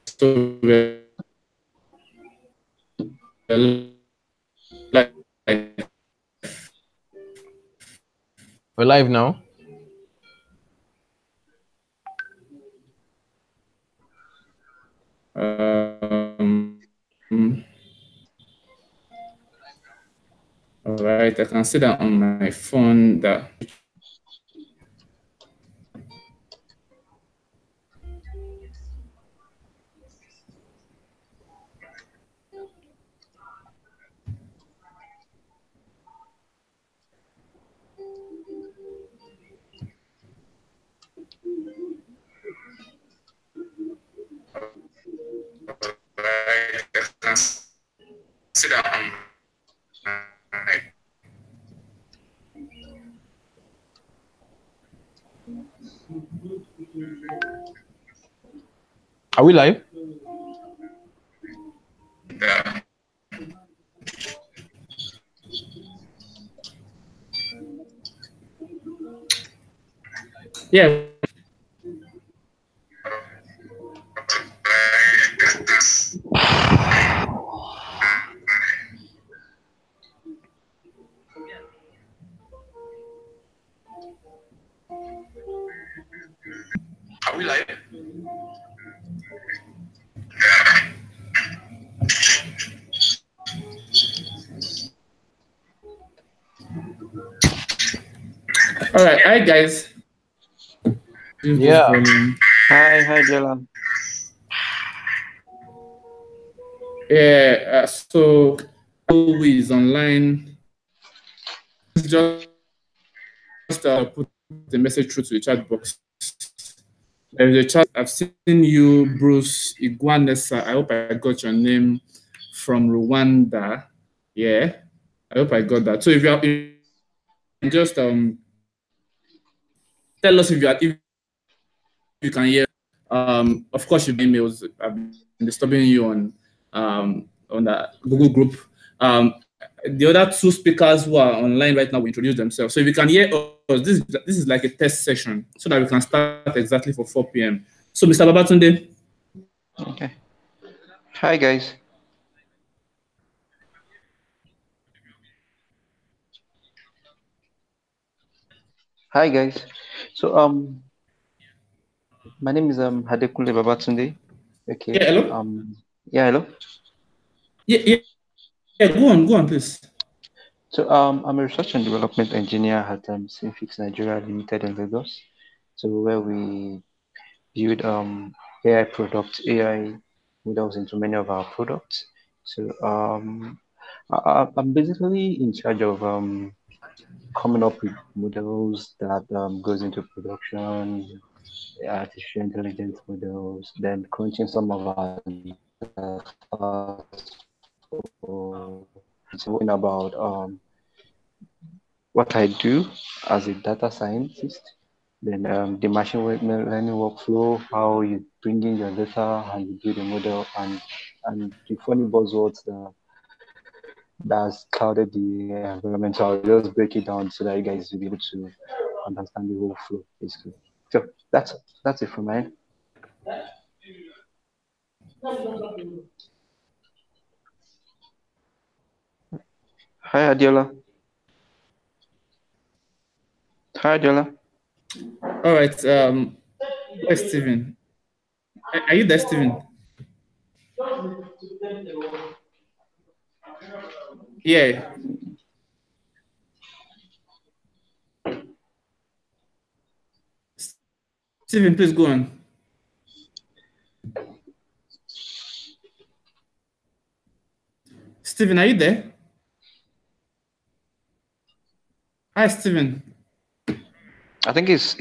So we're live now. All right, I can see that on my phone that Are we live? yeah. Are we live? All right, hi guys. Yeah. Hi, Dylan. Yeah, so who is online? Just put the message through to the chat box. There is a chat. I've seen you, Bruce Iguanesa. I hope I got your name from Rwanda. Yeah, I hope I got that. So if you just tell us if you can hear. Of course, your emails. I've been disturbing you on the Google group. The other two speakers who are online right now will introduce themselves. So if you can hear us, this is like a test session so that we can start exactly for 4 p.m. So Mr. Babatunde. Okay. Hi, guys. Hi, guys. So, my name is Adekunle Babatunde. Okay. Yeah, hello? Yeah, hello. Yeah, go on, please. So, I'm a research and development engineer at SeamFix Nigeria Limited in Lagos. So, where we build AI products, AI models into many of our products. So, I'm basically in charge of coming up with models that goes into production, artificial intelligence models, then crunching some of our data for talking about what I do as a data scientist, then the machine learning workflow, how you bring in your data and you build a model, and the funny buzzwords that's clouded the environment. So I'll just break it down so that you guys will be able to understand the whole flow, basically. So that's it from mine. Hi, Adiola. Hi, Adiola. All right. Where's Stephen? Are you there, Stephen? Yeah. Stephen, please go on. Stephen, are you there? Hi, Stephen. I think his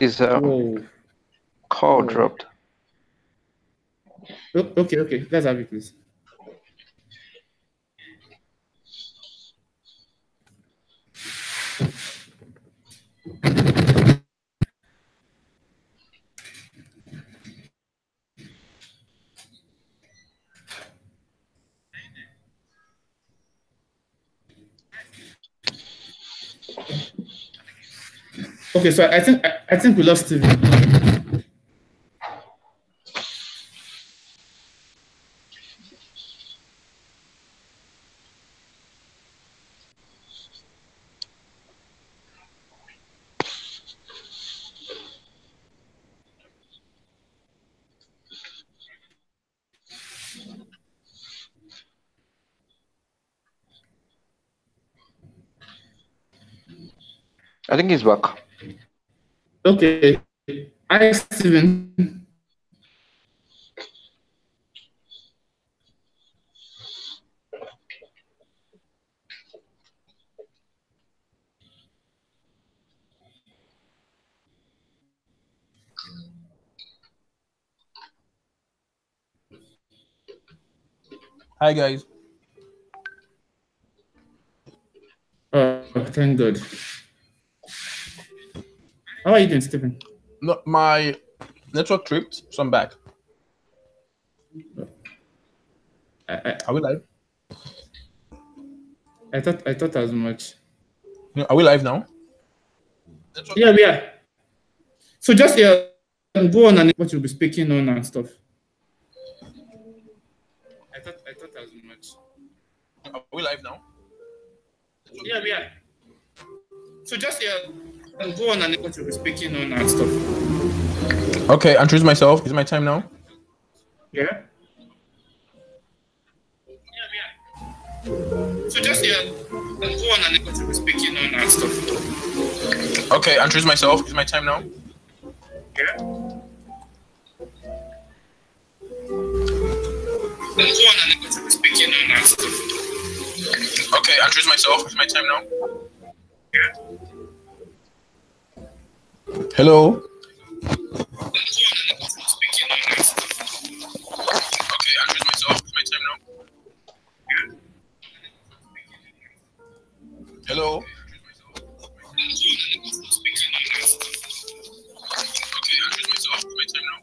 call dropped. Okay. Let's have it, please. Okay, so I think we lost Stephen. I think he's back. Okay. Hi, Stephen. Hi guys. Oh, thank God. How are you doing, Stephen? No, my network tripped, so I'm back. Are we live? I thought as much. No, are we live now? Yeah, we are. So just go on and what you'll be speaking on and stuff. I thought as much. Are we live now? Yeah, we are. So just go on and what you'll be speaking on and stuff. Okay, introduce myself. Is my time now? Yeah. So just go on and what you'll be speaking on and stuff. Okay, introduce myself. Is my time now? Yeah. Go on and what you'll be speaking on and stuff. Okay, introduce myself. Is my time now? Yeah. Hello. Okay, introduce myself. Is my time now? Yeah. Hello. Okay, introduce myself. Is my time now?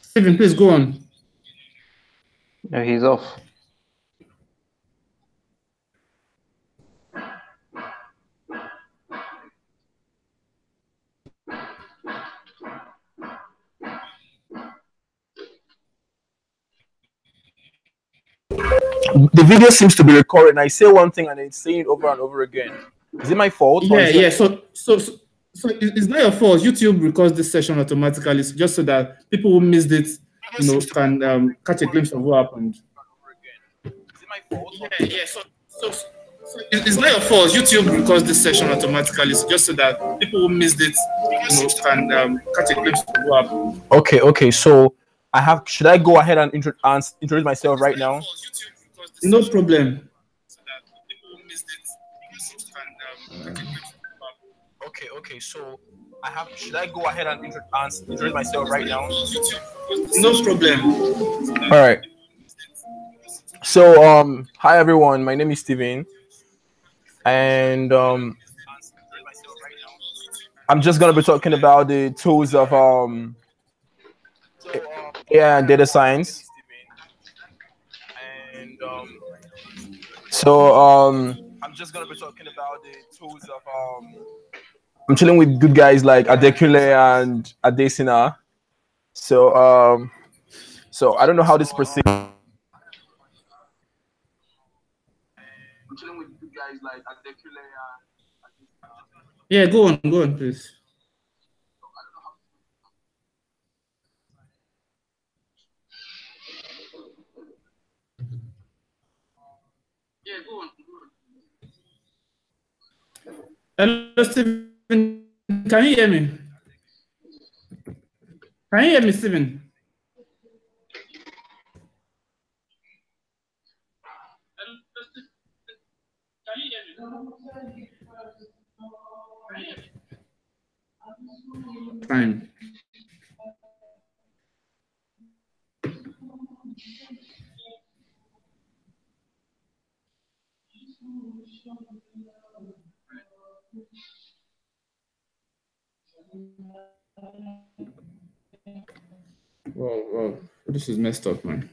Stephen, please go on. No, he's off. The video seems to be recording. I say one thing and it's saying it over and over again. Is it my fault? Yeah. So it's not your fault. YouTube records this session automatically, just so that people who missed it, can catch a glimpse of what happened. Is it my fault? Yeah. So it's not your fault. YouTube records this session automatically, just so that people who missed it, can catch a glimpse of what happened. Okay. So should I go ahead and introduce myself right now? No problem. Okay. So should I go ahead and introduce myself right now? No problem. All right. So hi everyone. My name is Stephen, and I'm just gonna be talking about the tools of AI and data science. And so I'm just gonna be talking about the tools of I'm chilling with good guys like Adekunle and Adesina. So I don't know how this proceeds. I'm chilling with good guys like Adekunle and Yeah, go on, please. Yeah, go on. Hello, Stephen. Can you hear me? Can you hear me, Stephen? Can you hear me? Time. Whoa. This is messed up, man.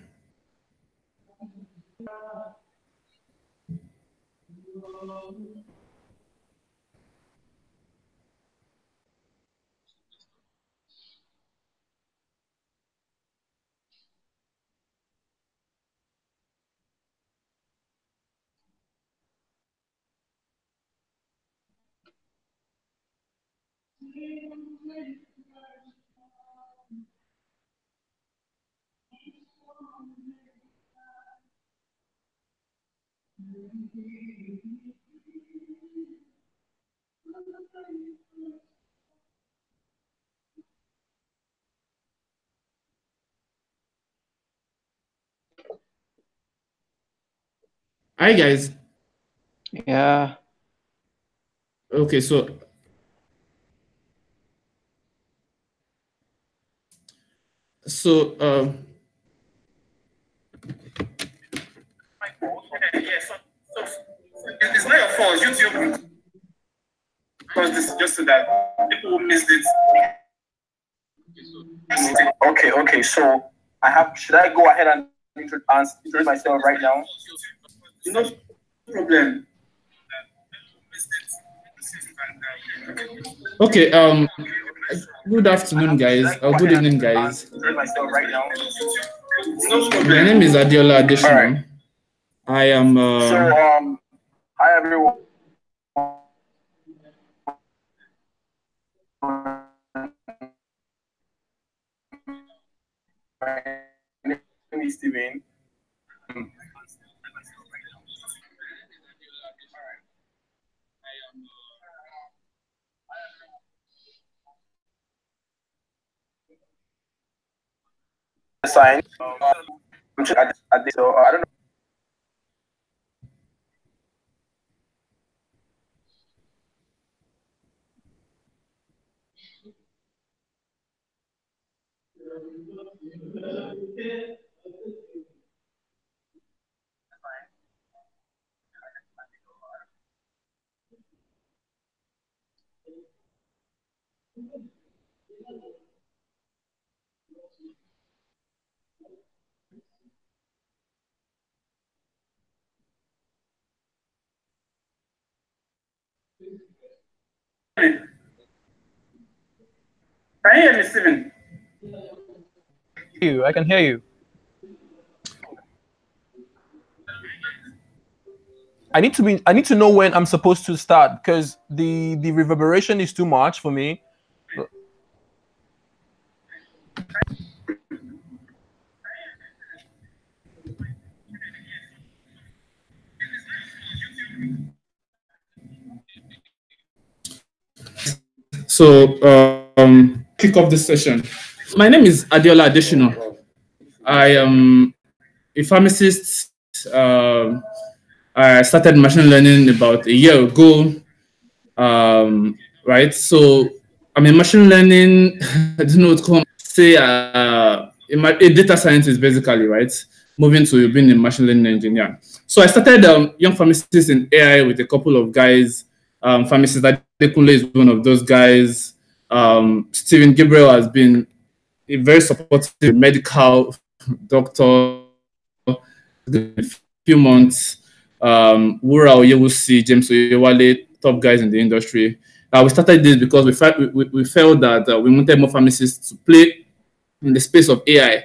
Hi guys. Yeah. Okay, so it's not your fault. YouTube, because this is just so that people who missed it. Okay. So should I go ahead and introduce myself right now? No problem. Okay. Good afternoon, guys. Good evening, guys. Myself right now. No problem. My name is Adeola Adekunmbi. Right. I am. Hi everyone. My name is Stephen. Sign. So I don't know. Can you hear me, Stephen? I can hear you. I need to know when I'm supposed to start because the reverberation is too much for me. So, kick off this session. My name is Adeola Adekunmbi. I am a pharmacist. I started machine learning about a year ago. Right. So, I'm a machine learning. I don't know what to call. Say, a data scientist, basically, right? Moving to being a machine learning engineer. So, I started Young Pharmacists in AI with a couple of guys. Pharmacist Adekunle is one of those guys. Stephen Gabriel has been a very supportive medical doctor in a few months. Wura Oyewusi, James Oyewale, top guys in the industry. We started this because we felt that we wanted more pharmacists to play in the space of AI.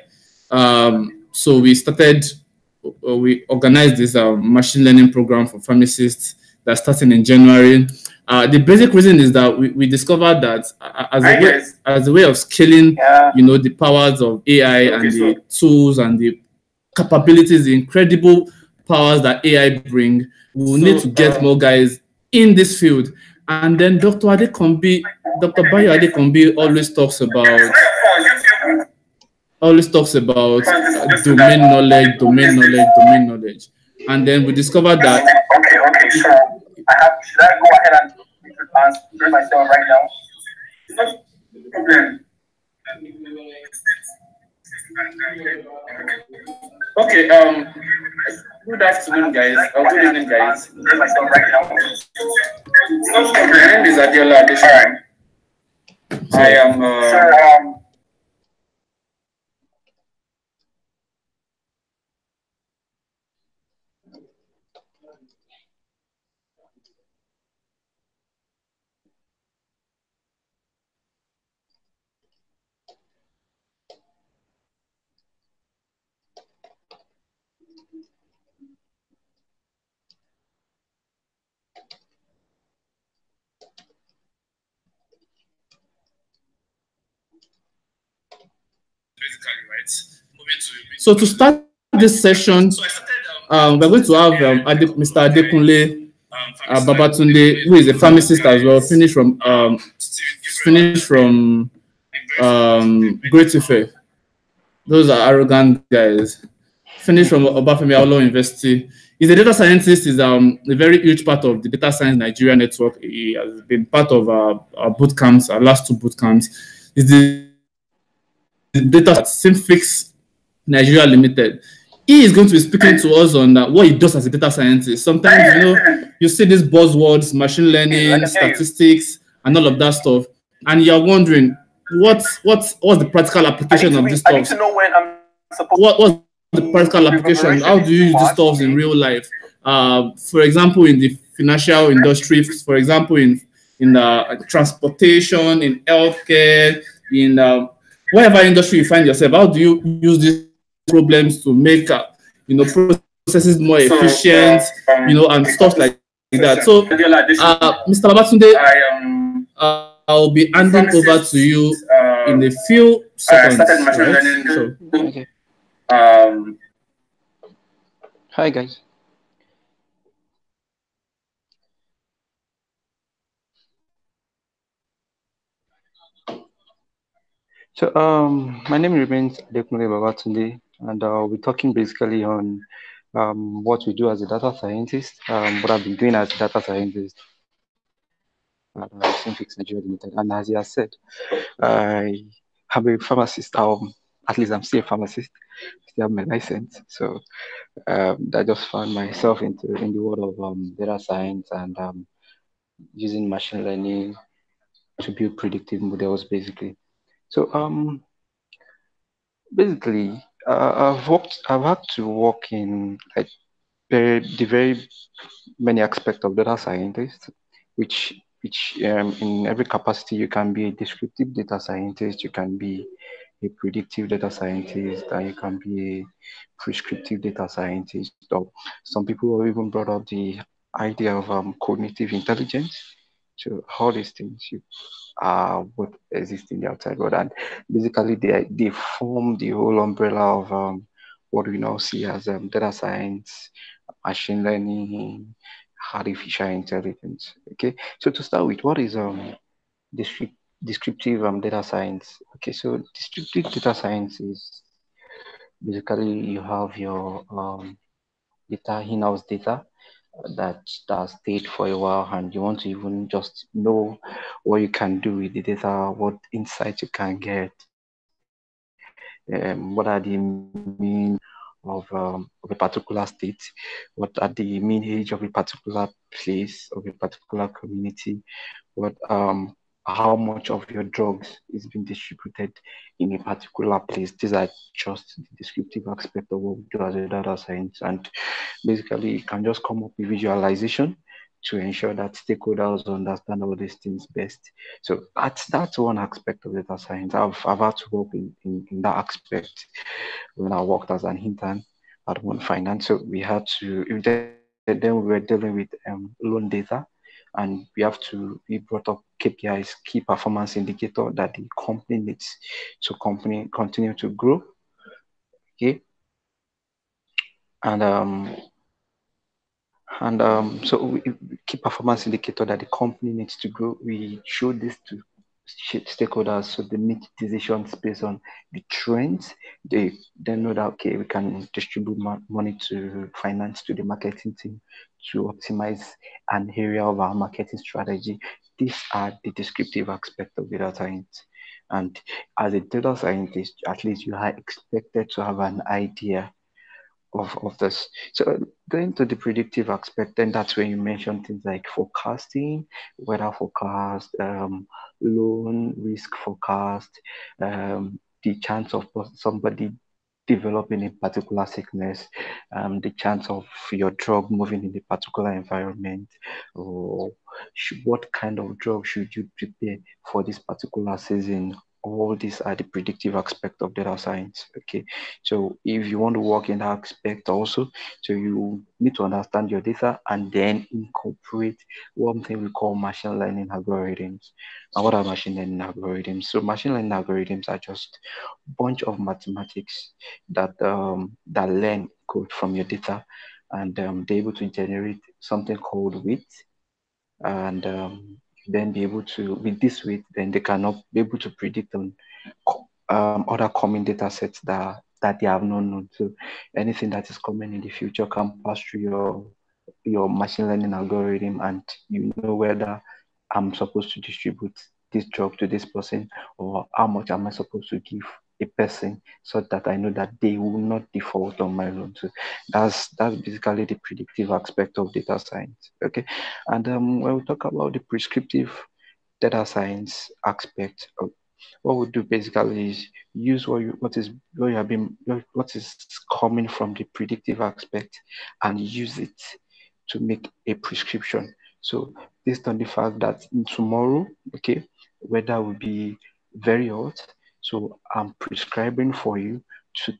So we organized this machine learning program for pharmacists that's starting in January. The basic reason is that we discovered that as a way of scaling, the powers of AI and the tools and the capabilities, the incredible powers that AI bring, we will need to get more guys in this field. And then Dr. Bayo Adekanmbi always talks about domain knowledge. And then we discovered that. Okay. So should I go ahead and introduce myself right now? No problem. Okay. Good afternoon, guys. Good evening, guys. Myself right now. No problem. My name is Adeola Adekunmbi. I am. So to start this session, we're going to have Mr. Adekunle Babatunde, who is a pharmacist as well, finished from Great Ife. Those are arrogant guys. Finished from Obafemi Awolowo University. He's a data scientist. Is a very huge part of the Data Science Nigeria network. He has been part of our boot camps, our last 2 boot camps. He's the data at SeamFix Nigeria Limited. He is going to be speaking to us on what he does as a data scientist. Sometimes, you see these buzzwords, machine learning, statistics, and all of that stuff, and you're wondering what's the practical application of this stuff. I need to know when I'm supposed. What's the practical application? How do you use these stuff in real life? For example, in the financial industry, for example, in transportation, in healthcare, in whatever industry you find yourself. How do you use these problems to make processes more efficient, and stuff like that. So, Mr. Babatunde, I'll be handing over to you in a few seconds. Okay. Hi guys. So my name remains Adekunle Babatunde, and I'll be talking basically on what we do as a data scientist, what I've been doing as a data scientist at SeamFix Nigeria Limited. And as you have said, I am a pharmacist. At least I'm still a pharmacist. Still have my license. So I just found myself in the world of data science and using machine learning to build predictive models, basically. So basically, I've had to work in like very many aspects of data scientist, which in every capacity you can be a descriptive data scientist, you can be a predictive data scientist, and you can be a prescriptive data scientist. Or some people have even brought up the idea of cognitive intelligence. So all these things what exist in the outside world, and basically they form the whole umbrella of what we now see as data science, machine learning, artificial intelligence. Okay, so to start with, what is descriptive data science? Okay, so descriptive data science is basically you have your data, in-house data that stayed for a while, and you want to even just know what you can do with the data, what insights you can get, what are the mean of a particular state, what are the mean age of a particular place, of a particular community, what how much of your drugs is being distributed in a particular place. These are just the descriptive aspect of what we do as a data science. And basically, you can just come up with visualization to ensure that stakeholders understand all these things best. So that's one aspect of data science. I've had to work in that aspect when I worked as an intern at One Finance. So we had to, then we were dealing with loan data, and we brought up KPIs, key performance indicator, that the company needs to continue to grow. Okay. So key performance indicator that the company needs to grow. We show this to stakeholders so they make decisions based on the trends. They then know that, okay, we can distribute money to finance, to the marketing team to optimize an area of our marketing strategy. These are the descriptive aspect of data science. And as a data scientist, at least you are expected to have an idea of this. So going to the predictive aspect, then that's when you mention things like forecasting, weather forecast, loan risk forecast, the chance of somebody developing a particular sickness, the chance of your drug moving in a particular environment, or what kind of drug should you prepare for this particular season, all these are the predictive aspect of data science. Okay, so if you want to work in that aspect also, so you need to understand your data and then incorporate one thing we call machine learning algorithms. And what are machine learning algorithms? So machine learning algorithms are just a bunch of mathematics that learn code from your data, and they're able to generate something called weight, and then be able to, with this weight, then they cannot be able to predict on other common data sets that they have not known. So anything that is coming in the future can pass through your machine learning algorithm, and you know whether I'm supposed to distribute this drug to this person, or how much am I supposed to give a person, so that I know that they will not default on my loan. So that's basically the predictive aspect of data science. Okay, and when we talk about the prescriptive data science aspect, what we do basically is use what is coming from the predictive aspect and use it to make a prescription. So based on the fact that tomorrow, okay, weather will be very hot, so I'm prescribing for you to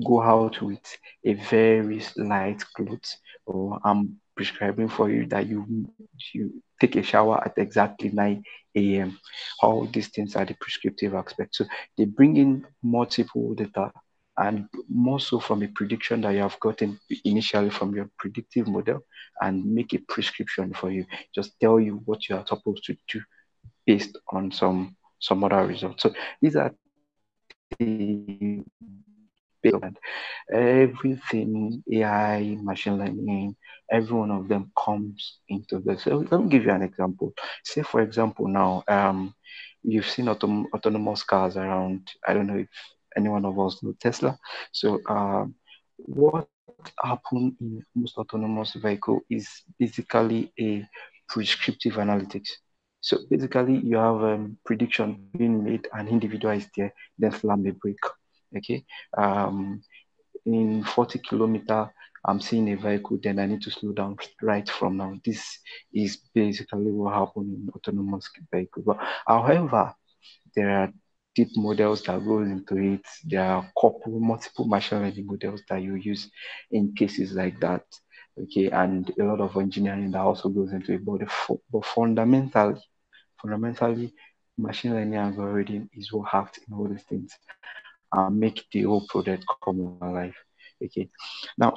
go out with a very light clothes, or I'm prescribing for you that you take a shower at exactly 9 a.m. All these things are the prescriptive aspect. So they bring in multiple data, and more so from a prediction that you have gotten initially from your predictive model, and make a prescription for you. Just tell you what you are supposed to do based on some other results. So these are the everything AI, machine learning, every one of them comes into this. So let me give you an example. Say, for example, now, you've seen autonomous cars around. I don't know if any one of us know Tesla. So, what happens in most autonomous vehicle is basically a prescriptive analytics. So basically, you have prediction being made, an individual is there, then slam the brake. Okay, um, in 40 kilometer, I'm seeing a vehicle, then I need to slow down right from now. This is basically what happened in autonomous vehicles. But however, there are deep models that goes into it. There are multiple machine learning models that you use in cases like that. Okay, and a lot of engineering that also goes into it. But fundamentally, machine learning algorithm is what acts in all these things and make the whole product come alive. Okay. Now,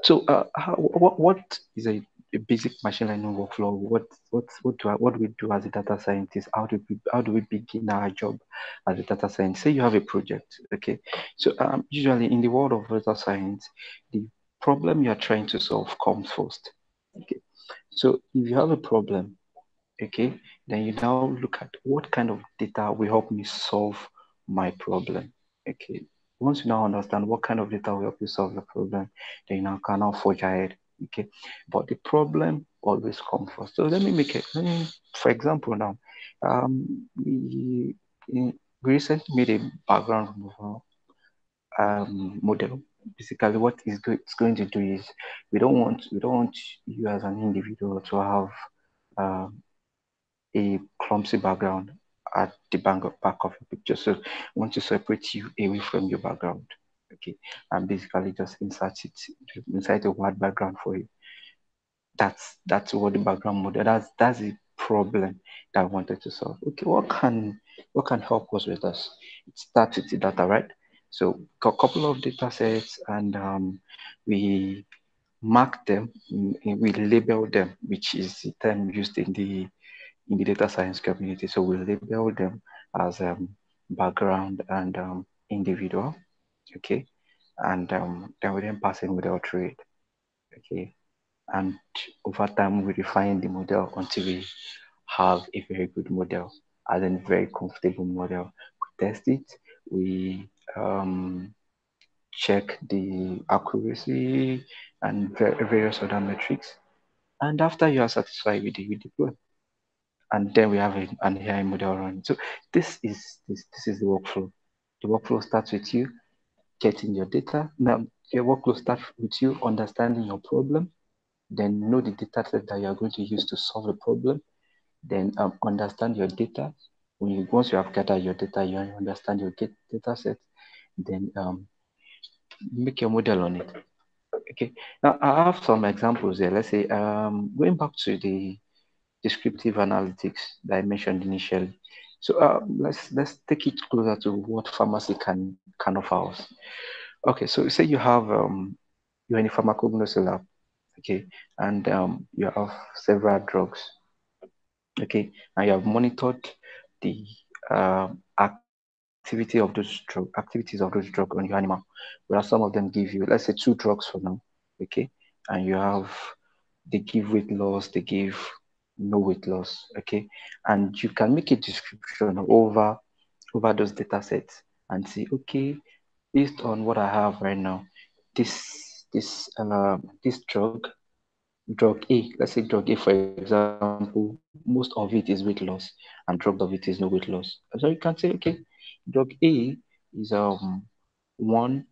what is a basic machine learning workflow? What do we do as a data scientist? How do we begin our job as a data scientist? Say you have a project, okay? So usually in the world of data science, the problem you are trying to solve comes first. Okay. So if you have a problem, okay, then you now look at what kind of data will help me solve my problem. Okay. Once you now understand what kind of data will help you solve the problem, then you now can now forge ahead. Okay. But the problem always comes first. So for example, now, um, we, we recently made a background model. Basically, what it's going to do is we don't want you as an individual to have um, a clumsy background at the back of your picture. So we want to separate you away from your background. Okay. And basically just insert a white background for you. That's what the background model, that's the problem that I wanted to solve. Okay, what can help us with this? It starts with the data, right? So got a couple of data sets, and we mark them, we label them, which is the term used in the data science community. So we label them as background and individual, okay? And then we then pass in model trade, okay? And over time, we refine the model until we have a very good model, as a very comfortable model. We test it, we check the accuracy and various other metrics. And after you are satisfied with it, we deploy. And then we have an AI model running. So this is the workflow. The workflow starts with you getting your data. Now, your workflow starts with you understanding your problem, then know the data set that you are going to use to solve the problem, then understand your data, once you have gathered your data, you understand your data set, then make your model on it. Okay. Now I have some examples here. Let's say going back to the descriptive analytics that I mentioned initially. So let's take it closer to what pharmacy can offer us. Okay, so say you have you're in a pharmacognosy lab, okay, and you have several drugs, okay, and you have monitored the activity of those activities of those drugs on your animal. Where some of them give you, let's say, 2 drugs for now, okay, and you have they give weight loss, they give no weight loss, okay, and you can make a description over those data sets and say, okay, based on what I have right now, this drug A, let's say drug A, for example, most of it is weight loss and drug of it is no weight loss. So you can say, okay, drug A is one.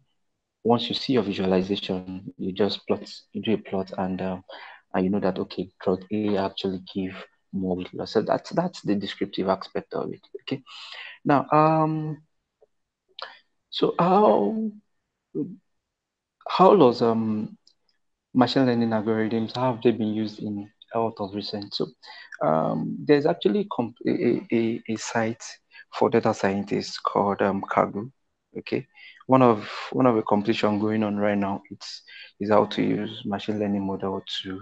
Once you see your visualization, you just plot, you do a plot, and you know that, okay, drug A actually give more weight loss. So that's the descriptive aspect of it. Okay. Now, so how does machine learning algorithms, how have they been used in health of recent? So there's actually a site for data scientists called Kaggle. Okay, one of the competition going on right now, is how to use machine learning model to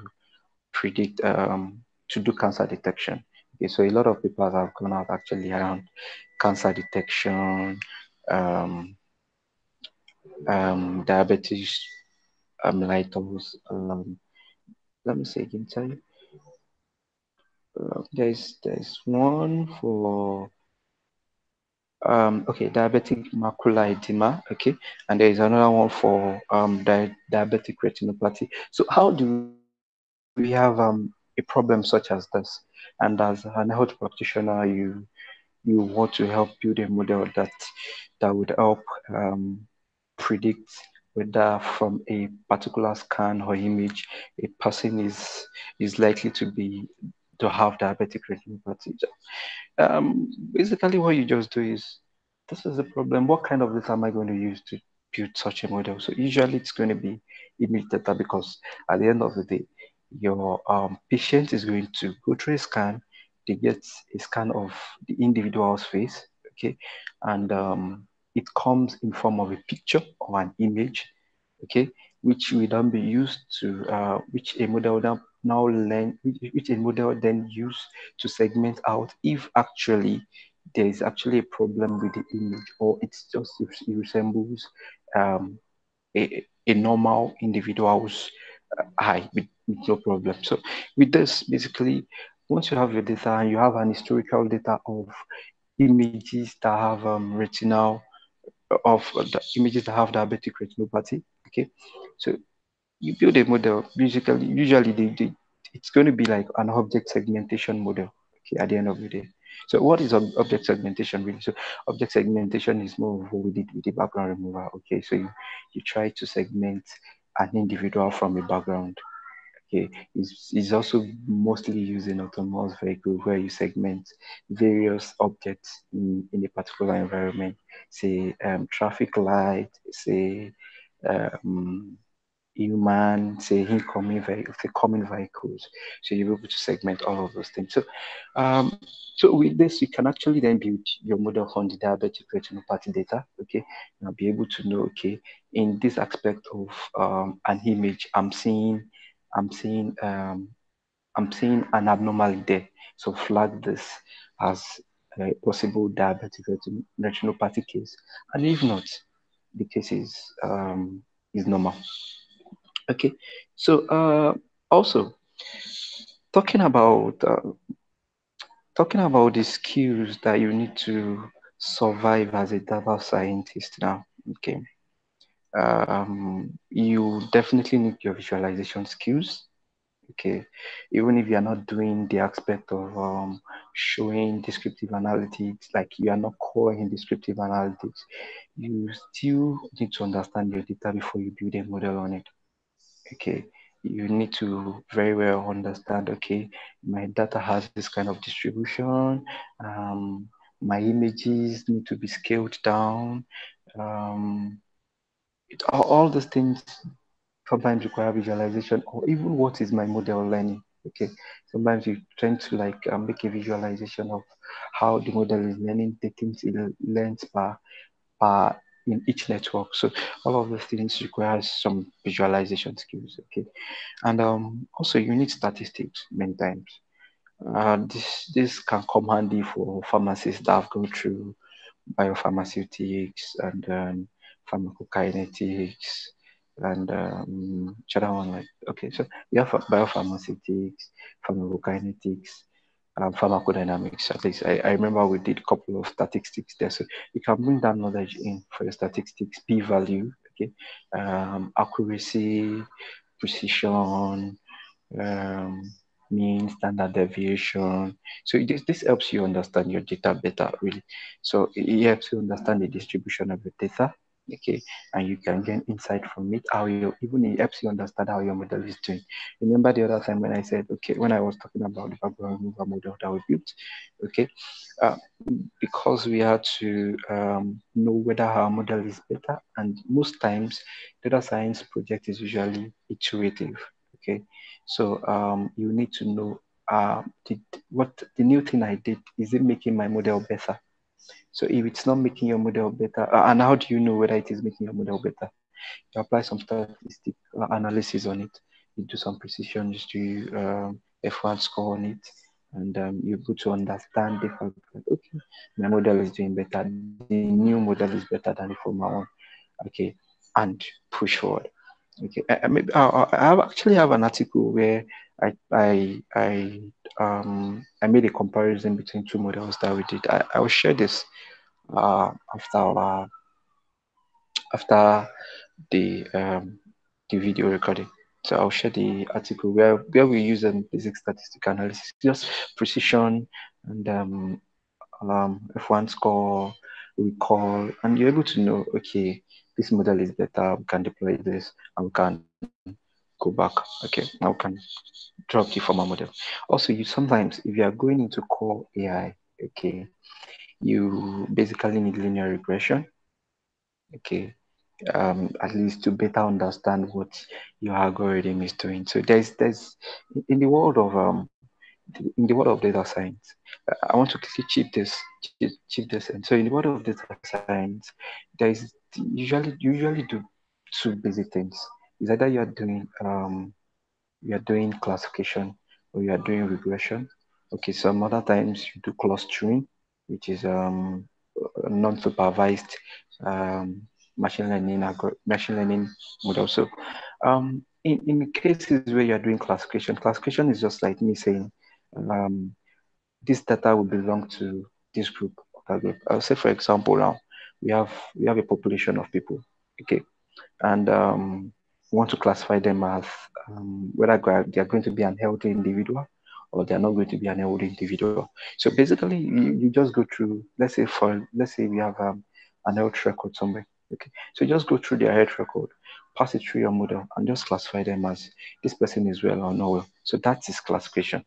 predict to do cancer detection. Okay, so a lot of people have gone out actually around cancer detection, um, diabetes mellitus. Let me say again, tell you. There's one for okay, diabetic macular edema, okay, and there is another one for diabetic retinopathy. So how do we have a problem such as this? And as an health practitioner, you want to help build a model that would help predict whether from a particular scan or image a person is likely to have diabetic retinopathy. Basically, what you just do is, this is the problem. What kind of data am I going to use to build such a model? So usually it's going to be image data, because at the end of the day, your patient is going to go through a scan. They get a scan of the individual's face, okay, and it comes in form of a picture or an image, okay, which will then be used to which a model now learn, which a model then use to segment out if actually there is actually a problem with the image, or it's just it resembles um, a normal individual's eye with no problem. So with this, basically, once you have your data and you have an historical data of images that have retinal of the images that have diabetic retinopathy, okay, so you build a model. Usually it's going to be like an object segmentation model, okay, at the end of the day. So what is object segmentation really? So object segmentation is more of what we did with the background remover, okay. So you try to segment an individual from a background, okay. It's also mostly used in autonomous vehicles where you segment various objects in a particular environment, say traffic light, say um, human, say incoming vehicles, say coming vehicles. So you're able to segment all of those things. So with this, you can actually then build your model on the diabetic retinopathy data. Okay, and be able to know, okay, in this aspect of an image, I'm seeing, I'm seeing an abnormality there. So flag this as a possible diabetic retinopathy case, and if not, the case is normal. Okay, so also talking about the skills that you need to survive as a data scientist now. Okay, you definitely need your visualization skills. Okay, even if you are not doing the aspect of showing descriptive analytics, like you are not core in descriptive analytics, you still need to understand your data before you build a model on it. Okay, you need to very well understand, okay, my data has this kind of distribution, my images need to be scaled down. All those things sometimes require visualization, or even what is my model learning. Okay, sometimes you tend to like make a visualization of how the model is learning, the things it learns per in each network. So all of those things requires some visualization skills. Okay, and also you need statistics many times. This can come handy for pharmacists that have gone through biopharmaceutics and pharmacokinetics and which other one like okay, so we have biopharmaceutics, pharmacokinetics, pharmacodynamics. At least I remember we did a couple of statistics there, so you can bring that knowledge in for your statistics, p-value, okay, accuracy, precision, um, mean, standard deviation. So this helps you understand your data better, really. So it helps you understand the distribution of your data, okay, and you can gain insight from it. Even it helps you understand how your model is doing. Remember the other time when I said, okay, when I was talking about the background removal model that we built, okay, uh, because we had to know whether our model is better, and most times data science project is usually iterative, okay. So you need to know what the new thing I did, is it making my model better? So if it's not making your model better, and how do you know whether it is making your model better? You apply some statistic analysis on it. You do some precision, you do F1 score on it, and you're able to understand the fact that okay, my model is doing better. The new model is better than the former one. Okay, and push forward. Okay, I actually have an article where I I made a comparison between two models that we did. I will share this after the video recording. So I'll share the article where we use basic statistical analysis, just precision and F1 score, recall, and you're able to know, okay, this model is better, we can deploy this, and we can go back, okay, now we can drop the former model. Also, you sometimes, if you are going into core AI, okay, you basically need linear regression, okay, at least to better understand what your algorithm is doing. So there's in the world of data science, I want to quickly chip this in. So in the world of data science, there is usually do two basic things. Is either you are doing classification or you are doing regression. Okay, some other times you do clustering, which is non-supervised um, machine learning model. So in cases where you're doing classification is just like me saying um, this data will belong to this group or that group. I'll say, for example, now we have a population of people, okay, and we want to classify them as whether they are going to be an healthy individual or they are not going to be an healthy individual. So basically, you just go through. Let's say we have an health record somewhere. Okay, so just go through their health record, pass it through your model, and just classify them as this person is well or not well. So that is classification.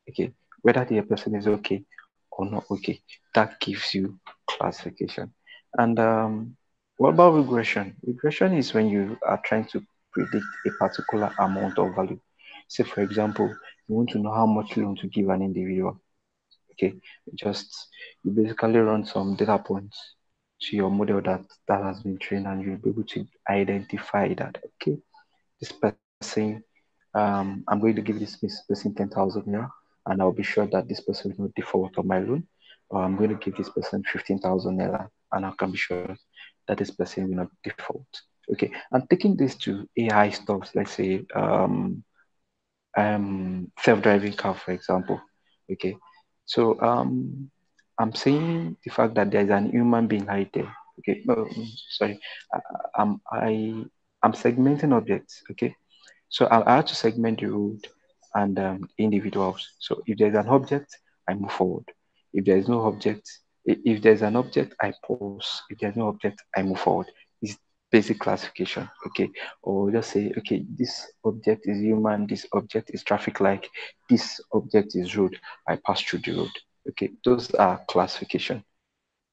Okay, whether the person is okay or not okay, that gives you classification. And what about regression? Regression is when you are trying to predict a particular amount of value. Say, for example, you want to know how much loan to give an individual. Okay, just you basically run some data points to your model that has been trained, and you'll be able to identify that okay, this person, I'm going to give this person 10,000 naira, and I'll be sure that this person will not default on my loan, or I'm going to give this person 15,000 naira, and I can be sure that this person will not default. Okay, and taking this to AI stuff, let's say self-driving car, for example. Okay, so I'm saying the fact that there's an human being right there. Okay, no, sorry, I, I'm I I'm segmenting objects. Okay, so I had to segment the road and individuals. So if there's an object, I move forward. If there is no object, if there's an object, I pause. If there's no object, I move forward. It's basic classification, okay? Or just say, okay, this object is human, this object is traffic light, this object is road. I pass through the road. Okay, those are classification.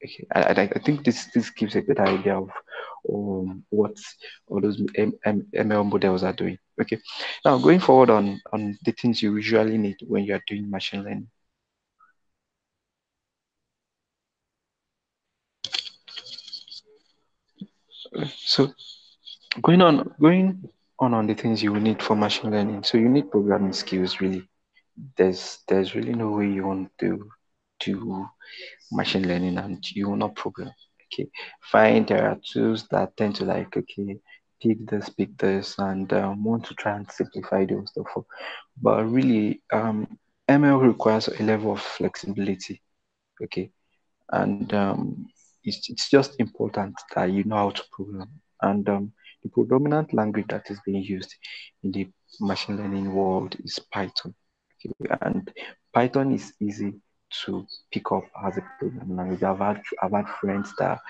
Okay, I think this gives a better idea of what all those ML models are doing. Okay, now going forward on the things you usually need when you are doing machine learning. So going on the things you will need for machine learning. So you need programming skills really. There's really no way you want to do machine learning and you will not program. Okay, fine. There are tools that tend to like pick this, and want to try and simplify those stuff. But really, ML requires a level of flexibility. Okay, and it's just important that you know how to program. And the predominant language that is being used in the machine learning world is Python. Okay, and Python is easy to pick up as a programming language. I've had friends that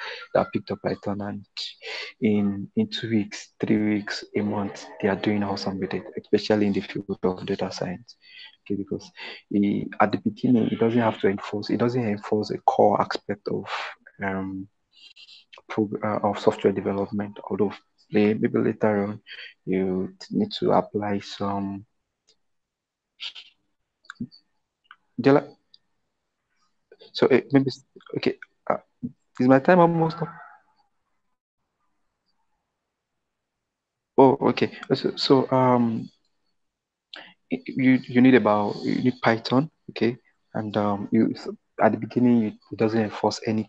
picked up Python, and in 2 weeks, 3 weeks, a month, they are doing awesome with it, especially in the field of data science. Okay, because at the beginning, it doesn't enforce a core aspect of software development. Although maybe later on, you need to apply some. So maybe okay. Is my time almost up? Oh, okay. So you need Python, okay, and at the beginning it doesn't enforce any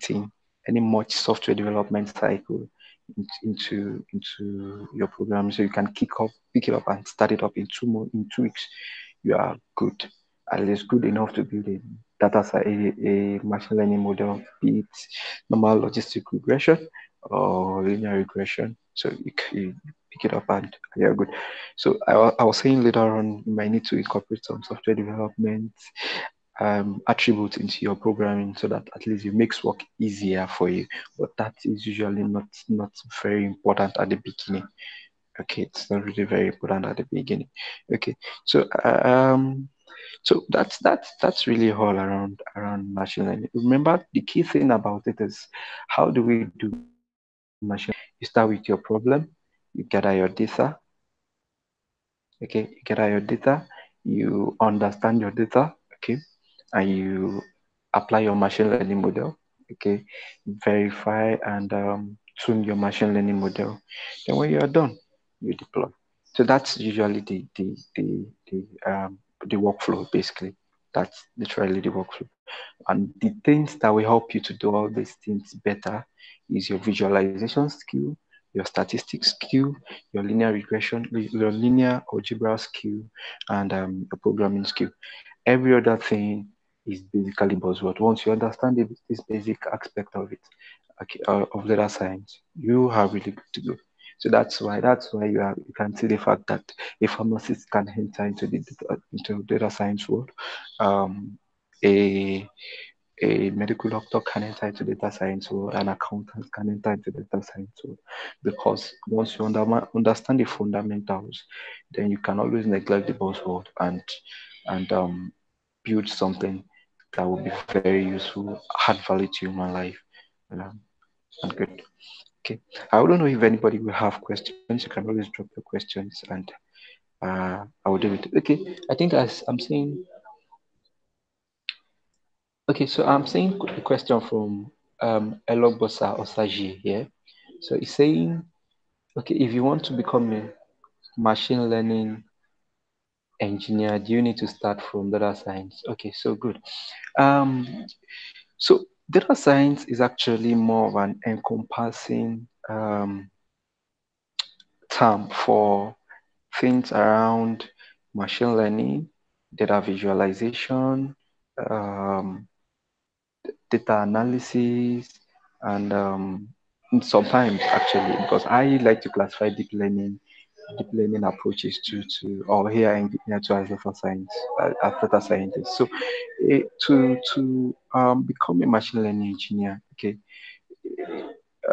much software development cycle into your program, so you can pick it up and start it up in 2 weeks. You are good, at least good enough to build a machine learning model, be it normal logistic regression or linear regression. So you pick it up and you're good. So I was saying later on, you might need to incorporate some software development attributes into your programming so that at least it makes work easier for you. But that is usually not very important at the beginning. Okay, it's not really very important at the beginning. Okay, so that's really all around machine learning. Remember, the key thing about it is, how do we do machine learning? You start with your problem, you gather your data. Okay, you gather your data, you understand your data, okay, and you apply your machine learning model, okay, verify and tune your machine learning model. Then when you are done, you deploy. So that's usually the workflow basically. That's literally the workflow. And the things that will help you to do all these things better is your visualization skill, your statistics skill, your linear regression, your linear algebra skill, and your programming skill. Every other thing is basically buzzword. Once you understand this basic aspect of it, okay, of data science, you are really good to go. So that's why you can see the fact that a pharmacist can enter into data science world. A a medical doctor can enter into data science, or an accountant can enter into data science, because once you understand the fundamentals, then you can always neglect the buzzword and build something that will be very useful, add value to human life. And good. Okay. I don't know if anybody will have questions. You can always drop your questions, and I will do it. Okay. I think as I'm saying. Okay, so I'm seeing a question from Elogbosa Osaji here. So he's saying, okay, if you want to become a machine learning engineer, do you need to start from data science? Okay, so good. So data science is actually more of an encompassing term for things around machine learning, data visualization, data analysis, and sometimes actually, because I like to classify deep learning approaches or AI engineer to as data science, as data scientist. So to become a machine learning engineer, okay,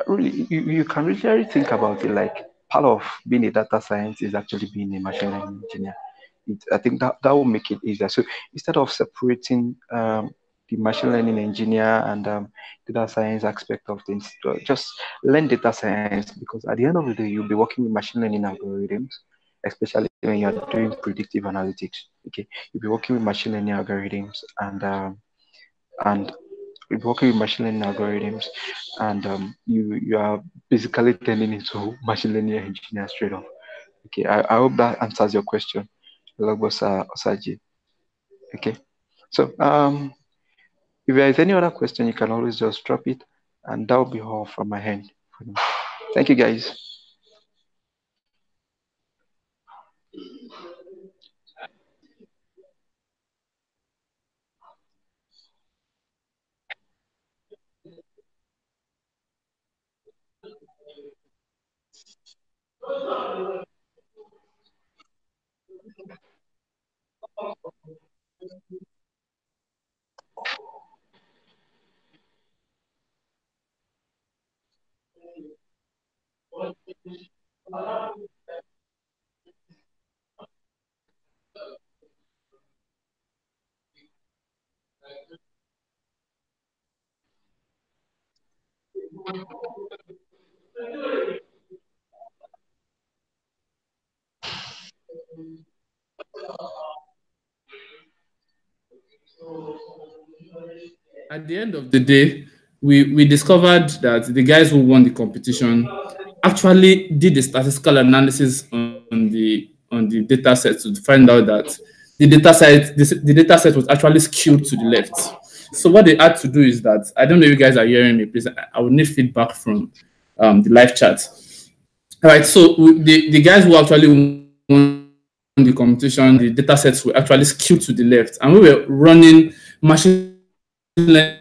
really you can really think about it like part of being a data science is actually being a machine learning engineer. I think that will make it easier. So instead of separating the machine learning engineer and data science aspect of things. Just learn data science, because at the end of the day, you'll be working with machine learning algorithms, especially when you're doing predictive analytics. Okay, you'll be working with machine learning algorithms and you'll be working with machine learning algorithms, and you are basically turning into machine learning engineer straight off. Okay, I hope that answers your question, Lagos Osaji. Okay, so if there is any other question, you can always just drop it, and that will be all from my hand. Thank you, guys. At the end of the day, we discovered that the guys who won the competition actually did a statistical analysis on the data set to find out that the data set was actually skewed to the left. So what they had to do is that, I don't know if you guys are hearing me, please. I would need feedback from the live chat. All right, so the guys who actually won the competition, the data sets were actually skewed to the left, and we were running machine learning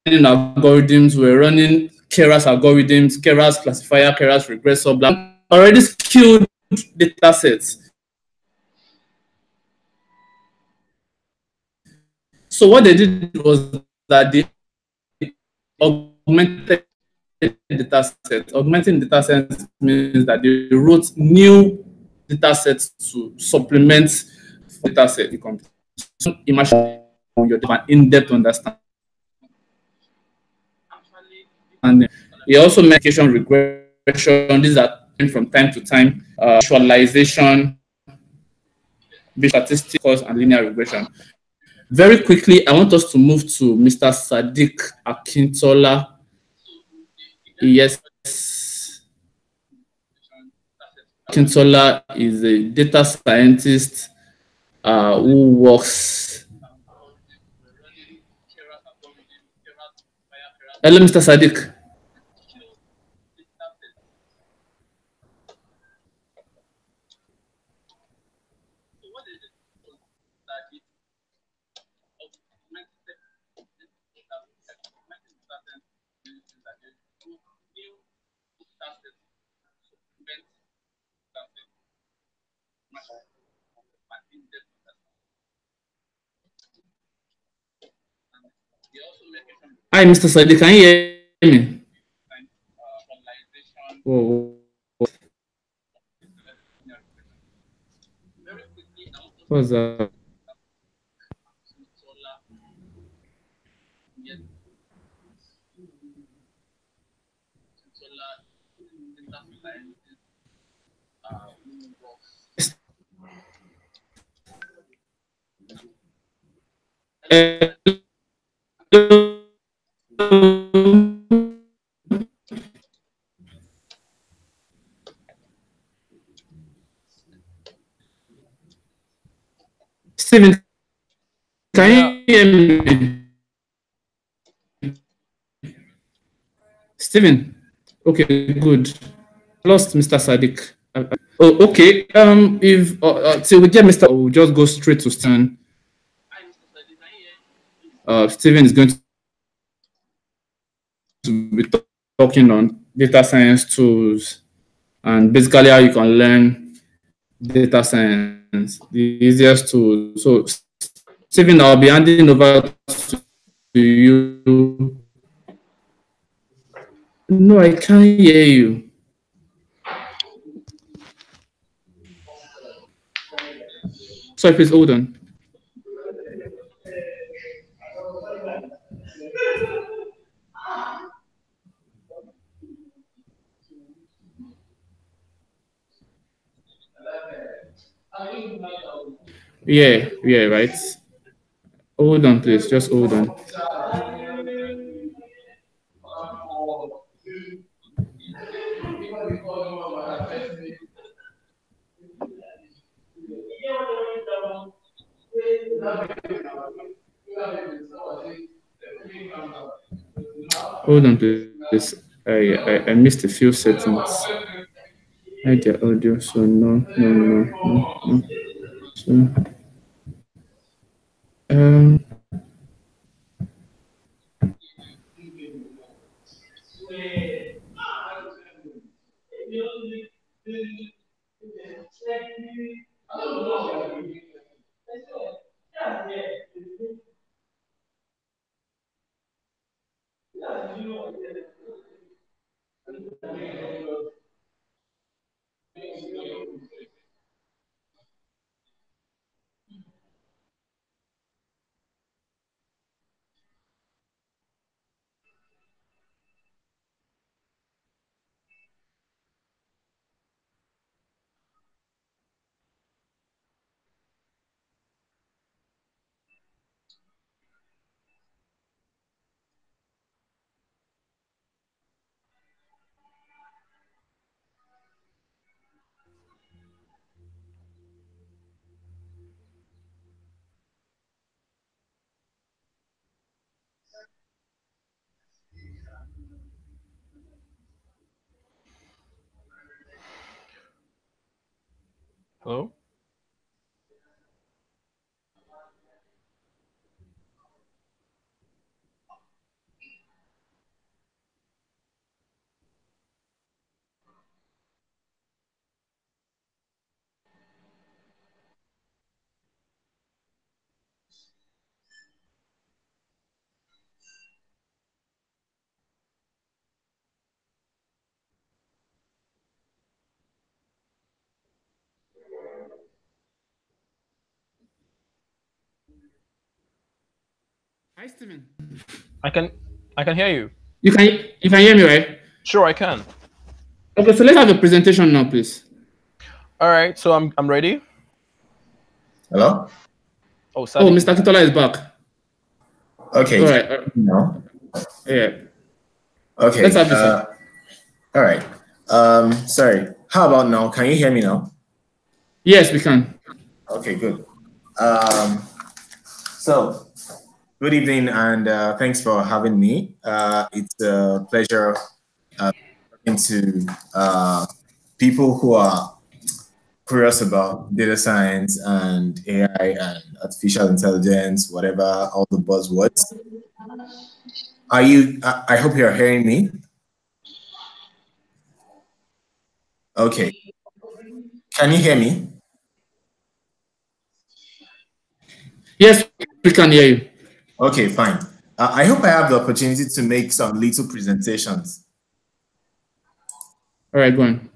algorithms, we're running Keras algorithms, Keras classifier, Keras regressor, already skewed data sets. So what they did was that they augmented data sets. Augmenting data sets means that they wrote new data sets to supplement data set. Imagine your in-depth understanding. And he also mentioned regression. These are from time to time, visualization, statistics, and linear regression. Very quickly, I want us to move to Mr. Sadeeq Akintola. Yes, Akintola is a data scientist who works. Hello, Mr. Sadeeq. Hi, Mr. Sadeeq, can you hear me? Oh, what's that? Stephen, can you hear me? Stephen, okay, good. Lost Mr. Sadeeq. Oh, okay. If till we get Mr. We'll just go straight to Stephen. Stephen is going to be talking on data science tools and basically how you can learn data science, the easiest tool. So, Stephen, I'll be handing over to you. No, I can't hear you. Sorry, please hold on. Yeah, right. Hold on, please. Just hold on. Hold on, please. I missed a few settings. Hide the audio. So no. So Hello? hi, Stephen. I can hear you. You can hear me, right? Sure, I can. Okay, so let's have a presentation now, please. All right, so I'm ready. Hello? Oh, Oh, Sadeeq. Mr. Akintola is back. Okay. All right. No. Yeah. Okay. Let's have this one. All right. Sorry. How about now? Can you hear me now? Yes, we can. Okay, good. So good evening and thanks for having me. It's a pleasure talking to people who are curious about data science and AI and artificial intelligence, whatever, all the buzzwords. I hope you're hearing me. Okay. Can you hear me? Yes, we can hear you. Okay, fine. I hope I have the opportunity to make some little presentations. All right, go on.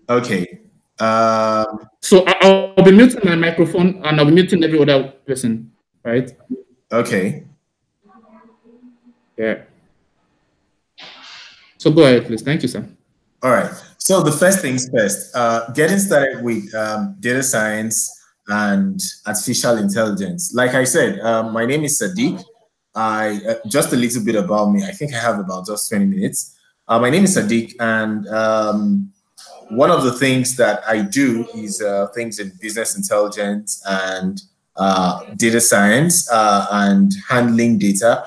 Okay. So I'll be muting my microphone and I'll be muting every other person, right? Okay. Yeah. So go ahead, please. Thank you, sir. All right. So the first things first, getting started with data science and artificial intelligence. Like I said, my name is Sadeeq. Just a little bit about me. I think I have about just 20 minutes. My name is Sadeeq, and one of the things that I do is things in business intelligence and data science and handling data.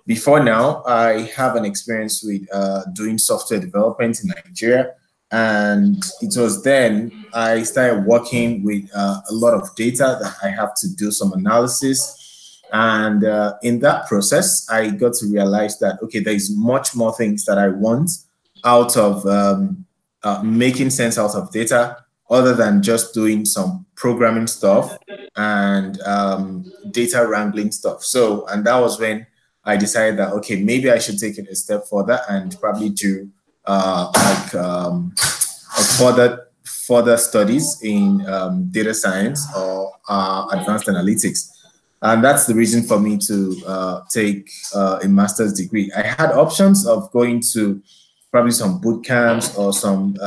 Before now, I have an experience with doing software development in Nigeria. And it was then I started working with a lot of data that I have to do some analysis. And in that process, I got to realize that, okay, there's much more things that I want out of making sense out of data other than just doing some programming stuff and data wrangling stuff. So, and that was when I decided that, okay, maybe I should take it a step further and probably do further studies in data science or advanced analytics. And that's the reason for me to take a master's degree. I had options of going to probably some boot camps or some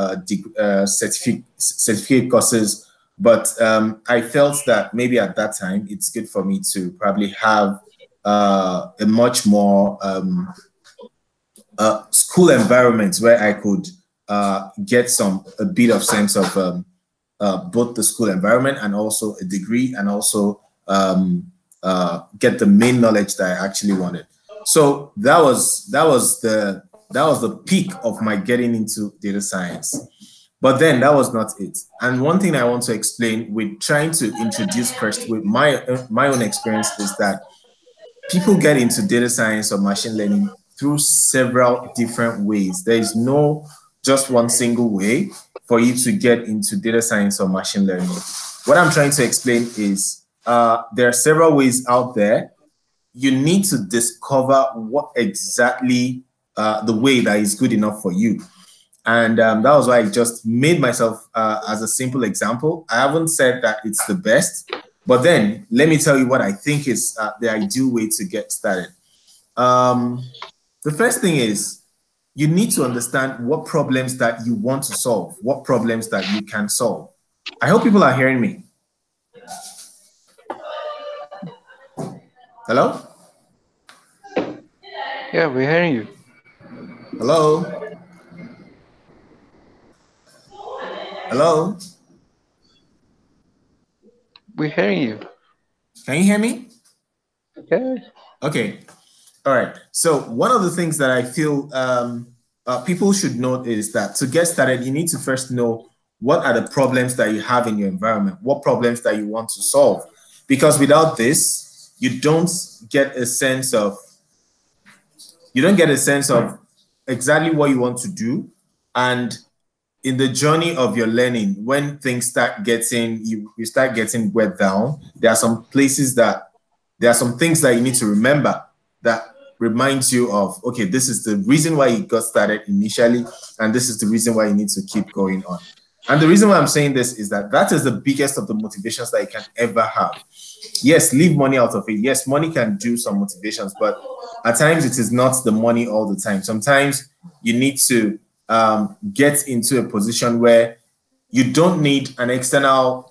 certificate courses But I felt that maybe at that time, it's good for me to probably have a much more school environment where I could get a bit of sense of both the school environment and also a degree, and also get the main knowledge that I actually wanted. So that was the peak of my getting into data science. But then that was not it. And one thing I want to explain with trying to introduce first with my own experience is that people get into data science or machine learning through several different ways. There is no just one single way for you to get into data science or machine learning. What I'm trying to explain is there are several ways out there. You need to discover what exactly the way that is good enough for you. And that was why I just made myself as a simple example. I haven't said that it's the best, but then let me tell you what I think is the ideal way to get started. The first thing is you need to understand what problems that you want to solve, what problems that you can solve. I hope people are hearing me. Hello? Yeah, we're hearing you. Hello? Hello? We're hearing you. Can you hear me? Yeah. Okay. All right. So one of the things that I feel people should note is that to get started, you need to first know what are the problems that you have in your environment, what problems that you want to solve. Because without this, you don't get a sense of exactly what you want to do. And in the journey of your learning, when things start getting, you start getting wet down, there are some things that you need to remember that reminds you of, okay, this is the reason why you got started initially, and this is the reason why you need to keep going on. And the reason why I'm saying this is that is the biggest of the motivations that you can ever have. Yes, leave money out of it. Yes, money can do some motivations, but at times it is not the money all the time. Sometimes you need to get into a position where you don't need an external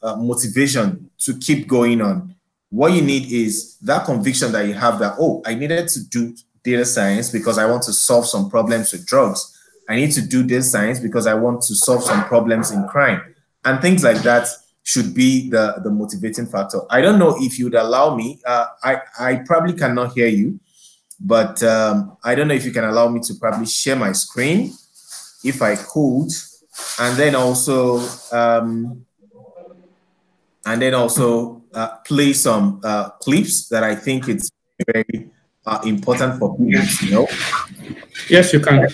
motivation to keep going on. What you need is that conviction that you have that, oh, I needed to do data science because I want to solve some problems with drugs. I need to do data science because I want to solve some problems in crime. And things like that should be the motivating factor. I don't know if you'd allow me. I probably cannot hear you, but I don't know if you can allow me to probably share my screen, if I could, and then also play some clips that I think it's very important for people to know. Yes, you can.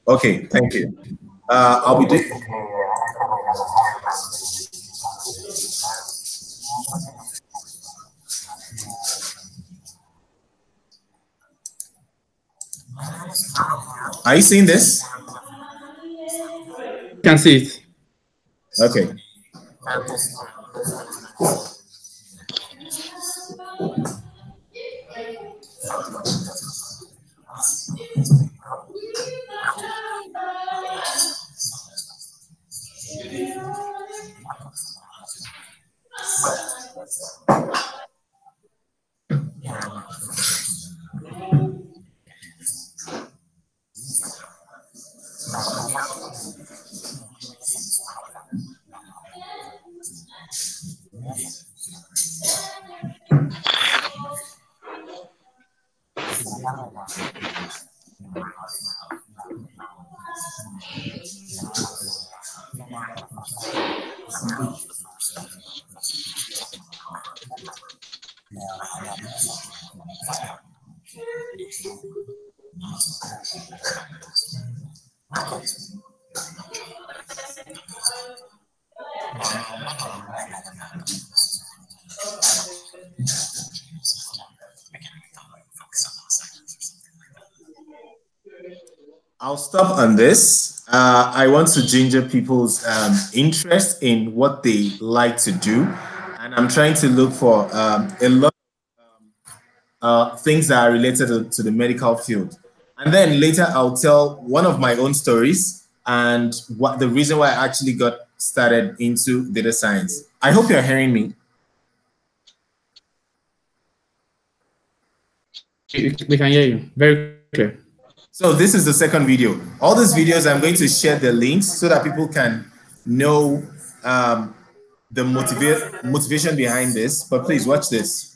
Okay, thank you. I'll be doing. Are you seeing this? You can see it. Okay. I'll stop on this. I want to ginger people's interest in what they like to do. And I'm trying to look for a lot of things that are related to the medical field. And then later I'll tell one of my own stories and what the reason why I actually got started into data science. I hope you're hearing me. We can hear you very clear. So this is the second video. All these videos, I'm going to share the links so that people can know the motivation behind this. But please watch this.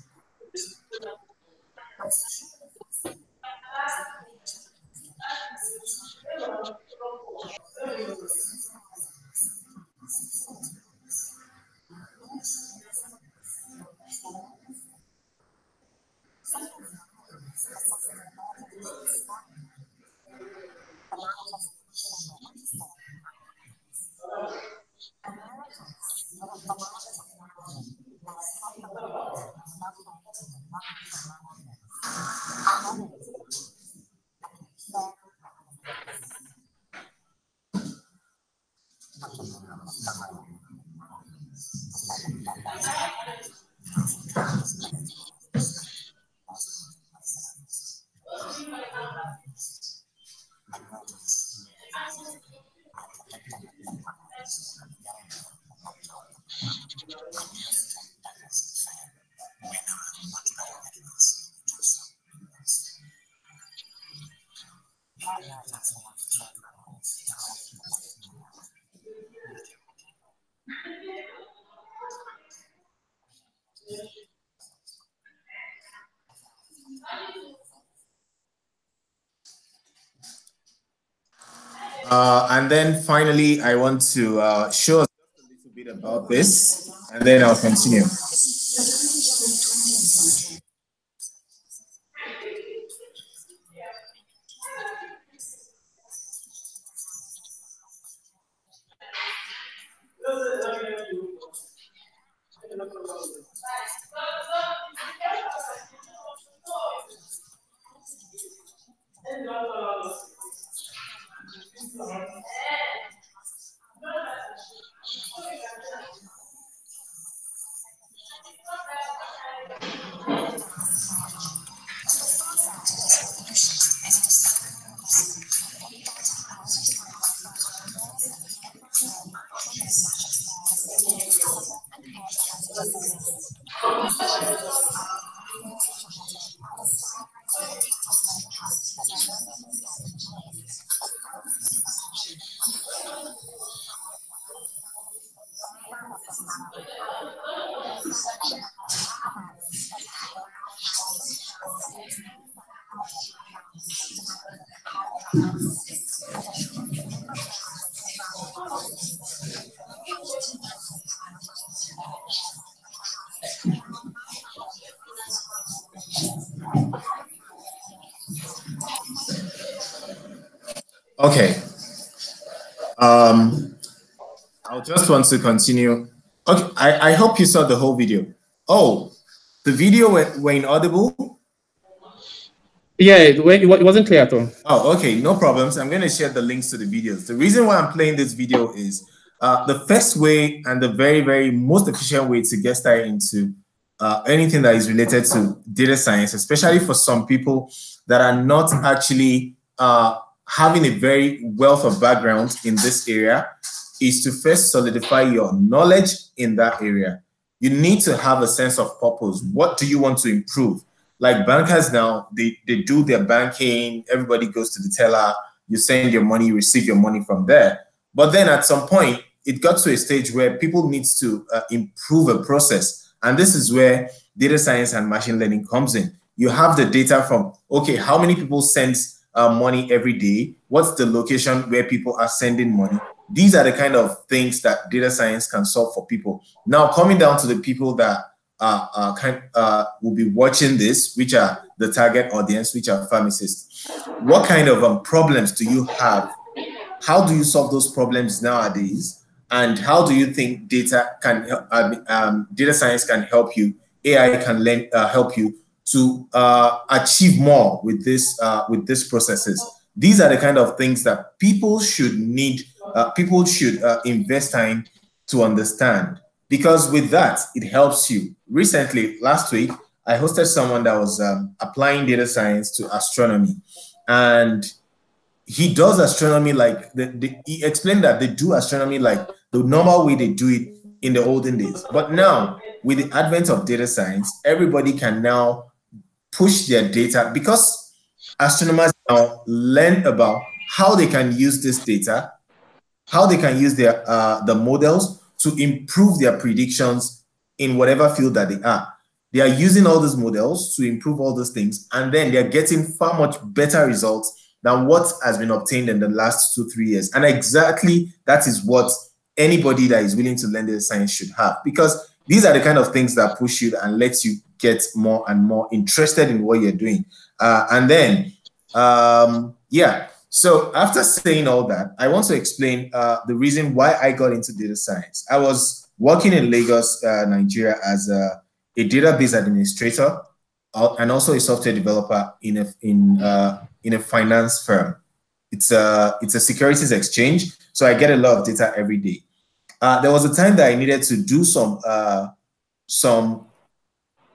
And then finally, I want to show us a little bit about this, and then I'll continue. Okay. I'll just want to continue. Okay, I hope you saw the whole video. Oh, the video were inaudible? Yeah, it wasn't clear at all. Oh, okay, no problems. I'm going to share the links to the videos. The reason why I'm playing this video is the first way and the very, very most efficient way to get started into anything that is related to data science, especially for some people that are not actually having a very wealth of background in this area, is to first solidify your knowledge in that area. You need to have a sense of purpose. What do you want to improve? Like bankers now, they do their banking, everybody goes to the teller, you send your money, you receive your money from there. But then at some point, it got to a stage where people need to improve a process. And this is where data science and machine learning comes in. You have the data from, okay, how many people send money every day? What's the location where people are sending money? These are the kind of things that data science can solve for people. Now, coming down to the people that will be watching this, which are the target audience, which are pharmacists. What kind of problems do you have? How do you solve those problems nowadays? And how do you think data science can help you? AI can help you to achieve more with this processes. These are the kind of things that people should need. People should invest time to understand, because with that, it helps you. Recently, last week, I hosted someone that was applying data science to astronomy, and he does astronomy like he explained that they do astronomy like the normal way they do it in the olden days. But now, with the advent of data science, everybody can now push their data, because astronomers now learn about how they can use this data, how they can use their the models to improve their predictions in whatever field that they are. They are using all these models to improve all those things, and then they're getting far much better results than what has been obtained in the last 2-3 years. And exactly that is what anybody that is willing to learn data science should have, because these are the kind of things that push you and lets you get more and more interested in what you're doing. Yeah. So after saying all that, I want to explain the reason why I got into data science. I was working in Lagos, Nigeria, as a database administrator and also a software developer in a finance firm. It's a securities exchange, so I get a lot of data every day. There was a time that I needed to do some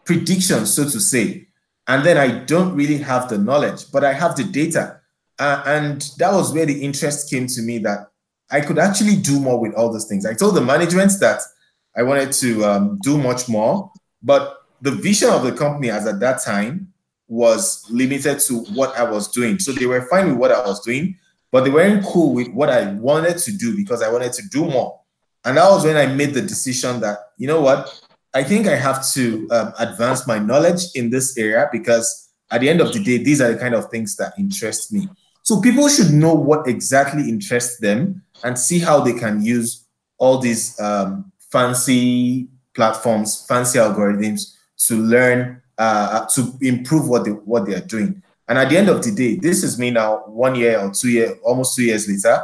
predictions, so to say, and then I don't really have the knowledge, but I have the data. And that was where the interest came to me, that I could actually do more with all those things. I told the management that I wanted to do much more, but the vision of the company as at that time was limited to what I was doing. So they were fine with what I was doing, but they weren't cool with what I wanted to do, because I wanted to do more. And that was when I made the decision that, you know what, I think I have to advance my knowledge in this area, because at the end of the day, these are the kind of things that interest me. So people should know what exactly interests them and see how they can use all these fancy platforms, fancy algorithms to learn, to improve what they are doing. And at the end of the day, this is me now, 1 year or 2 years, almost 2 years later,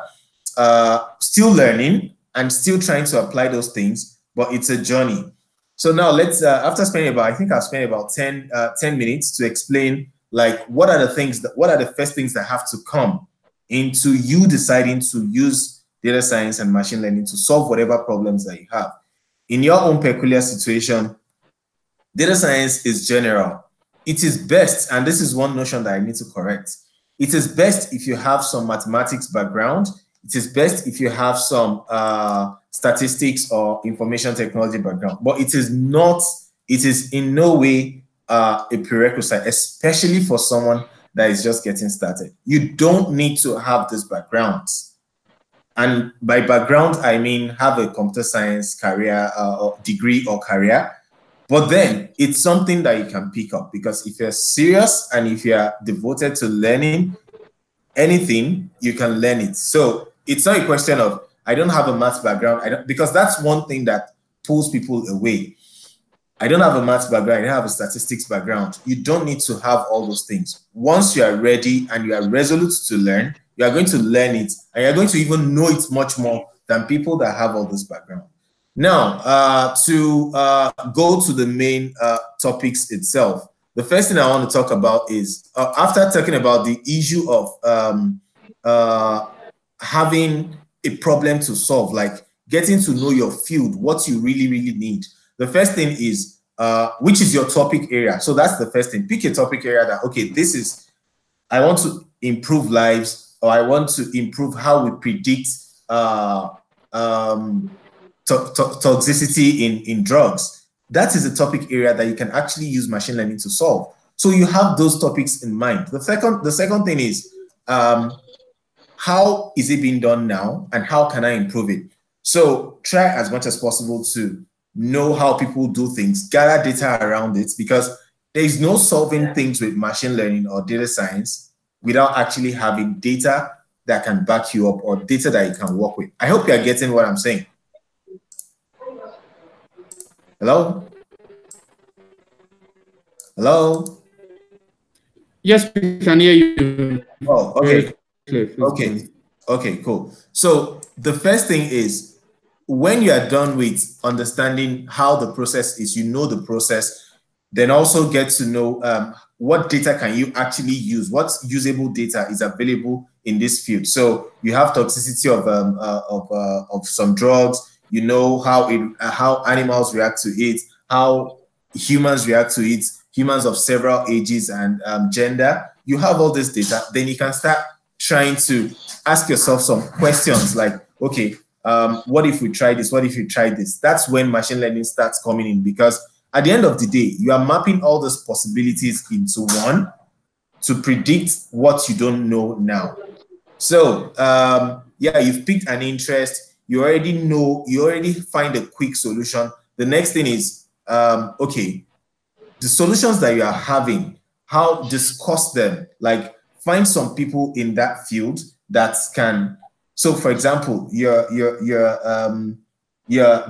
still learning and still trying to apply those things, but it's a journey. So now let's, after spending about, I think I've spent about 10 minutes to explain, like, what are the first things that have to come into you deciding to use data science and machine learning to solve whatever problems that you have. In your own peculiar situation, data science is general. It is best, and this is one notion that I need to correct. It is best if you have some mathematics background. It is best if you have some statistics or information technology background, but it is in no way a prerequisite, especially for someone that is just getting started. You don't need to have this background. And by background, I mean have a computer science career or degree or career, but then it's something that you can pick up, because if you're serious and if you're devoted to learning anything, you can learn it. So it's not a question of, I don't have a maths background, because that's one thing that pulls people away. I don't have a maths background, I don't have a statistics background. You don't need to have all those things. Once you are ready and you are resolute to learn, you are going to learn it, and you're going to even know it much more than people that have all this background. Now, to go to the main topics itself, the first thing I want to talk about is, after talking about the issue of having a problem to solve, like getting to know your field, what you really, really need. The first thing is, which is your topic area? So that's the first thing. Pick a topic area that, okay, this is, I want to improve lives, or I want to improve how we predict toxicity in drugs. That is a topic area that you can actually use machine learning to solve. So you have those topics in mind. The second thing is, how is it being done now, and how can I improve it? So try as much as possible to know how people do things, gather data around it, because there is no solving things with machine learning or data science without actually having data that can back you up, or data that you can work with. I hope you are getting what I'm saying. Hello? Hello? Yes, we can hear you. Oh, okay. Okay, cool. So the first thing is, when you are done with understanding how the process is, you know the process, then also get to know what data can you actually use, what usable data is available in this field. So you have toxicity of some drugs, you know how animals react to it, how humans react to it, humans of several ages and gender. You have all this data, then you can start trying to ask yourself some questions like, okay, What if we try this? What if you try this? That's when machine learning starts coming in, because at the end of the day, you are mapping all those possibilities into one to predict what you don't know now. So yeah, you've picked an interest. You already know, you already find a quick solution. The next thing is, okay, the solutions that you are having, how discuss them, like find some people in that field that can. So for example, you're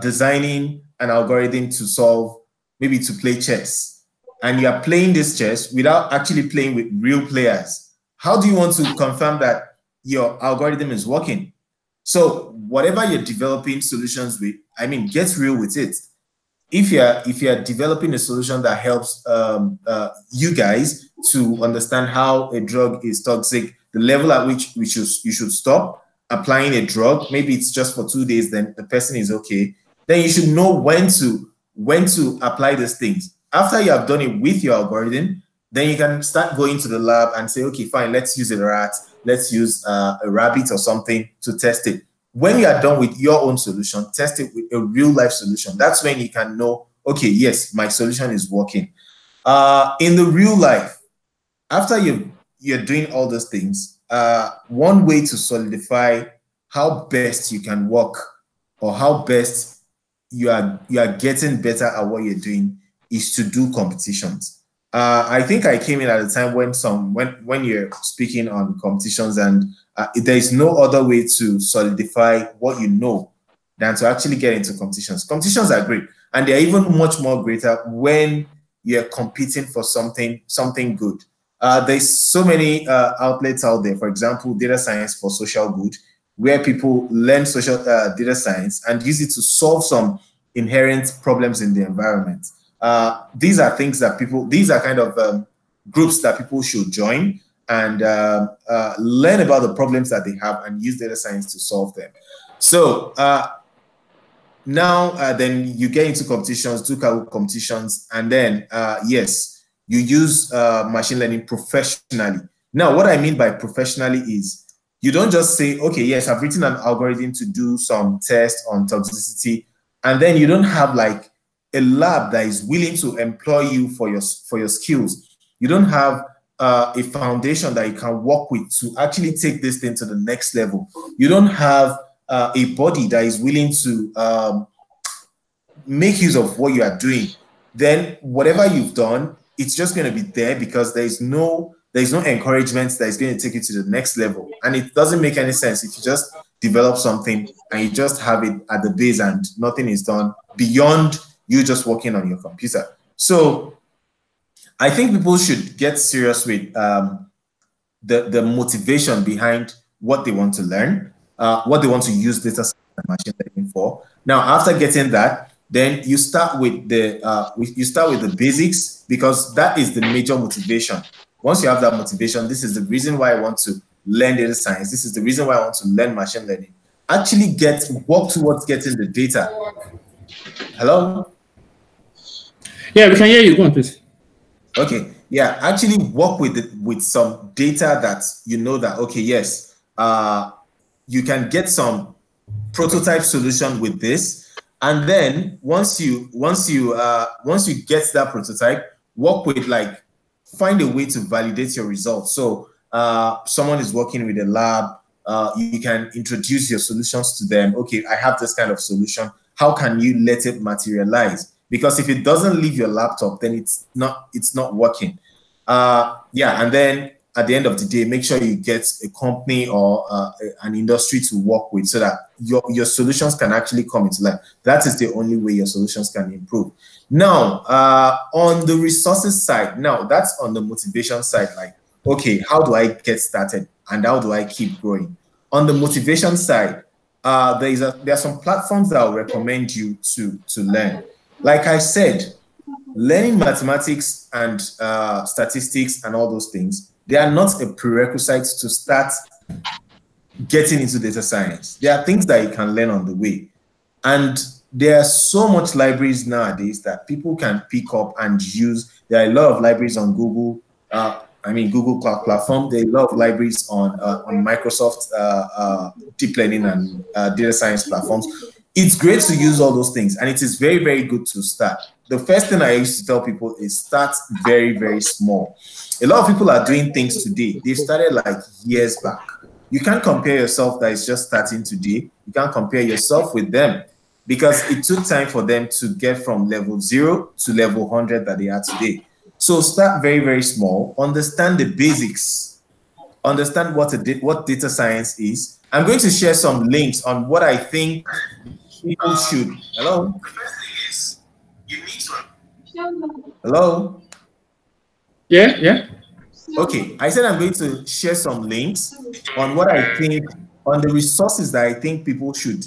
designing an algorithm to solve, maybe to play chess, and you're playing this chess without actually playing with real players. How do you want to confirm that your algorithm is working? So whatever you're developing solutions with, I mean, get real with it. If you're developing a solution that helps you guys to understand how a drug is toxic, the level at which you should stop applying a drug, maybe it's just for 2 days, then the person is okay, then you should know when to apply these things. After you have done it with your algorithm, then you can start going to the lab and say, okay, fine, let's use a rat, let's use a rabbit or something to test it. When you are done with your own solution, test it with a real life solution. That's when you can know, okay, yes, my solution is working. In the real life, after you're doing all those things, one way to solidify how best you can work, or how best you are getting better at what you're doing, is to do competitions. I think I came in at a time when you're speaking on competitions, and there is no other way to solidify what you know than to actually get into competitions. Competitions are great, and they're even much more greater when you're competing for something good. There's so many outlets out there. For example, data science for social good, where people learn social data science and use it to solve some inherent problems in the environment. These are things that these are kind of groups that people should join and learn about the problems that they have and use data science to solve them. So now then you get into competitions, do Kaggle competitions, and then yes, you use machine learning professionally. Now, what I mean by professionally is, you don't just say, okay, yes, I've written an algorithm to do some tests on toxicity, and then you don't have like a lab that is willing to employ you for your skills. You don't have a foundation that you can work with to actually take this thing to the next level. You don't have a body that is willing to make use of what you are doing. Then whatever you've done, it's just going to be there because there's no encouragement that is going to take you to the next level. And it doesn't make any sense if you just develop something and you just have it at the base and nothing is done beyond you just working on your computer. So I think people should get serious with the motivation behind what they want to learn, what they want to use data science and machine learning for. Now, after getting that, then you start with the basics, because that is the major motivation. Once you have that motivation, this is the reason why I want to learn data science. This is the reason why I want to learn machine learning. Actually work towards getting the data. Hello? Yeah, we can hear you. Go on, please. Okay. Yeah, actually work with some data that you know that, okay, yes, you can get some prototype solution with this. And then once you get that prototype, work with, like, find a way to validate your results. So someone is working with a lab, you can introduce your solutions to them. Okay, I have this kind of solution. How can you let it materialize? Because if it doesn't leave your laptop, then it's not working. Yeah, and then at the end of the day, make sure you get a company or an industry to work with, so that your solutions can actually come into life. That is the only way your solutions can improve. Now, on the resources side, now that's on the motivation side. Like, okay, how do I get started and how do I keep growing? On the motivation side, there are some platforms that I'll recommend you to learn. Like I said, learning mathematics and statistics and all those things, they are not a prerequisite to start getting into data science. There are things that you can learn on the way. And there are so much libraries nowadays that people can pick up and use. There are a lot of libraries on Google. Google Cloud Platform. There are a lot of libraries on Microsoft deep learning and data science platforms. It's great to use all those things, and it is very, very good to start. The first thing I used to tell people is start very, very small. A lot of people are doing things today. They've started like years back. You can't compare yourself that is just starting today. You can't compare yourself with them because it took time for them to get from level 0 to level 100 that they are today. So start very, very small. Understand the basics. Understand what data science is. I'm going to share some links on what I think people should. Hello? The first thing is you need to. Hello? Yeah. Okay, I said I'm going to share some links on what I think, on the resources that I think people should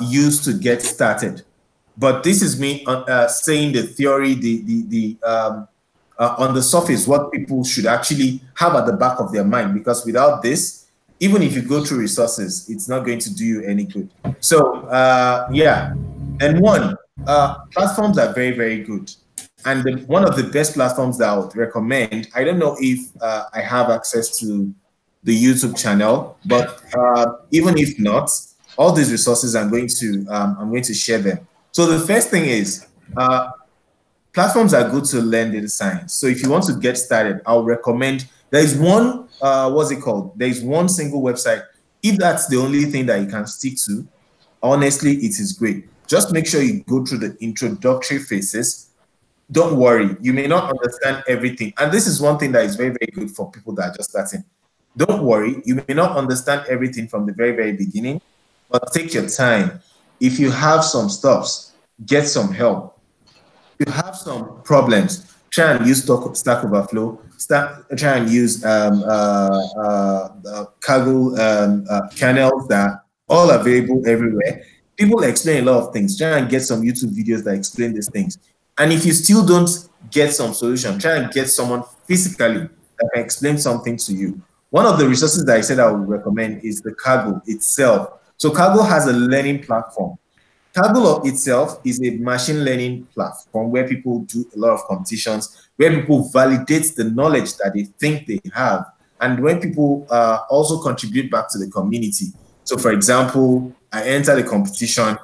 use to get started. But this is me saying the theory, on the surface, what people should actually have at the back of their mind, because without this, even if you go through resources, it's not going to do you any good. So yeah, and platforms are very, very good. And one of the best platforms that I would recommend, I don't know if I have access to the YouTube channel, but even if not, all these resources I'm going to share them. So the first thing is platforms are good to learn data science. So if you want to get started, I'll recommend, there is one, what's it called? There is one single website. If that's the only thing that you can stick to, honestly, it is great. Just make sure you go through the introductory phases. Don't worry, you may not understand everything. And this is one thing that is very, very good for people that are just starting. Don't worry, you may not understand everything from the very, very beginning, but take your time. If you have some stops, get some help. If you have some problems, try and use Stack Overflow, try and use Kaggle channels that are all available everywhere. People explain a lot of things. Try and get some YouTube videos that explain these things. And if you still don't get some solution, try and get someone physically that can explain something to you. One of the resources that I said I would recommend is the Kaggle itself. So Kaggle has a learning platform. Kaggle itself is a machine learning platform where people do a lot of competitions, where people validate the knowledge that they think they have, and when people also contribute back to the community. So for example, I enter the competition,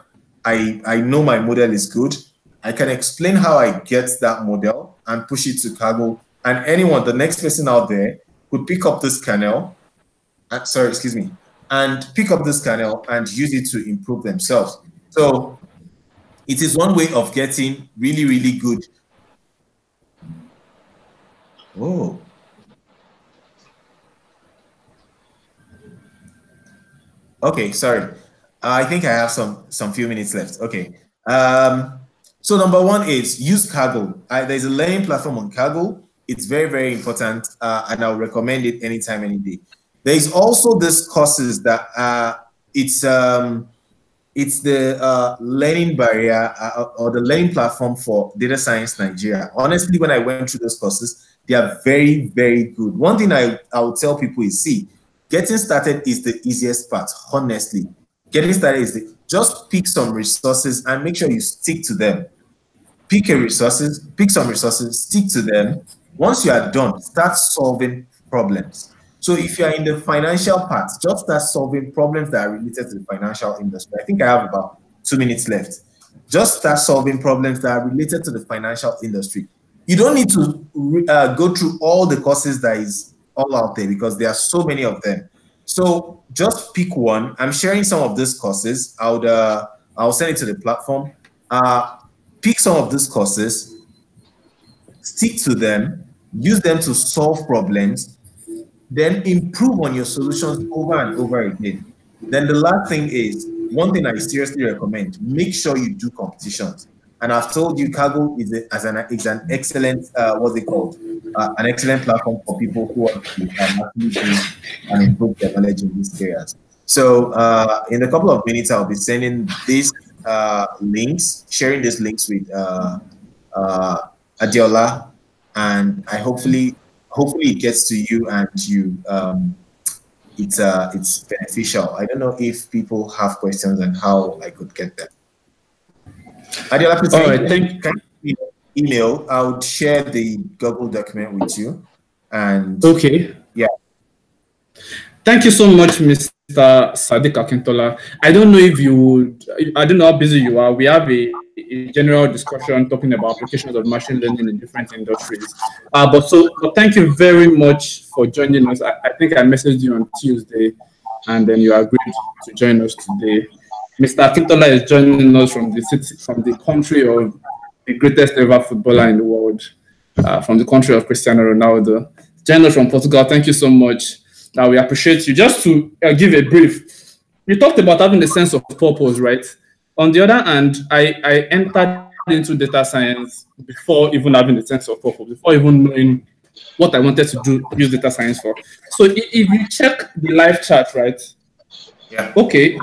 I know my model is good, I can explain how I get that model and push it to Kaggle, and anyone, the next person out there, could pick up this kernel, and pick up this kernel and use it to improve themselves. So it is one way of getting really, really good. Oh. Okay, sorry. I think I have some few minutes left. Okay. So number one is use Kaggle. There's a learning platform on Kaggle. It's very, very important, and I'll recommend it anytime, any day. There's also this courses that it's the learning barrier or the learning platform for data science Nigeria. Honestly, when I went through those courses, they are very, very good. One thing I would tell people is, getting started is the easiest part, honestly. Getting started is just pick some resources and make sure you stick to them. Pick some resources, stick to them. Once you are done, start solving problems. So if you're in the financial part, just start solving problems that are related to the financial industry. I think I have about 2 minutes left. Just start solving problems that are related to the financial industry. You don't need to go through all the courses that is all out there because there are so many of them. So just pick one. I'm sharing some of these courses. I'll send it to the platform. Pick some of these courses, stick to them, use them to solve problems, then improve on your solutions over and over again. Then the last thing is, one thing I seriously recommend, make sure you do competitions. And I've told you, Kaggle is an excellent, an excellent platform for people who want to actually do and improve their knowledge in these areas. So in a couple of minutes, I'll be sending these links, sharing these links with Adeola, and hopefully it gets to you and you it's beneficial. I don't know if people have questions and how I could get them. Adeola, please email. I would share the Google document with you. And okay. yeah. Thank you so much, Mr. Sadeeq Akintola. I don't know if you would, I don't know how busy you are. We have a general discussion talking about applications of machine learning in different industries. But thank you very much for joining us. I think I messaged you on Tuesday, and then you agreed to join us today. Mr. Akintola is joining us from the city, from the country of the greatest ever footballer in the world, from the country of Cristiano Ronaldo. Join us from Portugal. Thank you so much. We appreciate you. Just to give a brief, you talked about having a sense of purpose, right? On the other hand, I entered into data science before even having a sense of purpose, before even knowing what I wanted to use data science for. So if you check the live chat, right? Yeah. Okay.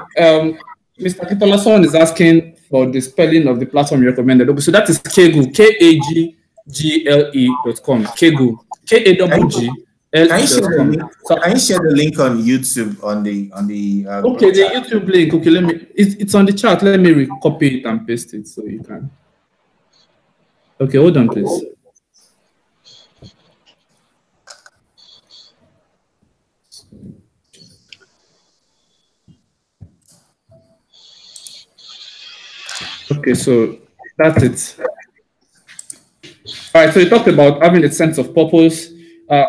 Mr. Akintola, someone is asking for the spelling of the platform you recommended. Okay, so that is Kaggle, KAGGLE.com. Kaggle, KAGGLE.com. Can you share the link on YouTube on the okay, the YouTube link. Okay, let me. It's on the chat. Let me copy it and paste it so you can. Okay, hold on, please. Okay, so that's it. All right, so you talked about having a sense of purpose.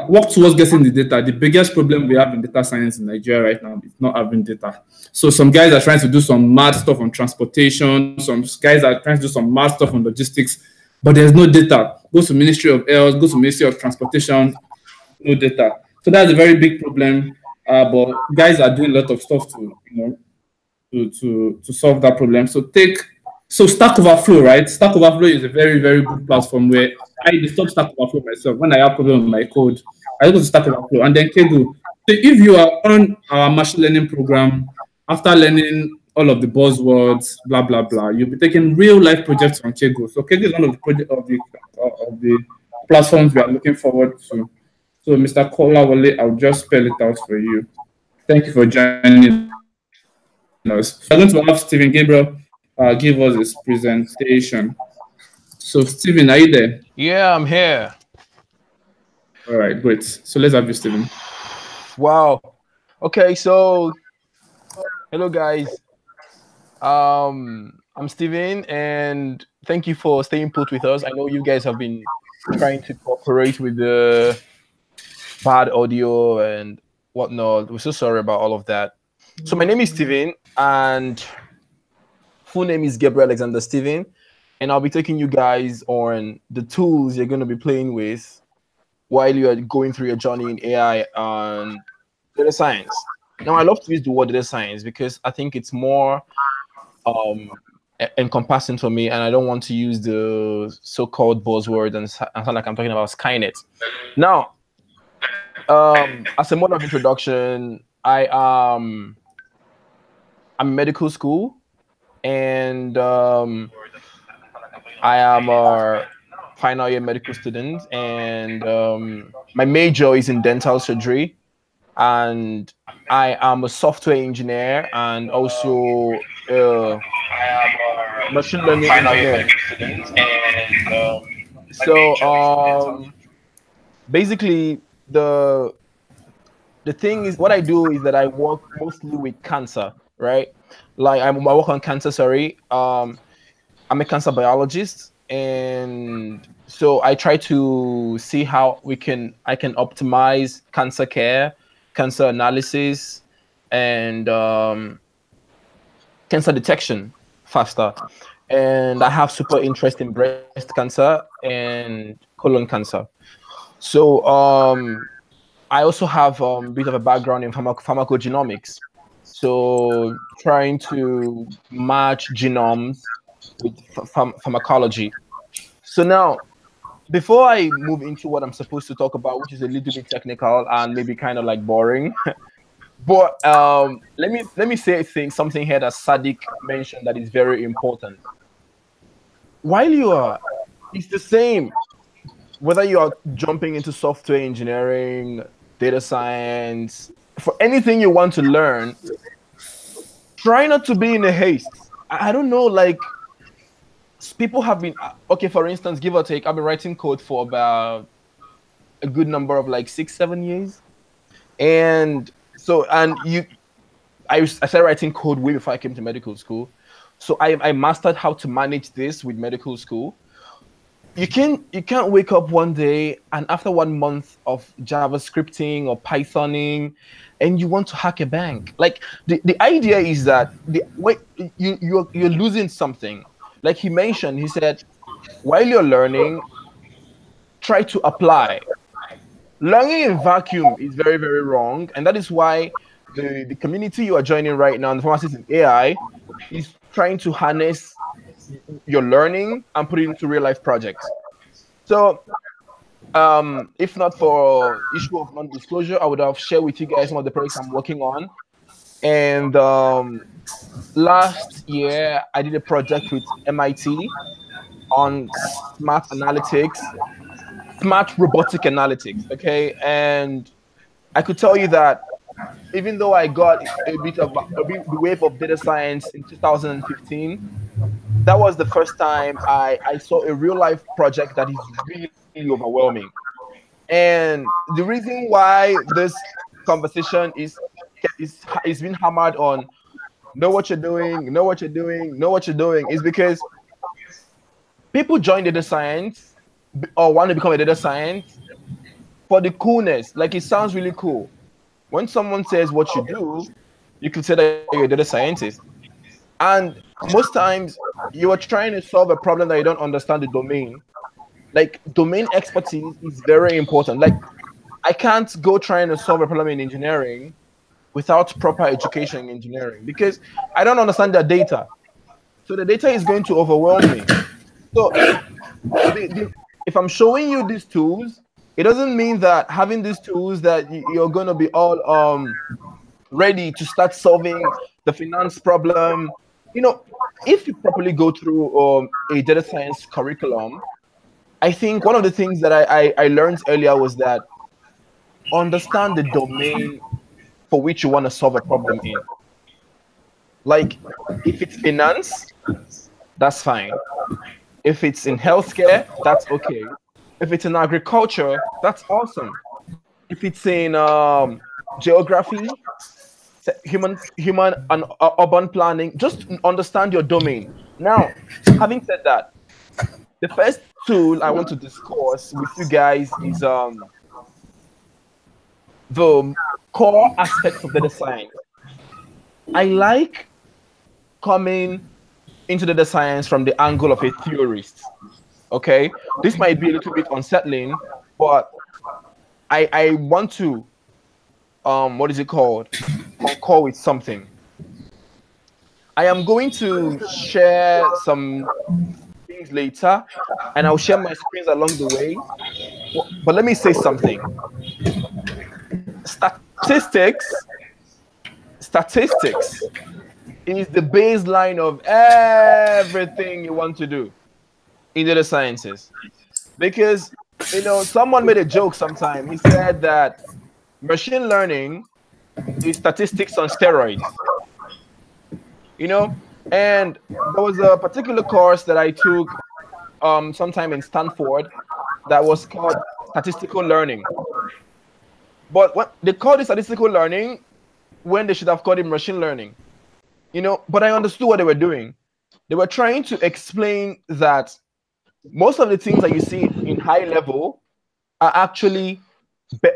Work towards getting the data. The biggest problem we have in data science in Nigeria right now is not having data. So some guys are trying to do some mad stuff on transportation. Some guys are trying to do some mad stuff on logistics, but there's no data. Go to Ministry of Health, go to Ministry of Transportation, no data. So that's a very big problem. But guys are doing a lot of stuff to solve that problem. So Stack Overflow, right? Stack Overflow is a very, very good platform where I installed Stack Overflow myself. When I have problem with my code, I go to Stack Overflow and then Kaggle. So if you are on our machine learning program, after learning all of the buzzwords, blah, blah, blah, you'll be taking real life projects on Kaggle. So Kaggle is one of the platforms we are looking forward to. So Mr. Kolawole, I'll just spell it out for you. Thank you for joining us. I'm going to have Stephen Gabriel give us his presentation. So, Stephen, are you there? Yeah, I'm here. All right, great. So let's have you, Stephen. Wow. Okay, so hello, guys. I'm Stephen, and thank you for staying put with us. I know you guys have been trying to cooperate with the bad audio and whatnot. We're so sorry about all of that. So my name is Stephen, and full name is Gabriel Alexander Stephen, and I'll be taking you guys on the tools you're going to be playing with while you are going through your journey in AI and data science. Now, I love to use the word data science because I think it's more encompassing for me, and I don't want to use the so-called buzzword and sound like I'm talking about Skynet. Now, as a mode of introduction, I'm in medical school, and I am a final year medical student, and my major is in dental surgery, and I am a software engineer and also I am a machine learning engineer. Basically the thing is, what I do is that I work mostly with cancer, right? Like I work on cancer. I'm a cancer biologist, and so I try to see how I can optimize cancer care, cancer analysis, and cancer detection faster. And I have super interest in breast cancer and colon cancer. So I also have a bit of a background in pharmacogenomics. So trying to match genomes with pharmacology. So now, before I move into what I'm supposed to talk about, which is a little bit technical and maybe kind of like boring, but let me say something here that Sadeeq mentioned that is very important. While it's the same, whether you are jumping into software engineering, data science, for anything you want to learn, try not to be in a haste. I don't know, like, people have been, okay, for instance, give or take, I've been writing code for about a good number of like 6-7 years. And so, I started writing code way before I came to medical school. So I mastered how to manage this with medical school. You can't wake up one day and after 1 month of JavaScripting or Pythoning, and you want to hack a bank. Like the idea is that you're losing something. Like he mentioned, he said, while you're learning, try to apply. Learning in vacuum is very, very wrong, and that is why the community you are joining right now, the Pharmacists in AI, is trying to harness your learning and put it into real life projects. So, if not for issue of non-disclosure, I would have shared with you guys some of the projects I'm working on. And last year, I did a project with MIT on smart analytics, smart robotic analytics. Okay, and I could tell you that even though I got the wave of data science in 2015, that was the first time I saw a real life project that is really overwhelming. And the reason why this conversation is being hammered on know what you're doing, know what you're doing, know what you're doing is because people join data science or want to become a data science for the coolness. Like it sounds really cool. When someone says what you do, you can say that you're a data scientist. And most times you are trying to solve a problem that you don't understand the domain. Like domain expertise is very important. Like I can't go trying to solve a problem in engineering without proper education in engineering because I don't understand the data. So the data is going to overwhelm me. So if I'm showing you these tools, it doesn't mean that having these tools that you're going to be all ready to start solving the finance problem. You know, if you properly go through a data science curriculum, I think one of the things that I learned earlier was that understand the domain for which you want to solve a problem in. Like, if it's finance, that's fine. If it's in healthcare, that's okay. If it's in agriculture, that's awesome. If it's in geography, human and urban planning, just understand your domain. Now, having said that, the first tool I want to discuss with you guys is the core aspects of data science. I like coming into data science from the angle of a theorist. Okay, this might be a little bit unsettling, but I want to what is it called? Concur with something. I am going to share some things later, and I'll share my screens along the way. But let me say something. Statistics is the baseline of everything you want to do in data sciences. Because, you know, someone made a joke sometime. He said that machine learning is statistics on steroids. You know, and there was a particular course that I took sometime in Stanford that was called statistical learning. But what they called it statistical learning when they should have called it machine learning. You know, but I understood what they were doing. They were trying to explain that most of the things that you see in high level are actually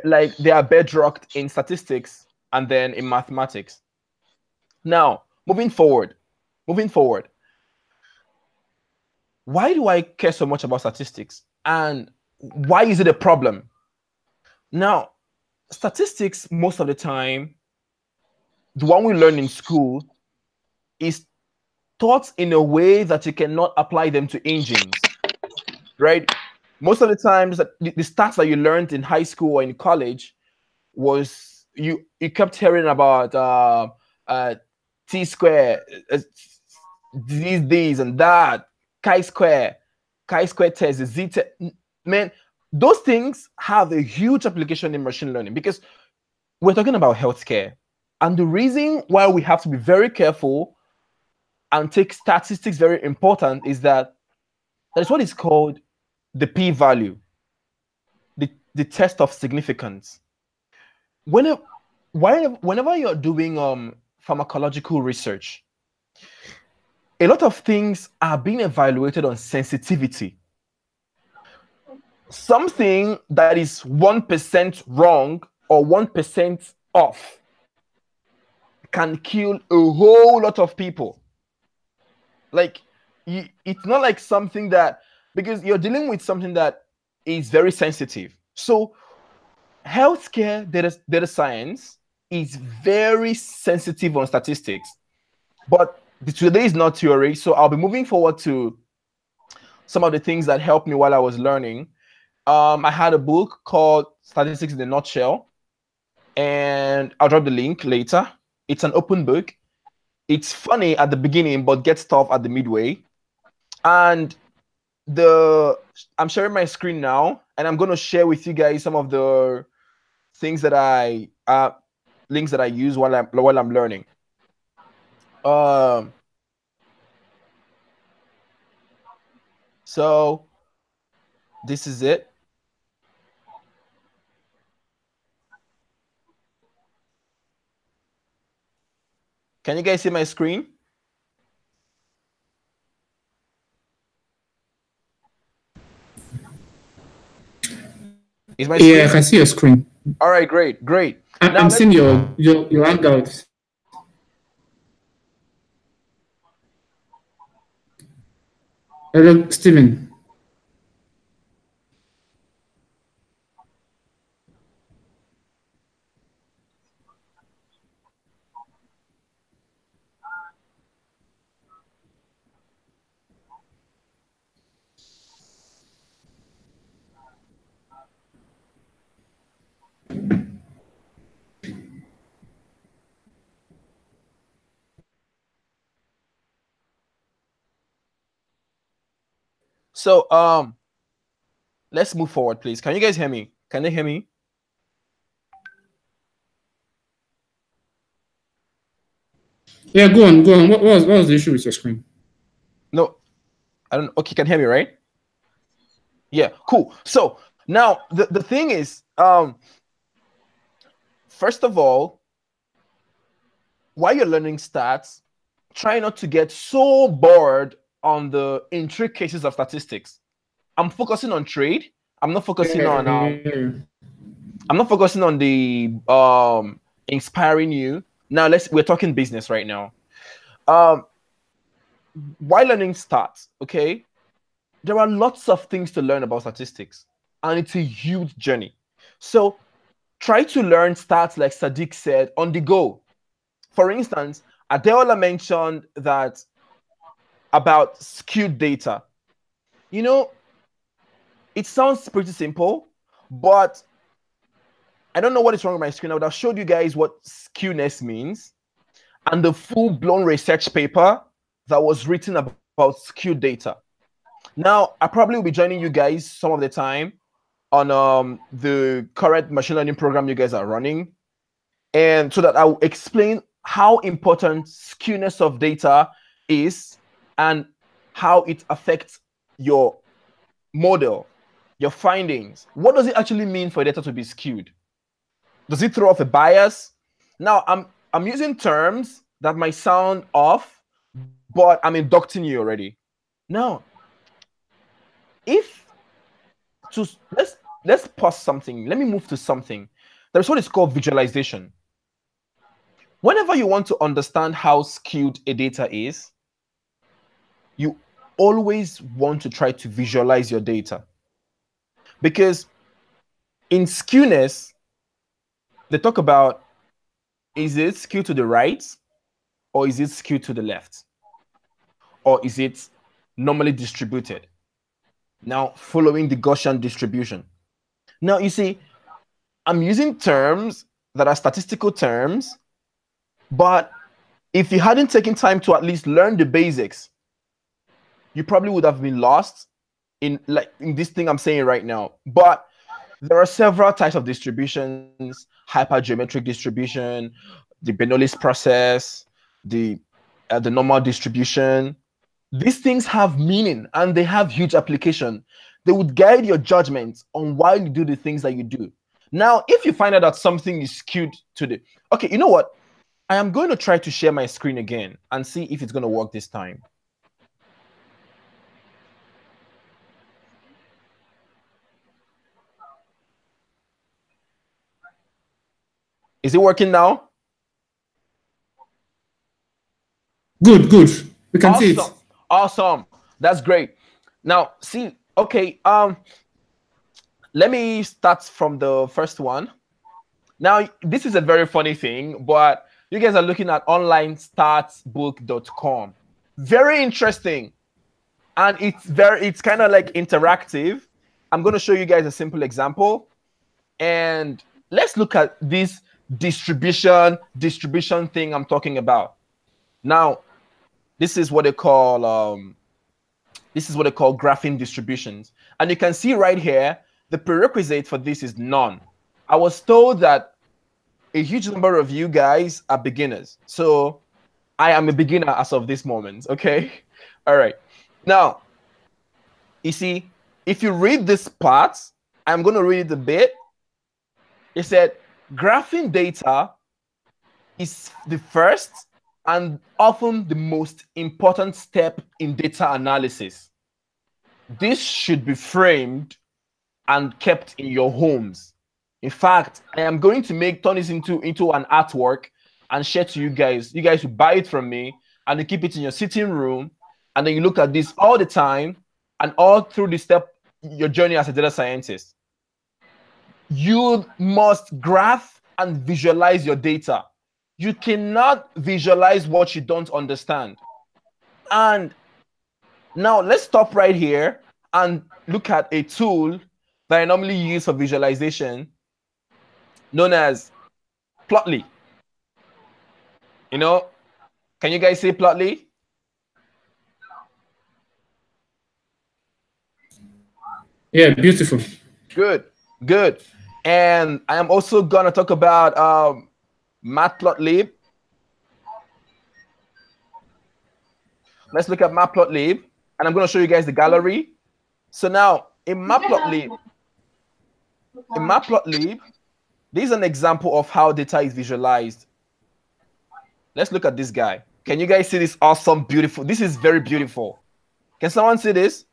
like they are bedrocked in statistics and then in mathematics. Now, moving forward, why do I care so much about statistics and why is it a problem? Now, statistics most of the time, the one we learn in school is taught in a way that you cannot apply them to engines, right? Most of the times, the stats that you learned in high school or in college was you kept hearing about t square, these and that, chi-square test, z test. Man, those things have a huge application in machine learning because we're talking about healthcare. And the reason why we have to be very careful and take statistics very important is that that's what is called the p-value. The the test of significance. Whenever you're doing pharmacological research, a lot of things are being evaluated on sensitivity. Something that is 1% wrong or 1% off can kill a whole lot of people. Like, it's not like something that, because you're dealing with something that is very sensitive. So healthcare data science is very sensitive on statistics. But today is not theory, so I'll be moving forward to some of the things that helped me while I was learning. I had a book called Statistics in a Nutshell, and I'll drop the link later. It's an open book. It's funny at the beginning, but gets tough at the midway. And I'm sharing my screen now, and I'm going to share with you guys some of the things that links that I use while I'm learning. So this is it. Can you guys see my screen? Is my screen? Yeah, I can see your screen. All right, great. I'm seeing your handout. Hello, Stephen. So let's move forward, please. Can you guys hear me? Can they hear me? Yeah, go on. What was the issue with your screen? No, I don't. Okay, you can hear me, right? Yeah, cool. So now the thing is, first of all, while you're learning stats, try not to get so bored on the intricacies of statistics. I'm focusing on trade. I'm not focusing on I'm not focusing on the inspiring you. Now we're talking business right now. While learning stats, okay, there are lots of things to learn about statistics, and it's a huge journey. So try to learn stats, like Sadeeq said, on the go. For instance, Adeola mentioned that about skewed data. You know, it sounds pretty simple, but I don't know what is wrong with my screen. I would have showed you guys what skewness means and the full-blown research paper that was written about skewed data. Now, I probably will be joining you guys some of the time on the current machine learning program you guys are running, and so that I'll explain how important skewness of data is and how it affects your model, your findings. What does it actually mean for data to be skewed? Does it throw off a bias? Now, I'm using terms that might sound off, but I'm inducting you already. Now, let's pause something. Let me move to something. There's what is called visualization. Whenever you want to understand how skewed a data is, you always want to try to visualize your data. Because in skewness, they talk about, is it skewed to the right or is it skewed to the left? Or is it normally distributed? Now, following the Gaussian distribution. Now, you see, I'm using terms that are statistical terms, but if you hadn't taken time to at least learn the basics, you probably would have been lost in this thing I'm saying right now. But there are several types of distributions: hypergeometric distribution, the Bernoulli's process, the normal distribution. These things have meaning and they have huge application. They would guide your judgment on why you do the things that you do. Now, if you find out that something is skewed to the... Okay, you know what? I am going to try to share my screen again and see if it's going to work this time. Is it working now? Good, good. We can see it. Awesome. That's great. Now, see, okay, let me start from the first one. Now, this is a very funny thing, but you guys are looking at onlinestatsbook.com. Very interesting. And it's kind of like interactive. I'm going to show you guys a simple example. And let's look at this distribution thing I'm talking about. Now, this is what they call graphing distributions. And you can see right here, the prerequisite for this is none. I was told that a huge number of you guys are beginners. So I am a beginner as of this moment, okay? All right. Now, you see, if you read this part, I'm going to read it a bit. It said, graphing data is the first and often the most important step in data analysis. This should be framed and kept in your homes. In fact, I am going to turn this into an artwork and share to you guys. You guys will buy it from me and you keep it in your sitting room, and then you look at this all the time and all through your journey as a data scientist. You must graph and visualize your data. You cannot visualize what you don't understand. And now let's stop right here and look at a tool that I normally use for visualization, known as Plotly. You know, can you guys see Plotly? Yeah, beautiful. Good, good. And I am also going to talk about Matplotlib. Let's look at Matplotlib, and I'm going to show you guys the gallery. So now in Matplotlib, this is an example of how data is visualized. Let's look at this guy. Can you guys see this awesome, beautiful? This is very beautiful. Can someone see this?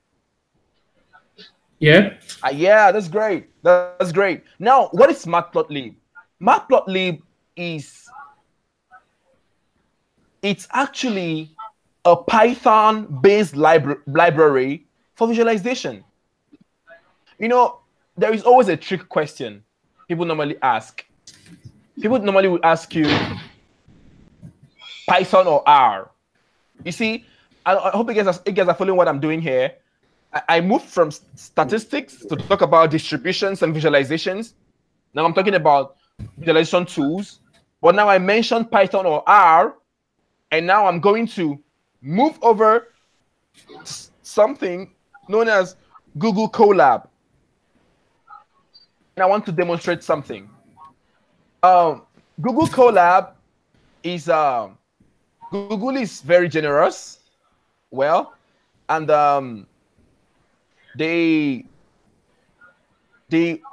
Yeah. Yeah, that's great. That's great. Now, what is Matplotlib? Matplotlib it's actually a Python-based library for visualization. You know, there is always a trick question people normally ask. People normally will ask you Python or R. You see, I hope you guys are following what I'm doing here. I moved from statistics to talk about distributions and visualizations. Now I'm talking about visualization tools. But now I mentioned Python or R, and now I'm going to move over to something known as Google Colab. And I want to demonstrate something. Google Colab is Google is very generous. Well, and they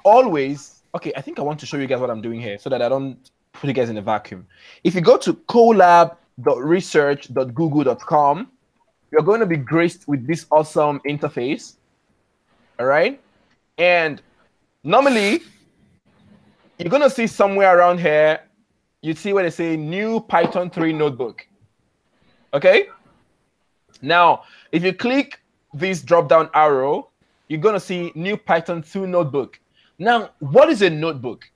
always, okay, I think I want to show you guys what I'm doing here so that I don't put you guys in a vacuum. If you go to colab.research.google.com, you're going to be graced with this awesome interface. All right. And normally you're going to see somewhere around here, you see where they say new Python 3 notebook. Okay. Now, if you click this drop down arrow, you're going to see new Python 2 notebook. Now, what is a notebook?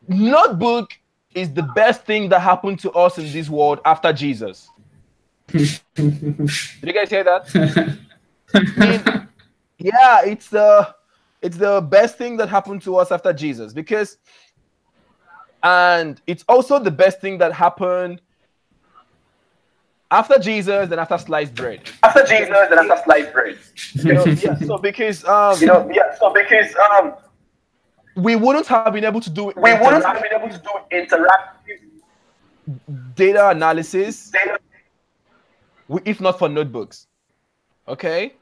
Notebook is the best thing that happened to us in this world after Jesus. Did you guys hear that? I mean, yeah, it's the best thing that happened to us after Jesus, and it's also the best thing that happened after Jesus and after sliced bread. After Jesus and after sliced bread. We wouldn't have been able to do interactive data analysis if not for notebooks. Okay,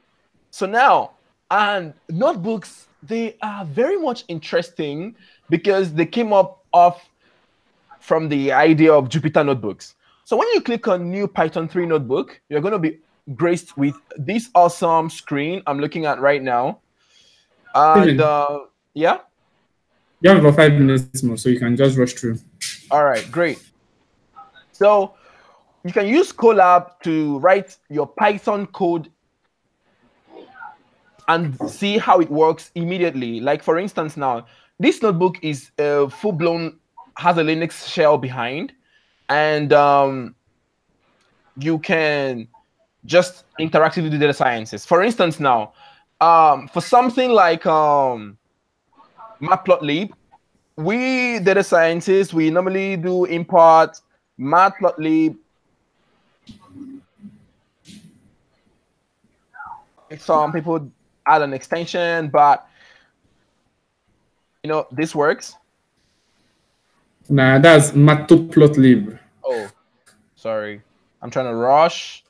so now And notebooks, they are very much interesting because they came up off from the idea of Jupyter notebooks. So when you click on new Python 3 notebook, you're going to be graced with this awesome screen I'm looking at right now. And yeah? You have about 5 minutes more, so you can just rush through. All right, great. So you can use Colab to write your Python code and see how it works immediately. Like for instance, now this notebook is full-blown, has a Linux shell behind, and you can just interactively do data sciences. For instance, now for something like matplotlib, we data scientists, we normally do import matplotlib. Some people add an extension, but you know, this works. Nah, that's matplotlib. Oh, sorry. I'm trying to rush.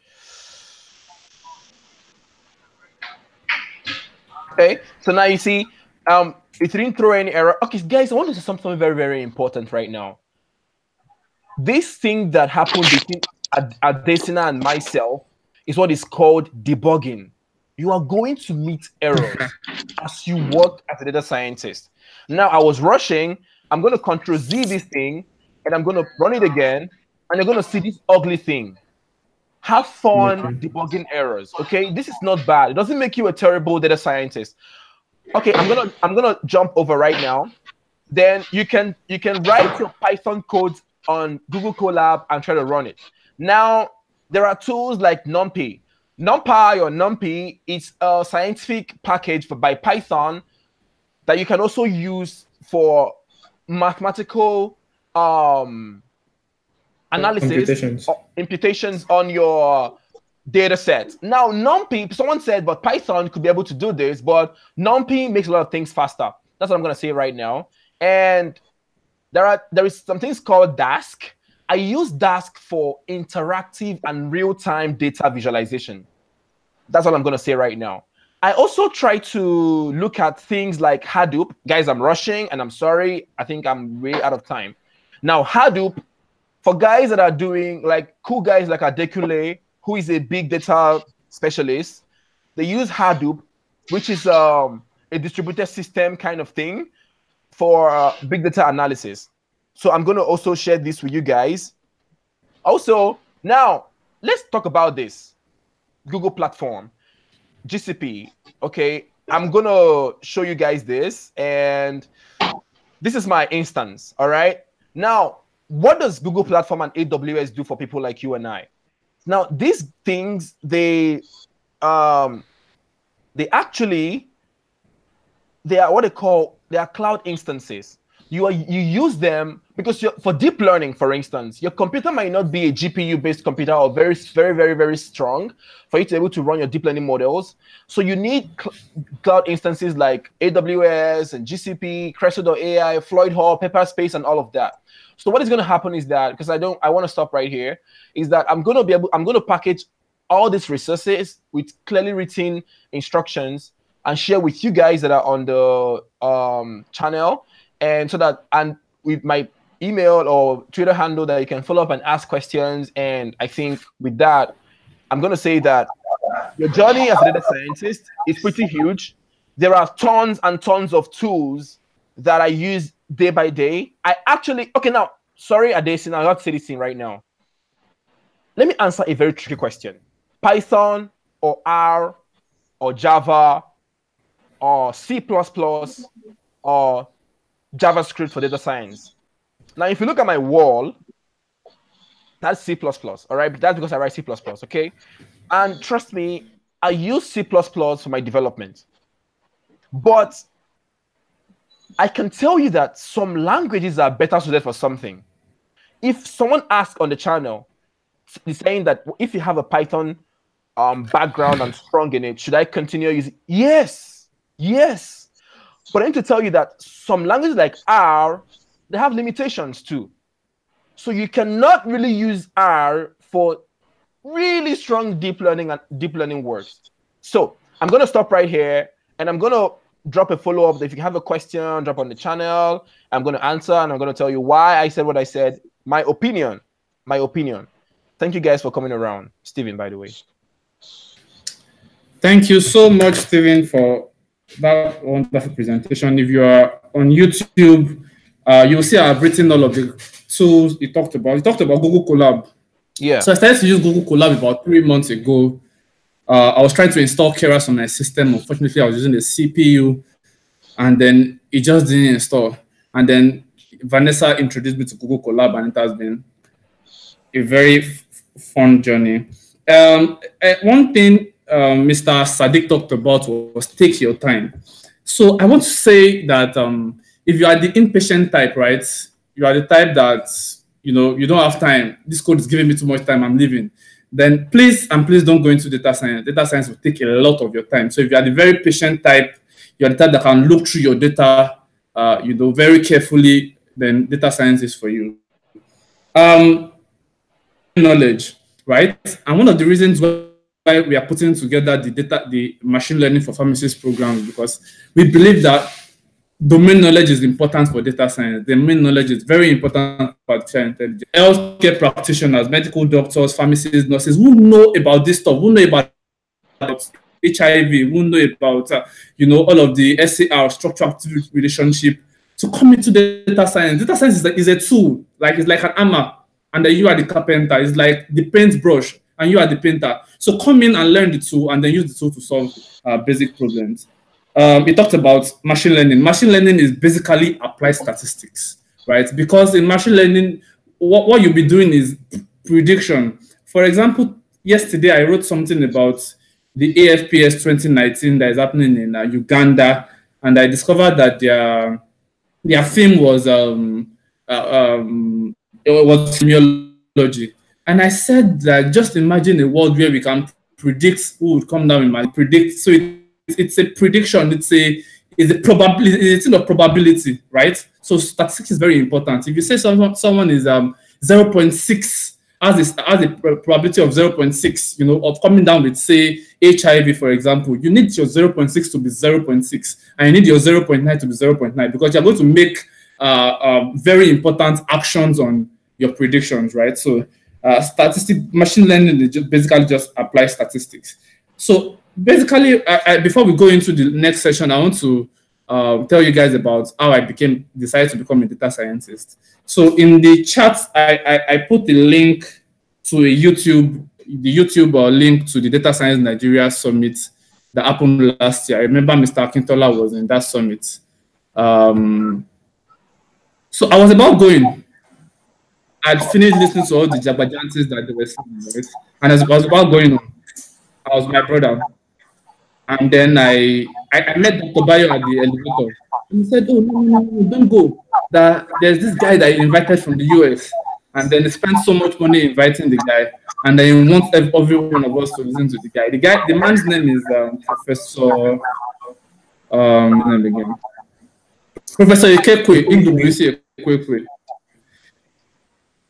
Okay, so now you see, it didn't throw any error. Okay, guys, I want to say something very, very important right now. This thing that happened between Adesina and myself is what is called debugging. You are going to meet errors as you work as a data scientist. Now, I was rushing. I'm going to Control Z this thing, and I'm going to run it again, and you're going to see this ugly thing. Have fun debugging errors, okay? This is not bad. It doesn't make you a terrible data scientist. Okay, I'm gonna jump over right now. Then you can write your Python code on Google Colab and try to run it. Now, there are tools like NumPy. NumPy or NumPy is a scientific package by Python that you can also use for mathematical analysis or imputations on your data set. Now, NumPy, someone said, but Python could be able to do this, but NumPy makes a lot of things faster. That's what I'm going to say right now. And there is some things called Dask. I use Dask for interactive and real-time data visualization. That's what I'm going to say right now. I also try to look at things like Hadoop. Guys, I'm rushing, and I'm sorry. I think I'm way out of time. Now, Hadoop, for guys that are doing, like cool guys like Adekunle, who is a big data specialist, they use Hadoop, which is a distributed system kind of thing for big data analysis. So I'm going to also share this with you guys. Also, now, let's talk about this. Google platform, GCP, okay? I'm going to show you guys this, and this is my instance, all right? Now, what does Google platform and AWS do for people like you and I? Now, these things, they are what they call, they are cloud instances. You use them because for deep learning, for instance, your computer might not be a GPU-based computer or very, very, very, very strong for you to be able to run your deep learning models. So you need cloud instances like AWS and GCP, Creso.ai, Floyd Hall, Pepperspace, and all of that. So what is going to happen is that, because I want to stop right here, is that I'm going to package all these resources with clearly written instructions and share with you guys that are on the channel, and so that, and with my email or Twitter handle that you can follow up and ask questions. And I think with that, I'm going to say that your journey as a data scientist is pretty huge. There are tons and tons of tools that I use day by day. I actually, okay, now, sorry, Adesina, I have to say this thing right now. Let me answer a very tricky question. Python or R or Java or C++ or JavaScript for data science. Now, if you look at my wall, that's C++, all right? That's because I write C++, okay? And trust me, I use C++ for my development. But I can tell you that some languages are better suited for something. If someone asks on the channel, saying that if you have a Python background and strong in it, should I continue using? Yes, yes. But I need to tell you that some languages like R, they have limitations too. So you cannot really use R for really strong deep learning and deep learning works. So I'm going to stop right here. and I'm going to drop a follow-up. If you have a question, drop on the channel. I'm going to answer, and I'm going to tell you why I said what I said. My opinion. Thank you guys for coming around. Stephen, by the way. Thank you so much, Stephen, for that wonderful presentation. If you are on YouTube, you'll see I've written all of the tools you talked about. You talked about Google Colab. Yeah. So I started to use Google Colab about 3 months ago. I was trying to install Keras on my system. Unfortunately, I was using the CPU, and then it just didn't install. And then Vanessa introduced me to Google Colab, and it has been a very fun journey. One thing Mr. Sadeeq talked about was take your time. So I want to say that if you are the impatient type, right, you are the type that, you know, you don't have time. This code is giving me too much time, I'm leaving. Then please don't go into data science. Data science will take a lot of your time. So if you are the very patient type, you are the type that can look through your data, you know, very carefully, then data science is for you. Knowledge, right? And one of the reasons why we are putting together the machine learning for pharmacists program, because we believe that domain knowledge is important for data science. Domain knowledge is very important for artificial intelligence. Healthcare practitioners, medical doctors, pharmacists, nurses who know about this stuff, who know about HIV, who know about you know, all of the SAR, structure-activity relationship. So come into data science. Data science is a tool, like it's like an hammer, and then you are the carpenter. It's like the paintbrush, and you are the painter. So come in and learn the tool, and then use the tool to solve basic problems. It talked about machine learning. Machine learning is basically applied statistics, right? Because in machine learning, what you'll be doing is prediction. For example, yesterday I wrote something about the AFPS 2019 that is happening in Uganda, and I discovered that their theme was epidemiology. And I said that just imagine a world where we can predict who would come down in my predict. So it's a prediction. It's a probability. It's a probability, right? So statistics is very important. If you say someone is 0.6 has a probability of 0.6, you know, of coming down with, say, HIV, for example, you need your 0.6 to be 0.6, and you need your 0.9 to be 0.9, because you're going to make very important actions on your predictions, right? So machine learning is basically just apply statistics. So basically, before we go into the next session, I want to tell you guys about how I decided to become a data scientist. So in the chat, I put the link to the YouTube link to the Data Science Nigeria Summit that happened last year. I remember Mr. Akintola was in that summit. So I was about going. I'd finished listening to all the Jabajantis that they were saying, right? And as I was about going on, I was my brother. And then I met Dr. Bayo at the elevator. And he said, oh, no, don't go. There's this guy that he invited from the US. And then he spent so much money inviting the guy. And then he wants every one of us to listen to the guy. The man's name is Professor... Professor Ikekwe, Ingubisi Ekekwe.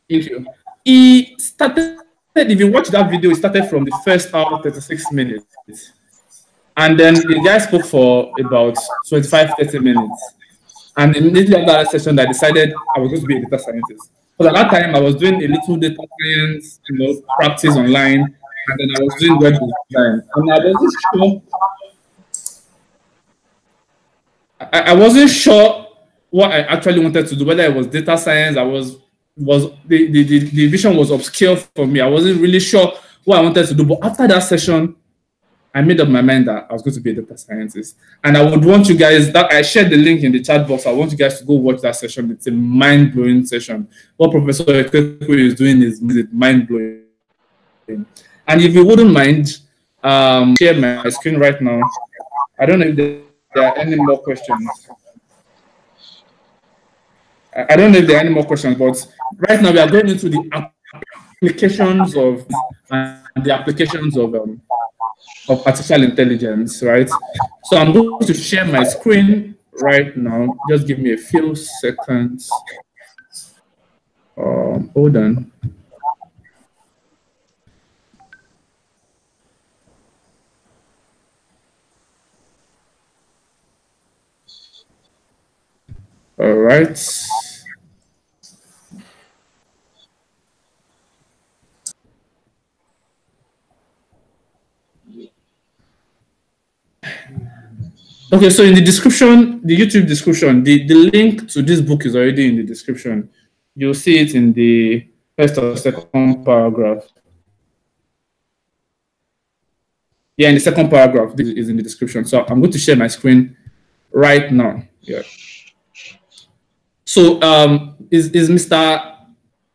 Thank you. He started, if you watch that video, it started from the first hour, 36 minutes. And then the guy spoke for about 25, 30 minutes. And immediately after that session, I decided I was going to be a data scientist. Because at that time, I was doing a little data science, you know, practice online, and then I was doing web design. And I wasn't sure what I actually wanted to do, whether it was data science. The vision was obscure for me. I wasn't really sure what I wanted to do. But after that session, I made up my mind that I was going to be a data scientist. And I would want you guys, I shared the link in the chat box. I want you guys to go watch that session. It's a mind-blowing session. What Professor Ekekwe is doing is mind-blowing. And if you wouldn't mind, share my screen right now. I don't know if there are any more questions. I don't know if there are any more questions, but right now we are going into the applications of artificial intelligence, right? So I'm going to share my screen right now. Just give me a few seconds. Hold on. All right. Okay, so in the description, the YouTube description, the link to this book is already in the description. You'll see it in the first or second paragraph. Yeah, in the second paragraph, this is in the description. So I'm going to share my screen right now. Yeah. So is Mr.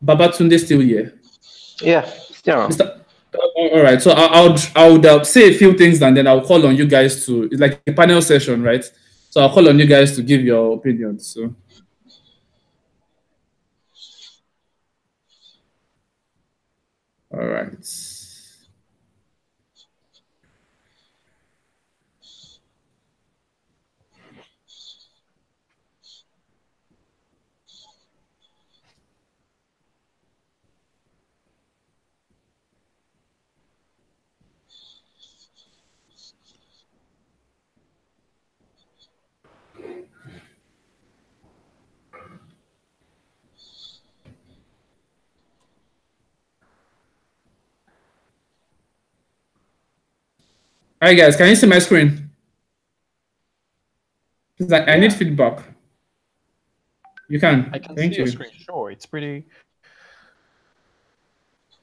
Babatunde still here? Yeah, still. All right. So I would say a few things and then I'll call on you guys to. It's like a panel session, right? So I'll call on you guys to give your opinions. So. All right. All right, guys, can you see my screen? I need feedback. You can. I can Thank see you. your screen. Sure, it's pretty.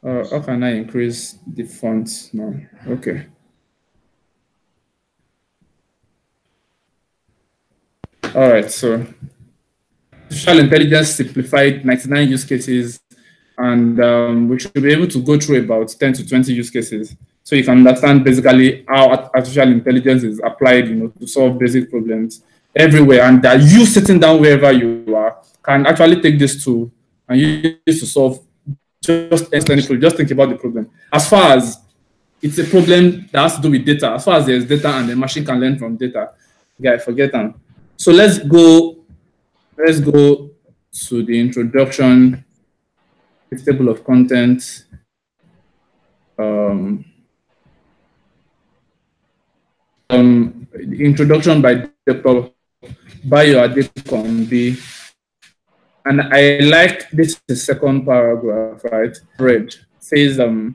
How can I increase the font now? Okay. All right, so Artificial Intelligence Simplified, 99 use cases, and we should be able to go through about 10 to 20 use cases, so you can understand basically how artificial intelligence is applied, to solve basic problems everywhere, and that you sitting down wherever you are can actually take this tool and use it to solve just anything. Just think about the problem. As far as it's a problem that has to do with data, as far as there's data and the machine can learn from data, guys, forget them. So let's go to the introduction, the table of contents. The introduction by Dr. Bayo Adekanmbi, and I like this second paragraph, right? Read says the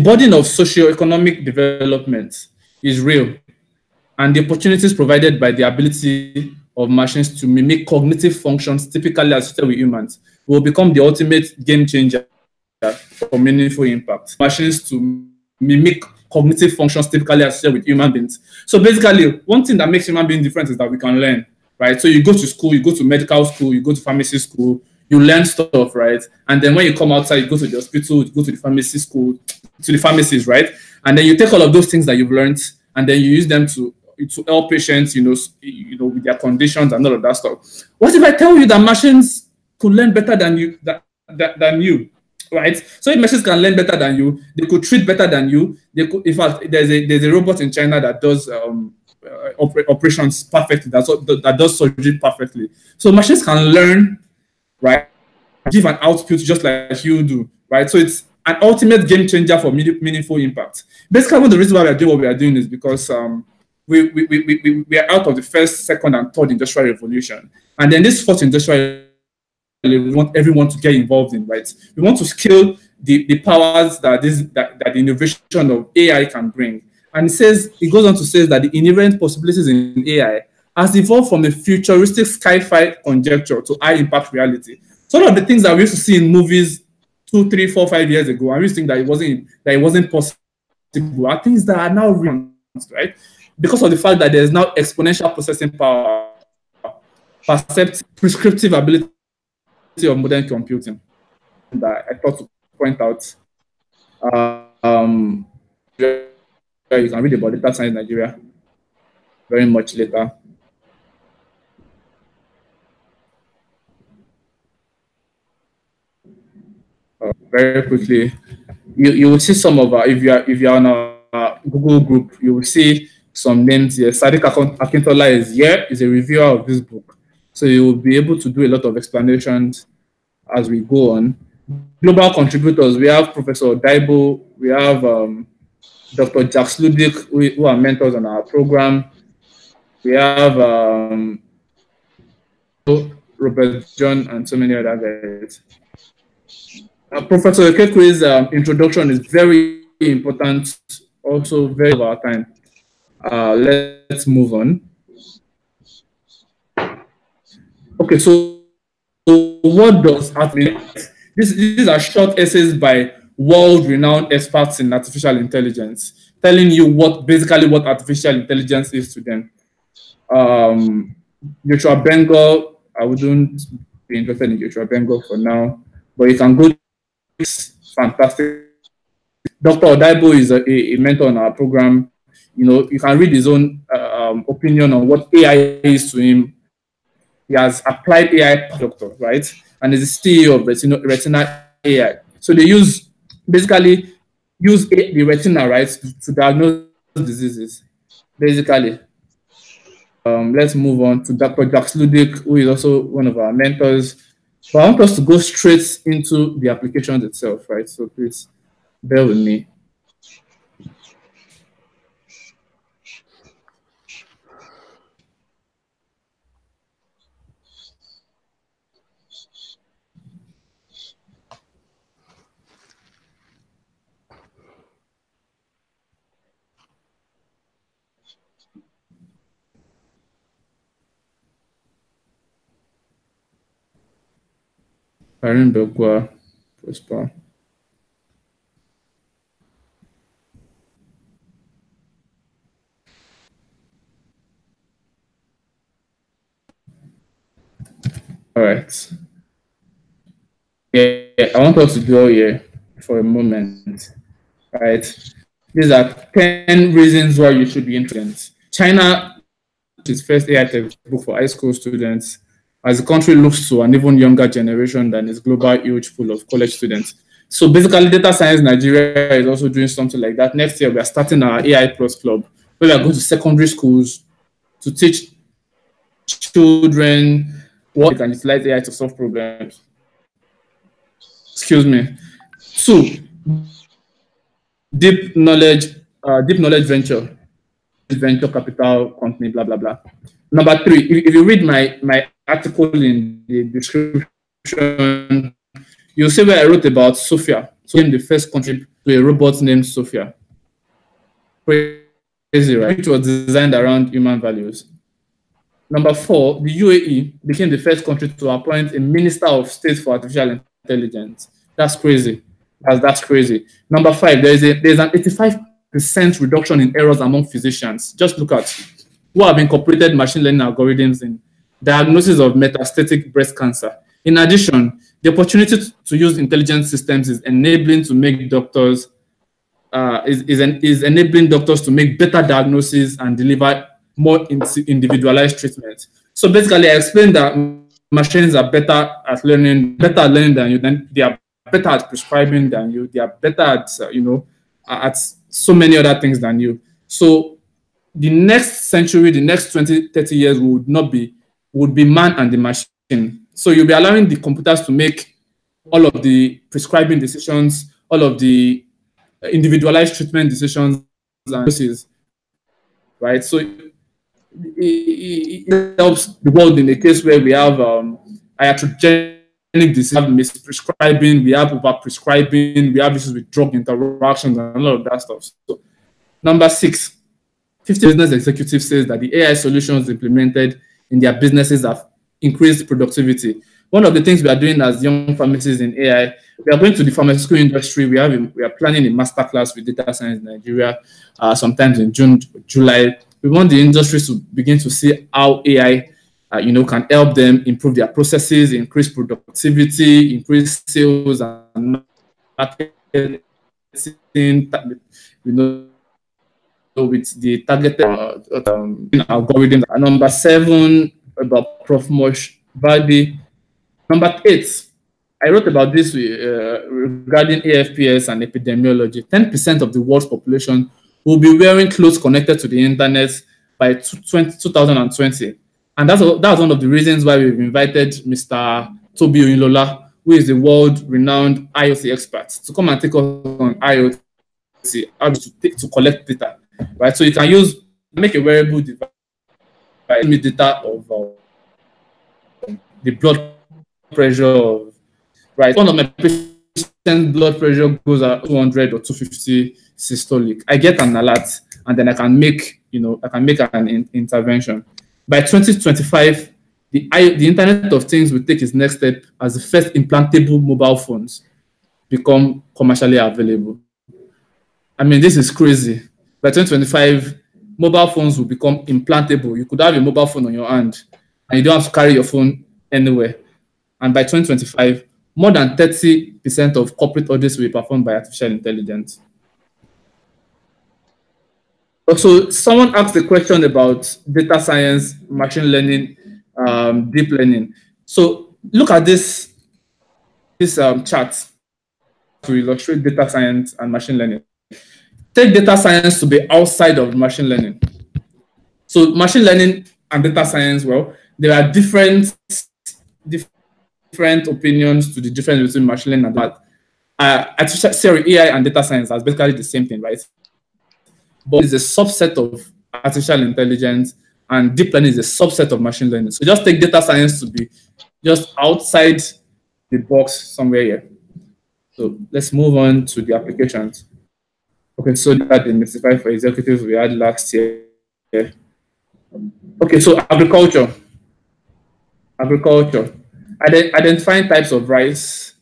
burden of socio-economic development is real, and the opportunities provided by the ability of machines to mimic cognitive functions typically associated with humans will become the ultimate game changer for meaningful impact. Machines to mimic cognitive functions typically associated with human beings. So basically, one thing that makes human beings different is that we can learn, right? So you go to school, you go to medical school, you go to pharmacy school, you learn stuff, right? And then when you come outside, you go to the hospital, you go to the pharmacy school, to the pharmacies, right? And then you take all of those things that you've learned, and then you use them to help patients, with their conditions and all of that stuff. What if I tell you that machines could learn better than you, than you, right? So if machines can learn better than you, they could treat better than you. They could, in fact, there's a robot in China that does operations perfectly, that does surgery perfectly. So machines can learn, right? Give an output just like you do, right? So it's an ultimate game changer for meaningful impact. Basically, one of the reasons why we are doing what we are doing is because we are out of the first, second, and third industrial revolution, and then this fourth industrial, we want everyone to get involved in, right? We want to scale the powers that the innovation of AI can bring. And it goes on to say that the inherent possibilities in AI has evolved from a futuristic sci-fi conjecture to high-impact reality. Some of the things that we used to see in movies 2, 3, 4, 5 years ago, I used to think that it wasn't possible, are things that are now real, right? Because of the fact that there is now exponential processing power, prescriptive ability of modern computing that I thought to point out. You can read about data science in Nigeria very much later. Very quickly, you will see some of if you are on a Google group, you will see some names here. Sadeeq Akintola is here, is a reviewer of this book, so you will be able to do a lot of explanations as we go on. Global contributors, we have Professor Daibo, we have Dr. Jacques Ludic, who are mentors on our program. We have Robert John, and so many other guys. Professor Okekwe's introduction is very important, also very of our time. Let's move on. Okay, so what does these are short essays by world-renowned experts in artificial intelligence, telling you basically what artificial intelligence is to them. Joshua Bengal, I wouldn't be interested in Joshua Bengal for now, but you can go to this fantastic. Dr. Bayo is a mentor on our program. You know, you can read his own opinion on what AI is to him. He has applied AI doctor, right? And is the CEO of Retina AI. So they basically use the retina, right, to diagnose diseases, basically. Let's move on to Dr. Jacques Ludic, who is also one of our mentors. But I want us to go straight into the applications itself, right? So please bear with me. Prosper. All right. Yeah, I want us to go here for a moment. Right. These are 10 reasons why you should be interested. China, its first AI textbook for high school students, as the country looks to an even younger generation than its global huge pool of college students. So basically, Data Science Nigeria is also doing something like that. Next year, we are starting our AI Plus Club, where we are going to secondary schools to teach children what they can utilize AI to solve problems. Excuse me. 2, deep knowledge venture capital company, blah, blah, blah. Number 3, if you read my article in the description, you'll see where I wrote about Sophia. So I'm the first country to a robot named Sophia. Crazy, right? Which was designed around human values. Number 4, the UAE became the first country to appoint a Minister of State for Artificial Intelligence. That's crazy. That's crazy. Number 5, there's an 85% reduction in errors among physicians. Just look at who have incorporated machine learning algorithms in diagnosis of metastatic breast cancer. In addition, the opportunity to use intelligent systems is enabling to make doctors is enabling doctors to make better diagnoses and deliver more individualized treatment. So basically, I explained that machines are better at learning than you. Then they are better at prescribing than you. They are better at at so many other things than you. So the next century, the next 20, 30 years would be man and the machine. So you'll be allowing the computers to make all of the prescribing decisions, all of the individualized treatment decisions and doses, right? So it helps the world in a case where we have iatrogenic disease, we have misprescribing, we have overprescribing, we have issues with drug interactions and a lot of that stuff. So, number 6, 50 business executives says that the AI solutions implemented in their businesses have increased productivity. One of the things we are doing as young pharmacists in AI, we are going to the pharmaceutical industry. We are planning a masterclass with Data Science Nigeria sometimes in June, July. We want the industry to begin to see how AI, can help them improve their processes, increase productivity, increase sales and marketing, with the targeted algorithms. Number 7, about Prof. Mosh Vadi. Number 8, I wrote about this regarding AFPS and epidemiology. 10% of the world's population will be wearing clothes connected to the internet by 2020. And that's one of the reasons why we've invited Mr. Toby Oyinlola, who is a world-renowned IoT expert, to come and take us on IoT, how to collect data, right? So you can make a wearable device, data of the blood pressure of, right? One of my patient's blood pressure goes at 200 or 250 systolic. I get an alert, and then I can make, an intervention. By 2025, the Internet of Things will take its next step as the first implantable mobile phones become commercially available. I mean, this is crazy. By 2025, mobile phones will become implantable. You could have a mobile phone on your hand, and you don't have to carry your phone anywhere. And by 2025, more than 30% of corporate audits will be performed by artificial intelligence. Also, someone asked a question about data science, machine learning, deep learning. So look at this chart to illustrate data science and machine learning. Take data science to be outside of machine learning. So machine learning and data science, well, there are different opinions to the difference between machine learning and that. AI and data science are basically the same thing, right? But it's a subset of artificial intelligence, and deep learning is a subset of machine learning. So just take data science to be just outside the box somewhere here. So let's move on to the applications. Okay, so that the Mystify for executives we had last year. Okay, so agriculture. Identifying types of rice.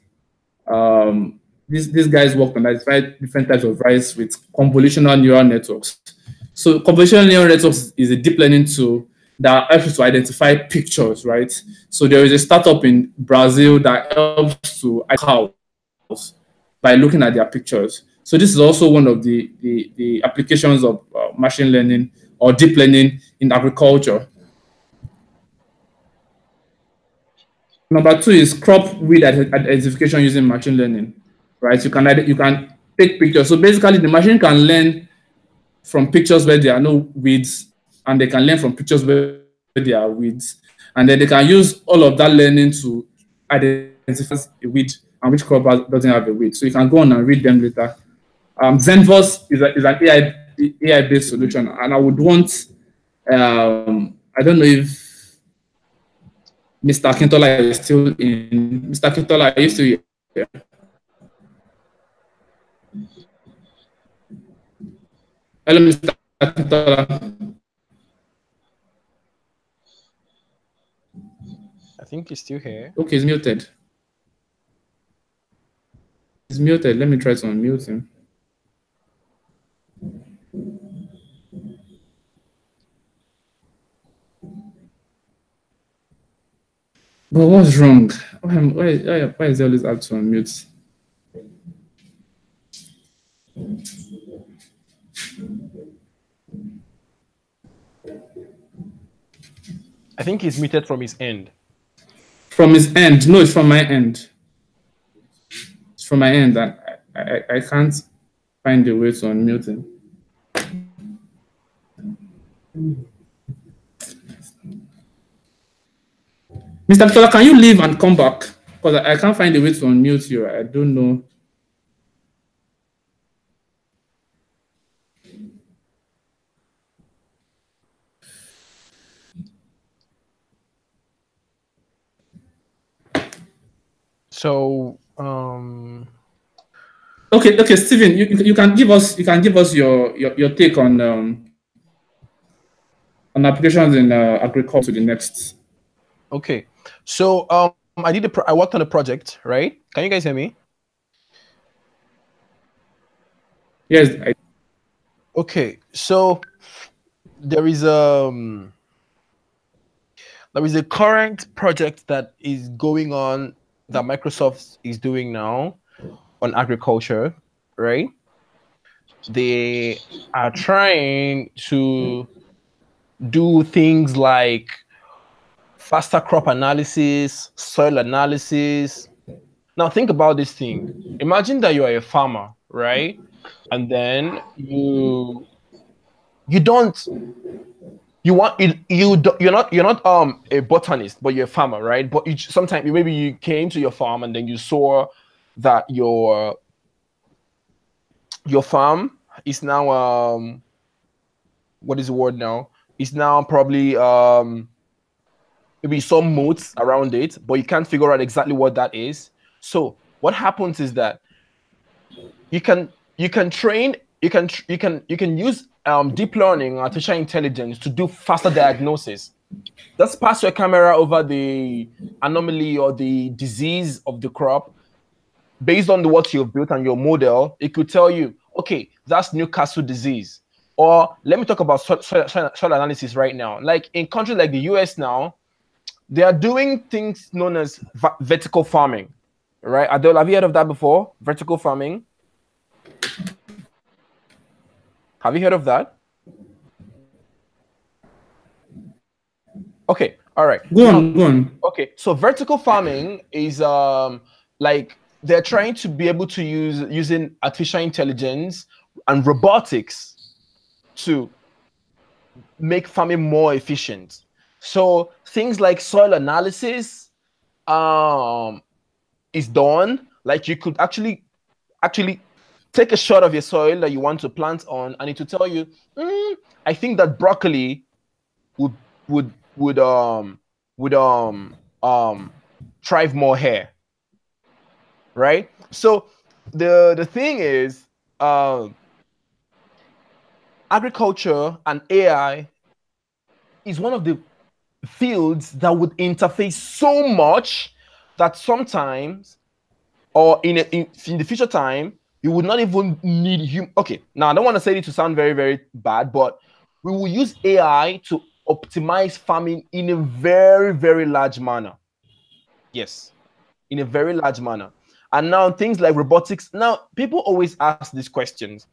These guys worked on identifying different types of rice with convolutional neural networks. So convolutional neural networks is a deep learning tool that helps to identify pictures, right? So there is a startup in Brazil that helps to identify cows by looking at their pictures. So this is also one of the applications of machine learning or deep learning in agriculture. Number 2 is crop weed identification using machine learning, right? You can take pictures. So basically, the machine can learn from pictures where there are no weeds, and they can learn from pictures where there are weeds, and then they can use all of that learning to identify a weed and which crop doesn't have a weed. So you can go on and read them later. Zenvos is an AI-based solution, and I would want, I don't know if Mr. Akintola is still in. Mr. Akintola, are you still here? Hello, Mr. Akintola. I think he's still here. Okay, he's muted. He's muted. Let me try to unmute him. But what's wrong? Why is he always up to unmute? I think he's muted from his end. From his end? No, it's from my end. It's from my end, and I can't find a way to unmute him. Mr. Akintola, can you leave and come back? Because I can't find a way to unmute you. I don't know. So, okay, Stephen, you can give us your take on applications in agriculture. The next. Okay, so I worked on a project, right? Can you guys hear me? Yes. Okay, so there is a current project that is going on that Microsoft is doing now on agriculture, right? They are trying to do things like faster crop analysis, soil analysis. Now think about this thing. Imagine that you are a farmer, right? And then you're not a botanist, but you're a farmer, right? But sometimes maybe you came to your farm and then you saw that your farm is now what is the word now? It's now probably maybe some moats around it, but you can't figure out exactly what that is. So what happens is that you can use deep learning, artificial intelligence to do faster diagnosis. Just pass your camera over the anomaly or the disease of the crop. Based on what you've built and your model, it could tell you, okay, that's Newcastle disease. Or let me talk about soil analysis right now. Like in countries like the US now, they are doing things known as vertical farming, right? Adele, have you heard of that before? Vertical farming. Have you heard of that? Okay, all right. Go on. Okay, so vertical farming is like they're trying to be able to using artificial intelligence and robotics to make farming more efficient. So things like soil analysis is done. Like you could actually take a shot of your soil that you want to plant on, and it will tell you, I think that broccoli would thrive more here, right? So the thing is, agriculture and AI is one of the fields that would interface so much that sometimes, or in the future time, you would not even need human. Okay, now I don't want to say it to sound very, very bad, but we will use AI to optimize farming in a very, very large manner. Yes, in a very large manner. And now things like robotics. Now, people always ask these questions.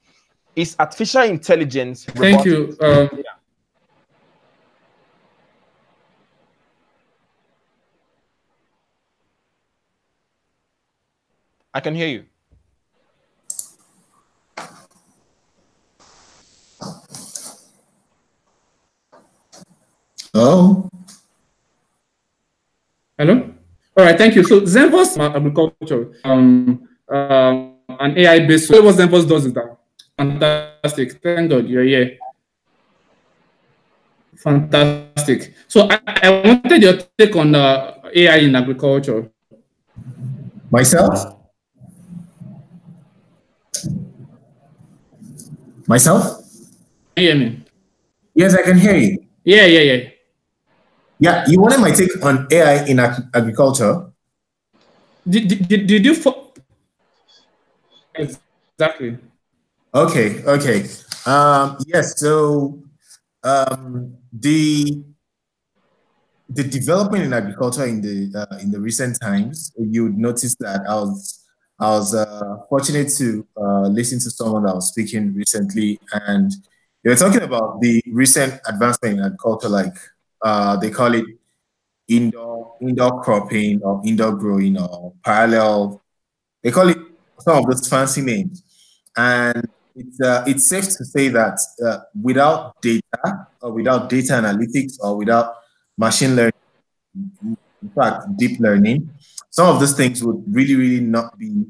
Is artificial intelligence robotics? Thank you. Yeah. I can hear you. Oh. Hello? All right, thank you. So Zenvos agriculture, an AI-based. So what Zenvos does is that. Fantastic. Thank God you're here. Fantastic. So I wanted your take on AI in agriculture. Myself? Can you hear me? Yes, I can hear you. Yeah. Yeah, you wanted my take on AI in agriculture? Did you exactly? Okay. Yes. So the development in agriculture in the recent times, you would notice that I was fortunate to listen to someone that was speaking recently, and they were talking about the recent advancement in agriculture, like they call it indoor cropping or indoor growing or parallel. They call it some of those fancy names, and it's safe to say that without data or without data analytics or without machine learning, in fact deep learning, some of those things would really not be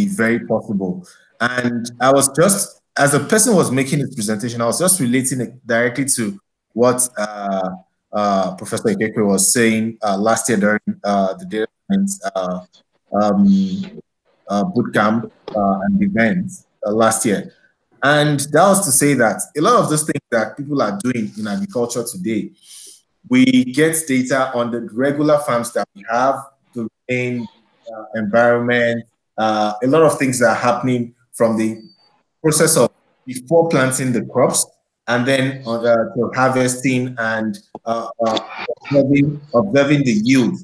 very possible. And I was just, as a person was making his presentation, I was just relating it directly to what Professor Ikeke was saying last year during the data science bootcamp and events last year. And that was to say that a lot of those things that people are doing in agriculture today, we get data on the regular farms that we have, the rain, environment, a lot of things that are happening from the process of before planting the crops and then to harvesting and observing the yield.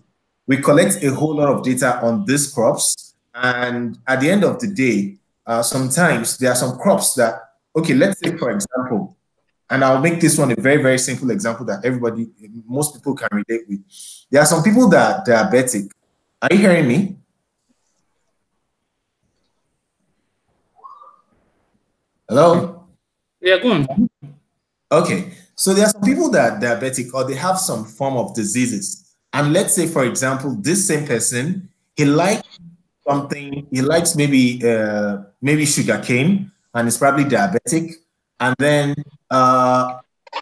We collect a whole lot of data on these crops, and at the end of the day, sometimes there are some crops that, okay, let's say for example, and I'll make this one a very, very simple example that most people can relate with. There are some people that are diabetic. Are you hearing me? Hello? Yeah, go on. Okay, so there are some people that are diabetic or they have some form of diseases. And let's say, for example, this same person, he likes something, he likes maybe sugar cane and is probably diabetic. And then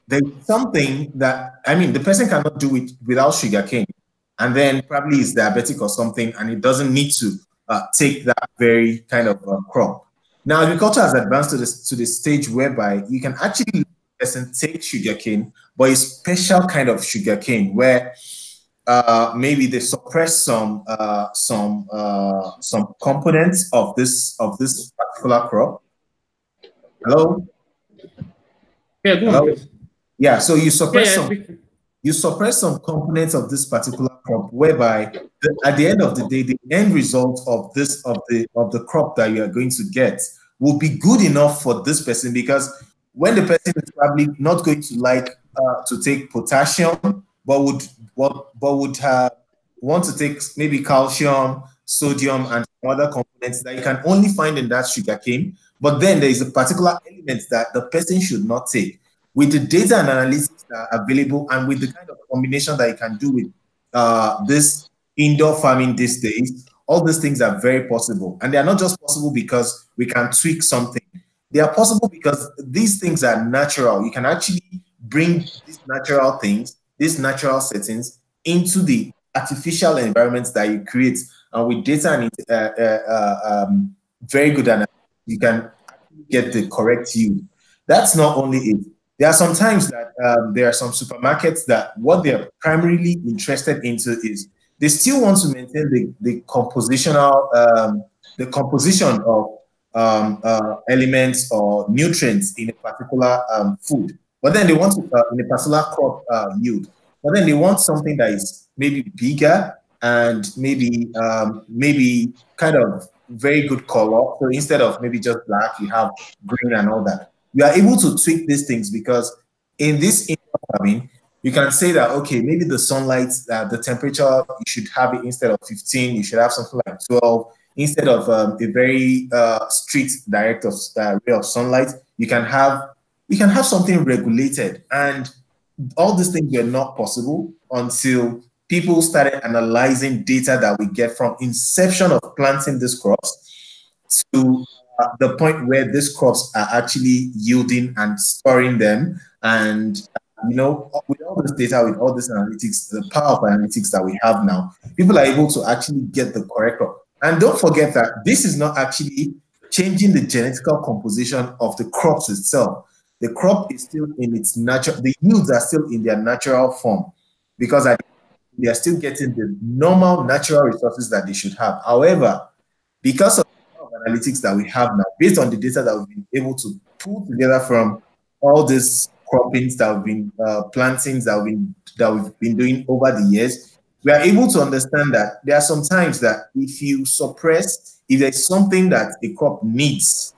there's something that, I mean, the person cannot do it without sugarcane, and then probably is diabetic or something, and it doesn't need to take that very kind of crop. Now, agriculture has advanced to the stage whereby you can actually let the person take sugarcane, but a special kind of sugarcane where maybe they suppress some components of this particular crop. Hello. Yeah, go Hello? on, please. Yeah, so you suppress some some components of this particular crop, whereby at the end of the day, the end result of the crop that you are going to get will be good enough for this person, because when the person is probably not going to like to take potassium, but would want to take maybe calcium, sodium, and some other components that you can only find in that sugarcane. But then there is a particular element that the person should not take. With the data and analytics that are available, and with the kind of combination that you can do with this indoor farming these days, all these things are very possible. And they are not just possible because we can tweak something. They are possible because these things are natural. You can actually bring these natural things, these natural settings, into the artificial environments that you create. And with data and very good analytics, you can get the correct yield. That's not only it. There are some times that there are some supermarkets that what they're primarily interested into is they still want to maintain the composition of elements or nutrients in a particular food, but then they want to in a particular crop yield, but then they want something that is maybe bigger and maybe kind of very good color. So instead of maybe just black, you have green and all that. We are able to tweak these things because in this indoor farming, you can say that, okay, maybe the sunlight, the temperature, you should have it instead of 15, you should have something like 12. Instead of a very strict direct ray of sunlight, you can have something regulated. And all these things were not possible until people started analyzing data that we get from inception of planting these crops to the point where these crops are actually yielding and storing them. And with all this data, with all this analytics, the power of analytics that we have now, people are able to actually get the correct crop. And don't forget that this is not actually changing the genetical composition of the crops itself. The crop is still in its natural, the yields are still in their natural form, because they are still getting the normal natural resources that they should have. However, because of the analytics that we have now, based on the data that we've been able to pull together from all these croppings that we've been plantings that we've been doing over the years, we are able to understand that there are some times that if there's something that a crop needs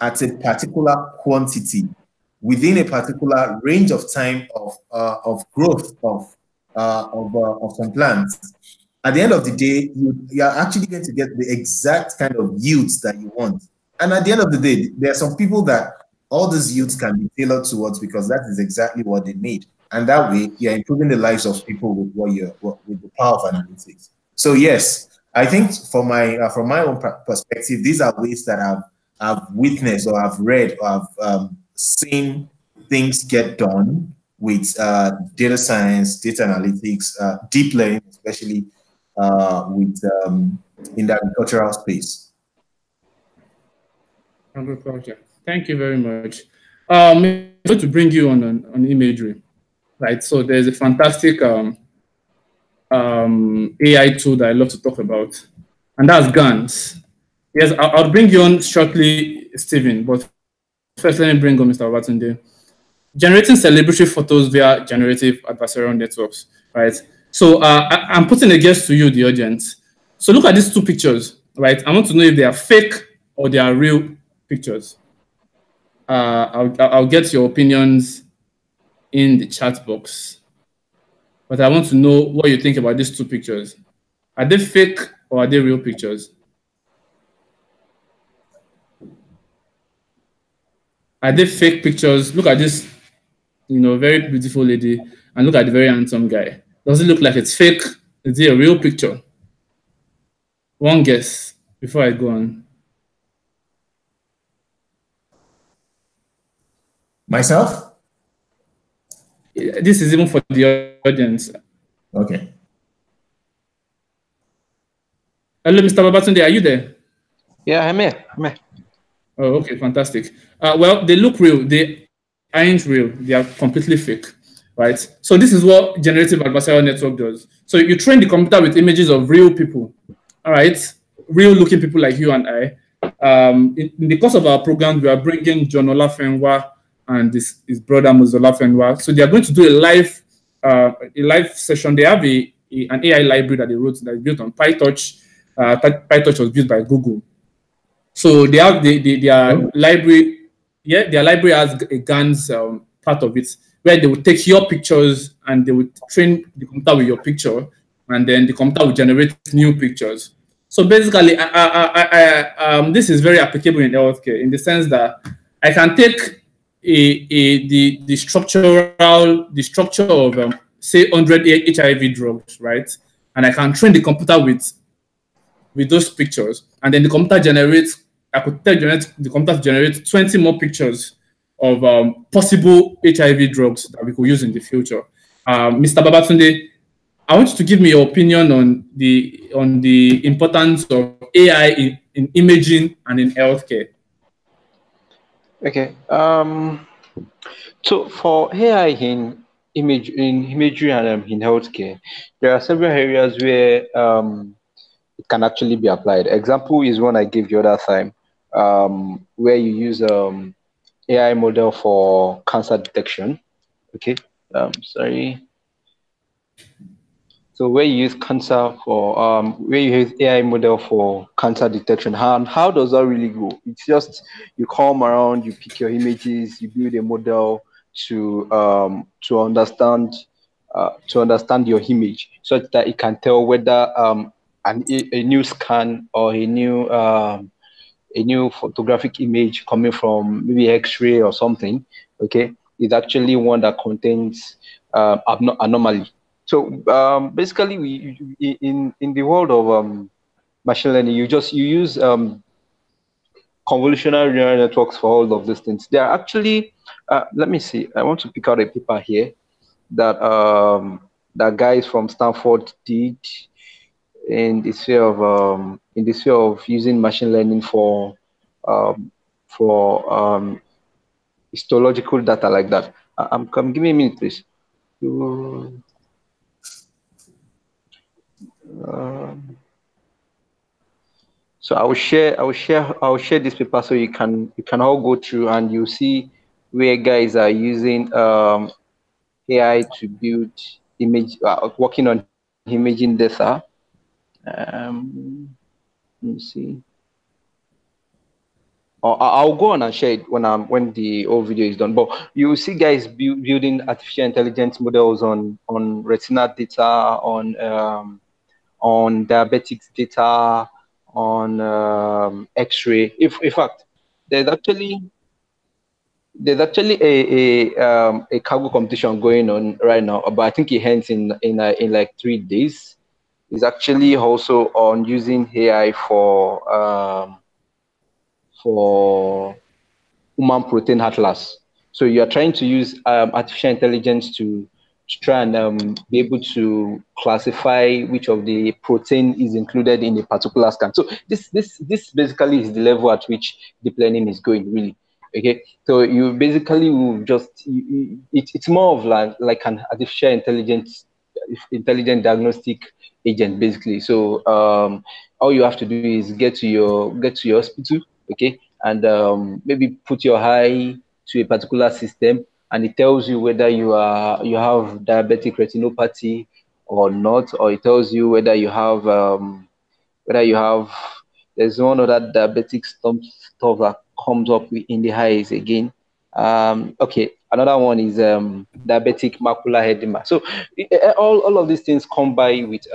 at a particular quantity within a particular range of time of growth of some plants, at the end of the day, you are actually going to get the exact kind of yields that you want. And at the end of the day, there are some people that all these yields can be tailored towards because that is exactly what they need. And that way, you're improving the lives of people with with the power of analytics. So yes, I think from my own perspective, these are ways that I've witnessed or I've read or I've seen things get done with data science, data analytics, deep learning, especially with in the agricultural space. Agriculture. Thank you very much. I'm going to bring you on imagery, right? So there's a fantastic AI tool that I love to talk about, and that's GANs. Yes, I'll bring you on shortly, Stephen, but first let me bring on Mr. Babatunde. Generating celebratory photos via generative adversarial networks, right? So I'm putting a guess to you, the audience. So look at these two pictures, right? I want to know if they are fake or they are real pictures. I'll get your opinions in the chat box, but I want to know what you think about these two pictures. Are they fake or are they real pictures? Are they fake pictures? Look at this, very beautiful lady, and look at the very handsome guy. Does it look like it's fake? Is it a real picture? One guess before I go on. Myself? this is even for the audience. Okay. Hello, Mr. Babatunde, are you there? Yeah, I'm here. I'm here. Oh, okay, fantastic. Well, they look real. They aren't real. They are completely fake, right? So this is what generative adversarial network does. So you train the computer with images of real people, all right? Real-looking people like you and I. In the course of our program, we are bringing John Olafenwa and his brother Muzola Fenwa. So they are going to do a live session. They have an AI library that they wrote that is built on PyTorch. PyTorch was built by Google. So they have their library. Yeah, their library has a GANs part of it where they will take your pictures and they will train the computer with your picture, and then the computer will generate new pictures. So basically, this is very applicable in healthcare in the sense that I can take the structure of say 100 HIV drugs, right, and I can train the computer with those pictures, and then the computer generates. I could tell the computer to generate 20 more pictures of possible HIV drugs that we could use in the future. Mr. Babatunde, I want you to give me your opinion on the importance of AI in imaging and in healthcare. Okay. So for AI in imagery and in healthcare, there are several areas where it can actually be applied. Example is one I gave the other time, where you use AI model for cancer detection. Okay. Sorry. So where you use where you use AI model for cancer detection, how does that really go? It's just you come around, you pick your images, you build a model to understand your image, such that it can tell whether a new scan or a new photographic image coming from maybe X-ray or something, okay, is actually one that contains anomaly. So basically, in the world of machine learning, you use convolutional neural networks for all of these things. They are actually, let me see. I want to pick out a paper here that guys from Stanford did in the sphere of using machine learning for histological data like that. Give me a minute, please. So I will share this paper so you can all go through and you see where guys are using AI to build working on imaging data. Let me see. I'll go on and share it when the whole video is done. But you will see guys building artificial intelligence models on retina data, on diabetics data, on X-ray. In fact, there's actually a cargo competition going on right now, but I think it ends in like 3 days. It's actually also on using AI for human protein atlas. So you are trying to use artificial intelligence to try and be able to classify which of the protein is included in a particular scan. So this basically is the level at which deep learning is going, really. Okay, so you basically will it's more of like an artificial intelligent diagnostic agent, basically. So all you have to do is get to your hospital, okay, and maybe put your eye to a particular system, and it tells you whether you have diabetic retinopathy or not, or it tells you whether you have there's one other diabetic stuff that comes up in the eyes again. Okay, another one is diabetic macular edema. So all of these things come by with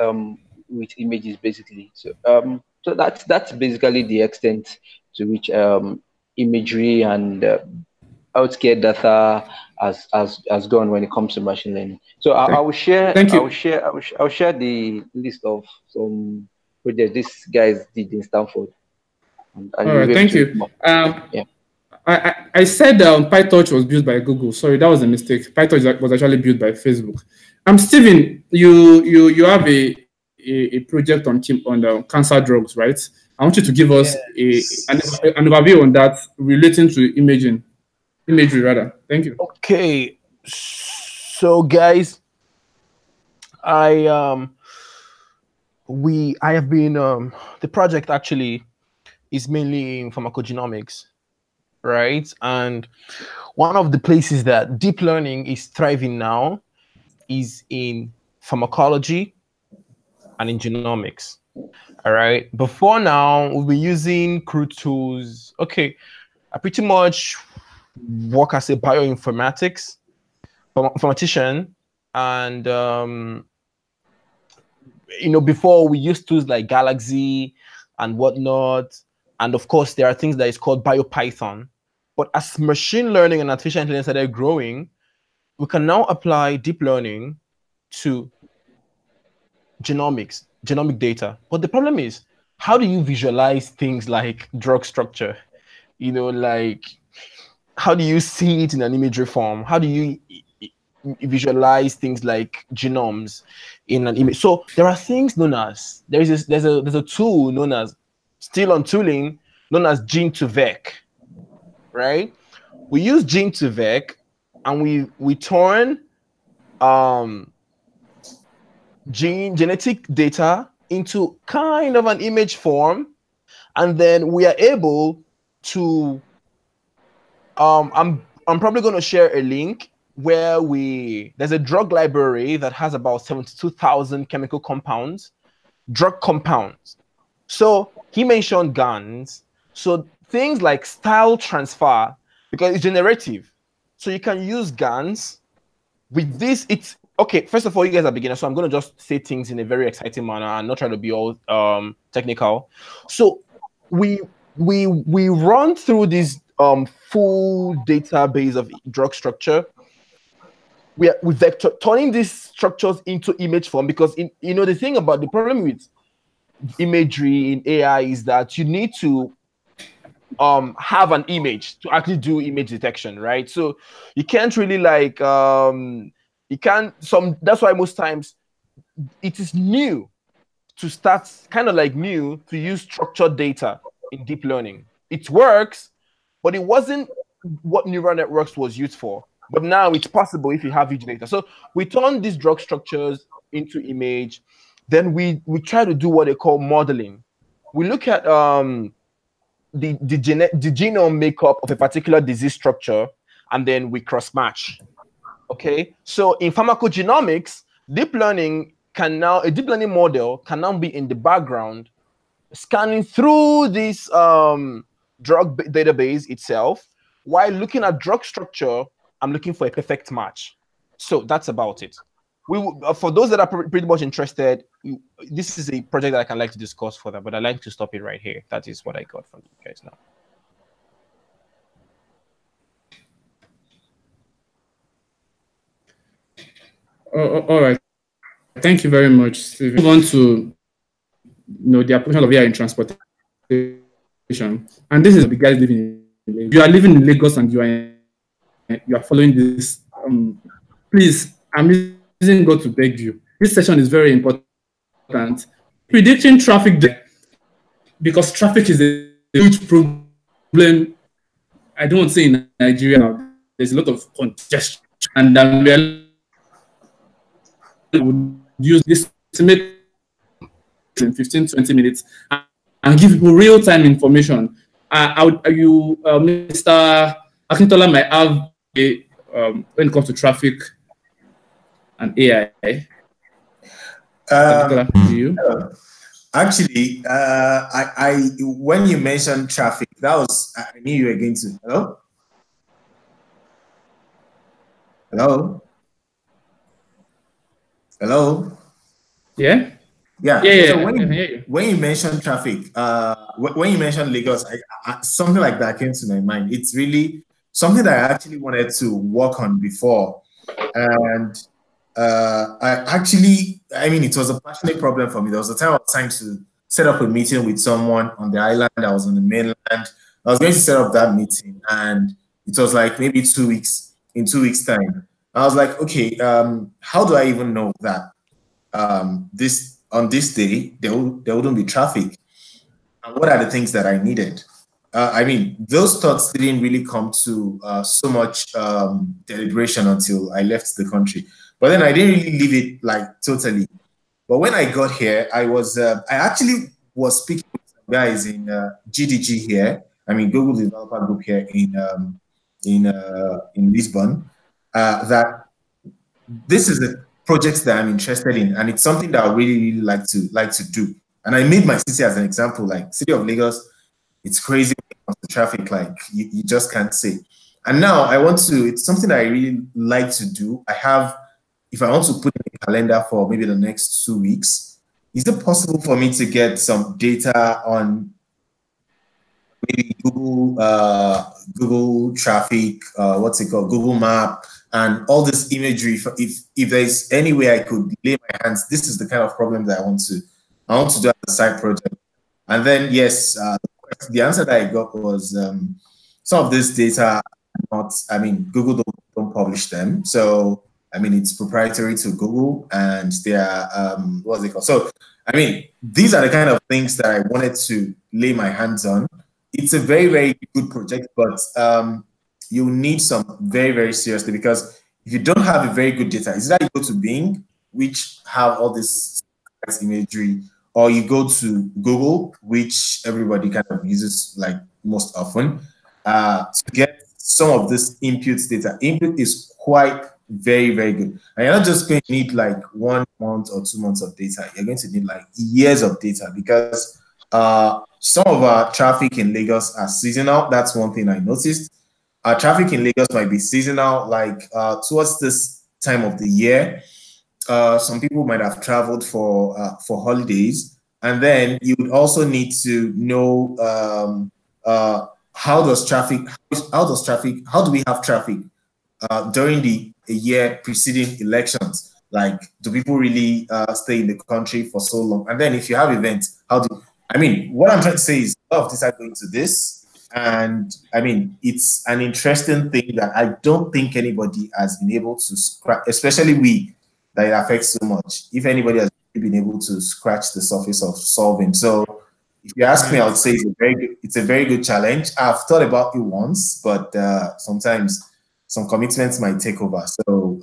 images, basically. So so that's basically the extent to which imagery and healthcare data has gone when it comes to machine learning. So I will share. Thank you. I'll share the list of some projects these guys did in Stanford. All right, thank you. Yeah. I said PyTorch was built by Google. Sorry, that was a mistake. PyTorch was actually built by Facebook. Stephen, you have a project on cancer drugs, right? I want you to give us an overview on that relating to imagery rather. Thank you. Okay, so guys, I have been the project actually is mainly in pharmacogenomics, right? And one of the places that deep learning is thriving now is in pharmacology and in genomics. All right. Before now, we've been using crude tools. Okay, I pretty much work as a bioinformatics informatician, and before we used tools like Galaxy and whatnot, and of course there are things that is called BioPython. But as machine learning and artificial intelligence started growing, we can now apply deep learning to genomic data. But the problem is, how do you visualize things like drug structure? Like, how do you see it in an imagery form? How do you visualize things like genomes in an image? So there are things known as, there's a tool known as, still on tooling, known as Gene2Vec, right? We use Gene2Vec and we turn genetic data into kind of an image form, and then we are able to I'm probably going to share a link where there's a drug library that has about 72,000 chemical compounds, drug compounds. So he mentioned GANs. So things like style transfer, because it's generative. So you can use GANs. With this, it's okay. First of all, you guys are beginners, so I'm going to just say things in a very exciting manner and not try to be all technical. So we run through this full database of drug structure. We're turning these structures into image form, because the thing about the problem with imagery in AI is that you need to have an image to actually do image detection, right? So you can't really that's why most times it is new to start, kind of like new to use structured data in deep learning. It works, but it wasn't what neural networks was used for. But now it's possible if you have huge data. So we turn these drug structures into image. Then we try to do what they call modeling. We look at the genome makeup of a particular disease structure, and then we cross-match. Okay, so in pharmacogenomics, a deep learning model can now be in the background, scanning through this drug database itself. While looking at drug structure, I'm looking for a perfect match. So that's about it. For those that are pretty much interested, this is a project that I can like to discuss further, but I like to stop it right here. That is what I got from you guys now. All right. Thank you very much, Stephen. Move on to the application of AI in transportation. And this is the guys living in Lagos. You are living in Lagos and you are following this. Please, I'm using God to beg you. This session is very important. Predicting traffic, because traffic is a huge problem. I don't want to say in Nigeria now. There's a lot of congestion, and we would use this to make in 15-20 minutes and give people real-time information. Mr. Akintola might have when it comes to traffic and AI. Do you? Actually, when you mentioned traffic, I knew you were going to. Hello? Hello? Hello? Yeah? Yeah. So when you mentioned traffic, when you mentioned Lagos, something like that came to my mind. It's really something that I actually wanted to work on before. And it was a passionate problem for me. There was a time I was trying to set up a meeting with someone on the island. I was on the mainland. I was going to set up that meeting, and it was like maybe 2 weeks, in 2 weeks' time. I was like, okay, how do I even know that this on this day there wouldn't be traffic? And what are the things that I needed? I mean, those thoughts didn't really come to so much deliberation until I left the country. But then I didn't really leave it like totally. But when I got here, I actually was speaking with some guys in GDG here. I mean, Google Developer Group here in Lisbon. That this is the project that I'm interested in, and it's something that I really like to do. And I made my city as an example, like City of Lagos. It's crazy when it comes to traffic, like you just can't say. And now I want to. It's something that I really like to do. If I want to put in a calendar for maybe the next 2 weeks, is it possible for me to get some data on maybe Google traffic, what's it called, Google Map, and all this imagery? If there's any way I could lay my hands, this is the kind of problem that I want to do as a side project. And then yes, the answer that I got was some of this data I mean, Google don't publish them, so I mean, it's proprietary to Google, and they are, what's it called? So, I mean, these are the kind of things that I wanted to lay my hands on. It's a very, very good project, but you need some very, very seriously, because if you don't have a very good data, it's either you go to Bing, which have all this imagery, or you go to Google, which everybody kind of uses like most often, to get some of this input data. Input is quite very, very good. And you're not just going to need like 1 month or 2 months of data. You're going to need like years of data, because some of our traffic in Lagos are seasonal. That's one thing I noticed. Our traffic in Lagos might be seasonal, like towards this time of the year. Some people might have traveled for holidays, and then you would also need to know how do we have traffic during the year preceding elections? Like, do people really stay in the country for so long? And then if you have events, I mean, what I'm trying to say is a lot of this are going to this. And I mean, it's an interesting thing that I don't think anybody has been able to scratch, especially we, that it affects so much. If anybody has been able to scratch the surface of solving. So if you ask me, I would say it's a very good challenge. I've thought about it once, but sometimes some commitments might take over. So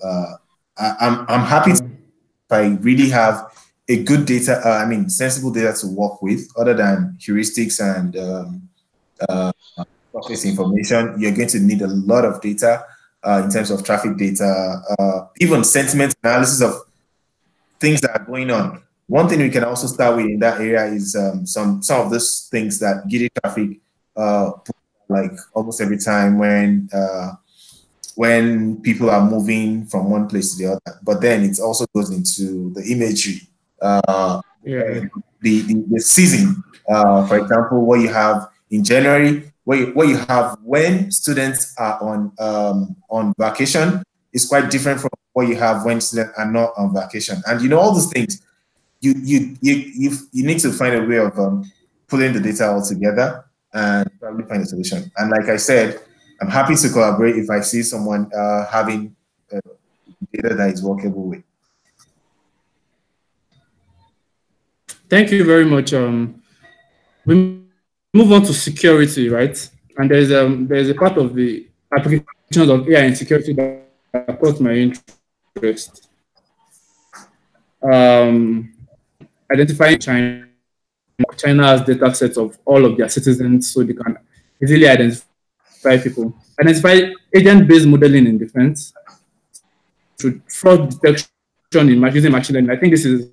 I'm happy if I really have a good data, I mean, sensible data to work with, other than heuristics and surface information. You're going to need a lot of data in terms of traffic data, even sentiment analysis of things that are going on. One thing we can also start with in that area is some of those things that Giddy traffic like almost every time when people are moving from one place to the other. But then it also goes into the imagery, the season. For example, what you have in January, what you have when students are on vacation is quite different from what you have when students are not on vacation. And you know, all these things, you need to find a way of pulling the data all together and probably find a solution. And like I said, I'm happy to collaborate if I see someone having data that is workable with. Thank you very much. We move on to security, right? And there's a part of the applications of AI and security that caught my interest. Identifying China. China has data sets of all of their citizens, so they can easily identify people. Identify agent-based modeling in defense, to fraud detection using machine learning. I think this is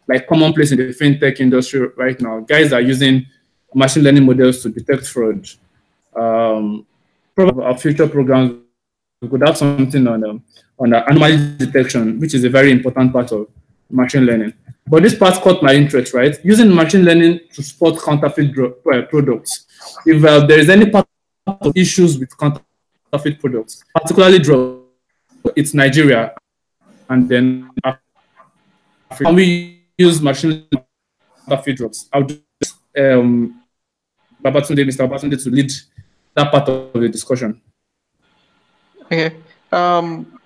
like commonplace in the fintech industry right now. Guys are using machine learning models to detect fraud. Probably our future programs we could have something on anomaly detection, which is a very important part of machine learning. But this part caught my interest, right? Using machine learning to spot counterfeit products. If there is any part of issues with counterfeit products, particularly drugs, it's Nigeria, and then Africa. Can we use machine learning counterfeit drugs? I'll just Mr. Babatunde, to lead that part of the discussion. Okay.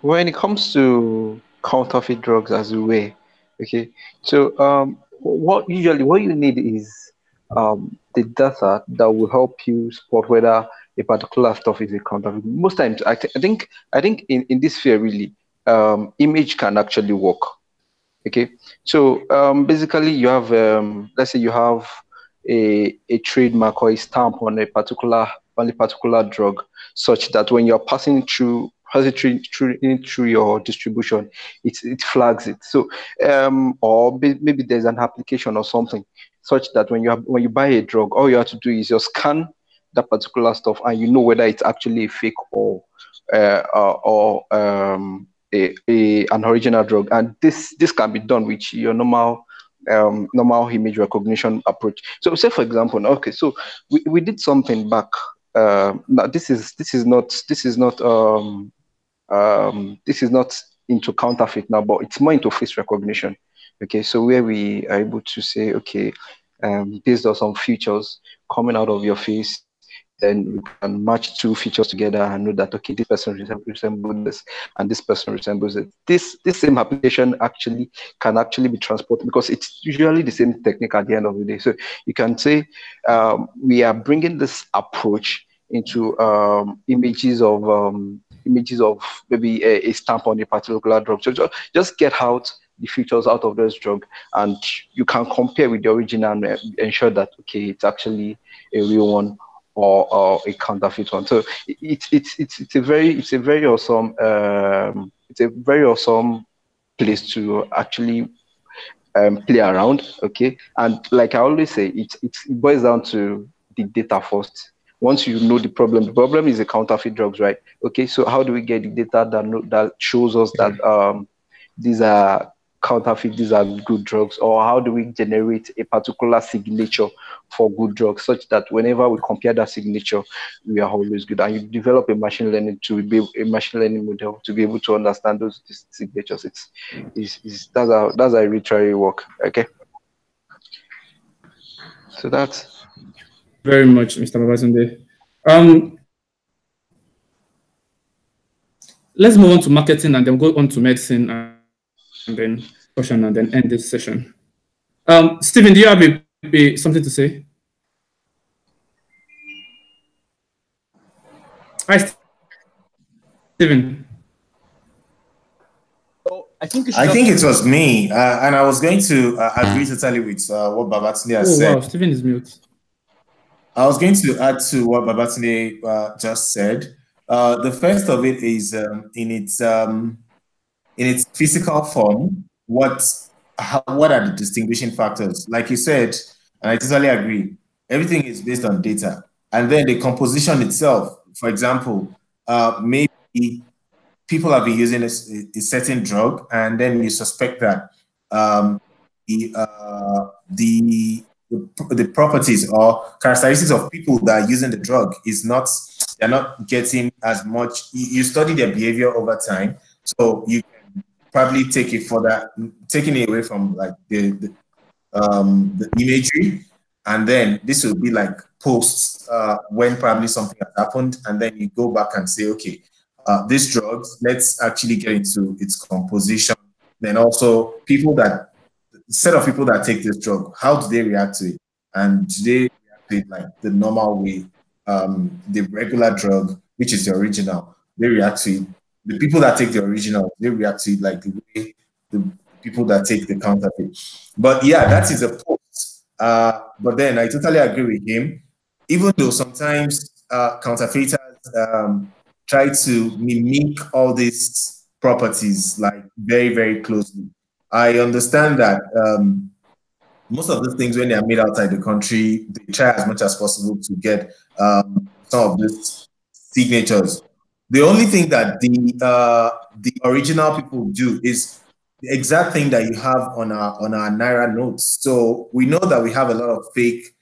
When it comes to counterfeit drugs as a way, okay. So what you need is the data that will help you spot whether a particular stuff is a counterfeit. Most times, I think in this sphere really, image can actually work. Okay. So basically, you have let's say you have a trademark or a stamp on a particular drug, such that when you're passing through your distribution, it flags it. So or maybe there's an application or something such that when you buy a drug, all you have to do is just scan that particular stuff, and you know whether it's actually a fake or an original drug. And this can be done with your normal image recognition approach. So say for example, okay, so we did something back. Now this is not into counterfeit now, but it's more into face recognition. Okay, so where we are able to say, okay, based on some features coming out of your face, then we can match two features together and know that, okay, this person resembles this and this person resembles it. This same application can actually be transported, because it's usually the same technique at the end of the day. So you can say we are bringing this approach into images of maybe a stamp on a particular drug. So just get out the features out of this drug, and you can compare with the original and ensure that, okay, it's actually a real one or a counterfeit one. So it's a very awesome place to actually play around. Okay, and like I always say, it boils down to the data first. Once you know the problem is the counterfeit drugs, right? Okay, so how do we get the data that shows us that these are counterfeit, these are good drugs? Or how do we generate a particular signature for good drugs, such that whenever we compare that signature, we are always good? And you develop a machine learning model to be able to understand those signatures. That's how it literally work. Okay, so that's Very much, Mr. Babatunde. Let's move on to marketing and then go on to medicine and then discussion and then end this session. Stephen, do you have something to say? Hi, Stephen. I think it was me, and I was going to agree totally with what Babatunde has said. Oh, wow, Stephen is mute. I was going to add to what Babatunde just said. The first of it is in its physical form. What are the distinguishing factors? Like you said, and I totally agree, everything is based on data. And then the composition itself, for example, maybe people have been using a certain drug, and then you suspect that the properties or characteristics of people that are using the drug they're not getting as much. You study their behavior over time, so you can probably take it further, taking it away from like the imagery, and then this will be like posts when probably something has happened, and then you go back and say, okay, this drug, let's actually get into its composition. Then also set of people that take this drug, how do they react to it? And do they react to it like the normal way, the regular drug, which is the original, they react to it. The people that take the original, they react to it like the way the people that take the counterfeit. But yeah, that is a post. But then I totally agree with him. Even though sometimes counterfeiters try to mimic all these properties like very, very closely. I understand that most of the things, when they are made outside the country, they try as much as possible to get some of these signatures. The only thing that the original people do is the exact thing that you have on our Naira notes. So we know that we have a lot of fake,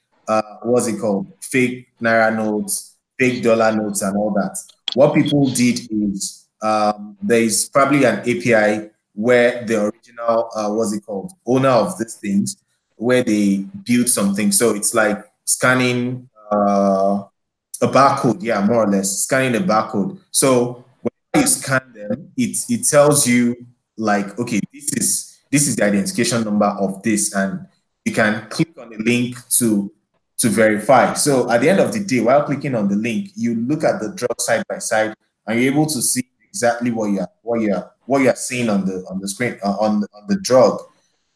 what's it called? Fake Naira notes, fake dollar notes, and all that. What people did is there is probably an API where the original, what's it called, owner of these things, where they build something. So it's like scanning a barcode, yeah, more or less, scanning a barcode. So when you scan them, it tells you like, okay, this is the identification number of this, and you can click on the link to verify. So at the end of the day, while clicking on the link, you look at the drug side by side, and you're able to see exactly what you're seeing on the screen on the drug.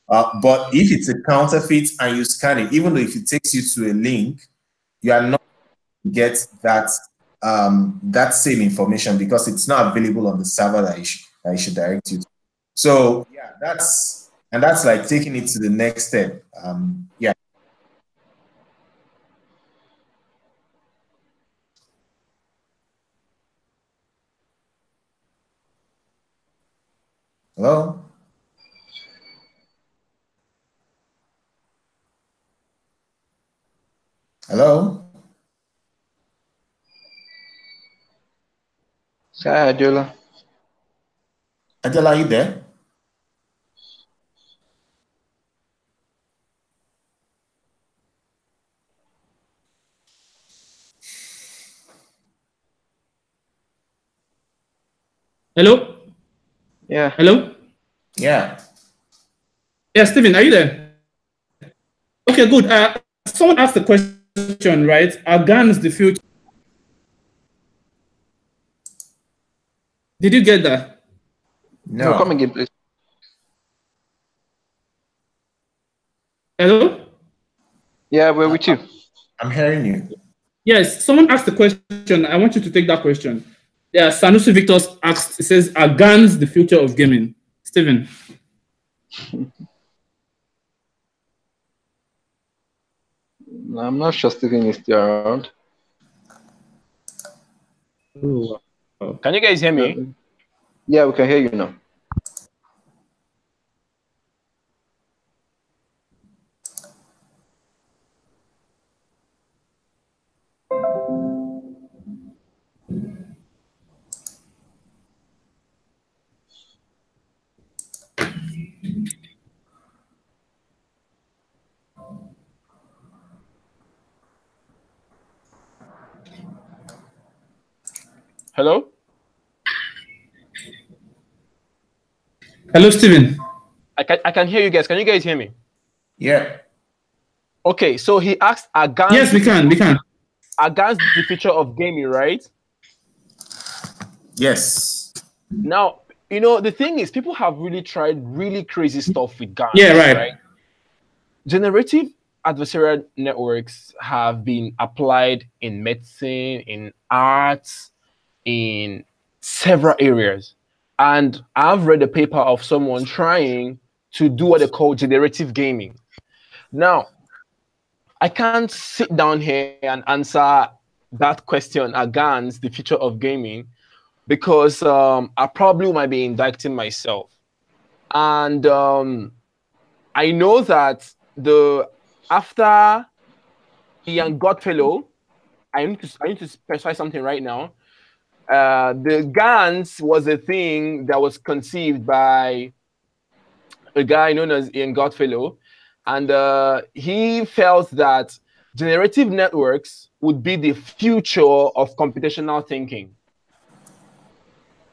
But if it's a counterfeit and you scan it, even though if it takes you to a link, you are not get that that same information because it's not available on the server that you should direct you to. So yeah, that's like taking it to the next step. Yeah. Hello? Hello? Hi, Adeola. Adela, are you there? Hello? Yeah. Hello? Yeah. Yeah, Stephen, are you there? Okay, good. Someone asked the question, right? Are guns the future? Did you get that? No, come again, please. Hello? Yeah, we're with you. I'm hearing you. Yes, someone asked the question. I want you to take that question. Yeah, Sanusi Victor asked, it says, are guns the future of gaming? Stephen. I'm not sure Stephen is still around. Ooh. Can you guys hear me? Yeah, we can hear you now. Hello? Hello, Stephen. I can hear you guys. Can you guys hear me? Yeah. Okay, so he asked, are guns... Yes, we can. Are guns the future of gaming, right? Yes. Now, you know, the thing is, people have really tried really crazy stuff with guns. Yeah, right. Generative adversarial networks have been applied in medicine, in arts, in several areas. And I've read a paper of someone trying to do what they call generative gaming. Now, I can't sit down here and answer that question, are guns the future of gaming? Because I probably might be indicting myself. And I know that after the young Godfellow, I need to specify something right now. The guns was a thing that was conceived by a guy known as Ian Godfellow, and he felt that generative networks would be the future of computational thinking.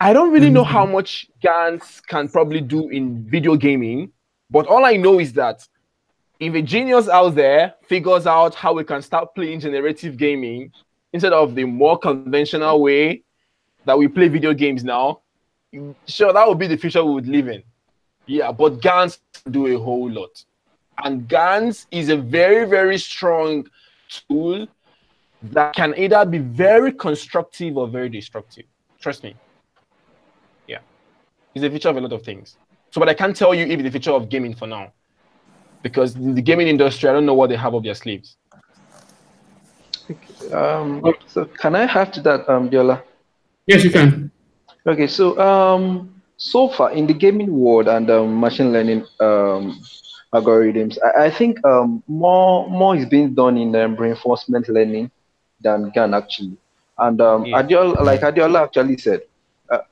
I don't really know how much GANs can probably do in video gaming, but all I know is that if a genius out there figures out how we can start playing generative gaming instead of the more conventional way that we play video games now, sure, that would be the future we would live in. Yeah, but GANs do a whole lot. And GANs is a very, very strong tool that can either be very constructive or very destructive. Trust me. Yeah. It's the future of a lot of things. So, but I can't tell you if it's the future of gaming for now. Because in the gaming industry, I don't know what they have up their sleeves. So can I have to that, Diola? Yes, you can. Okay, so so far in the gaming world and machine learning algorithms, I think more is being done in reinforcement learning than GAN actually. And Adiola actually said,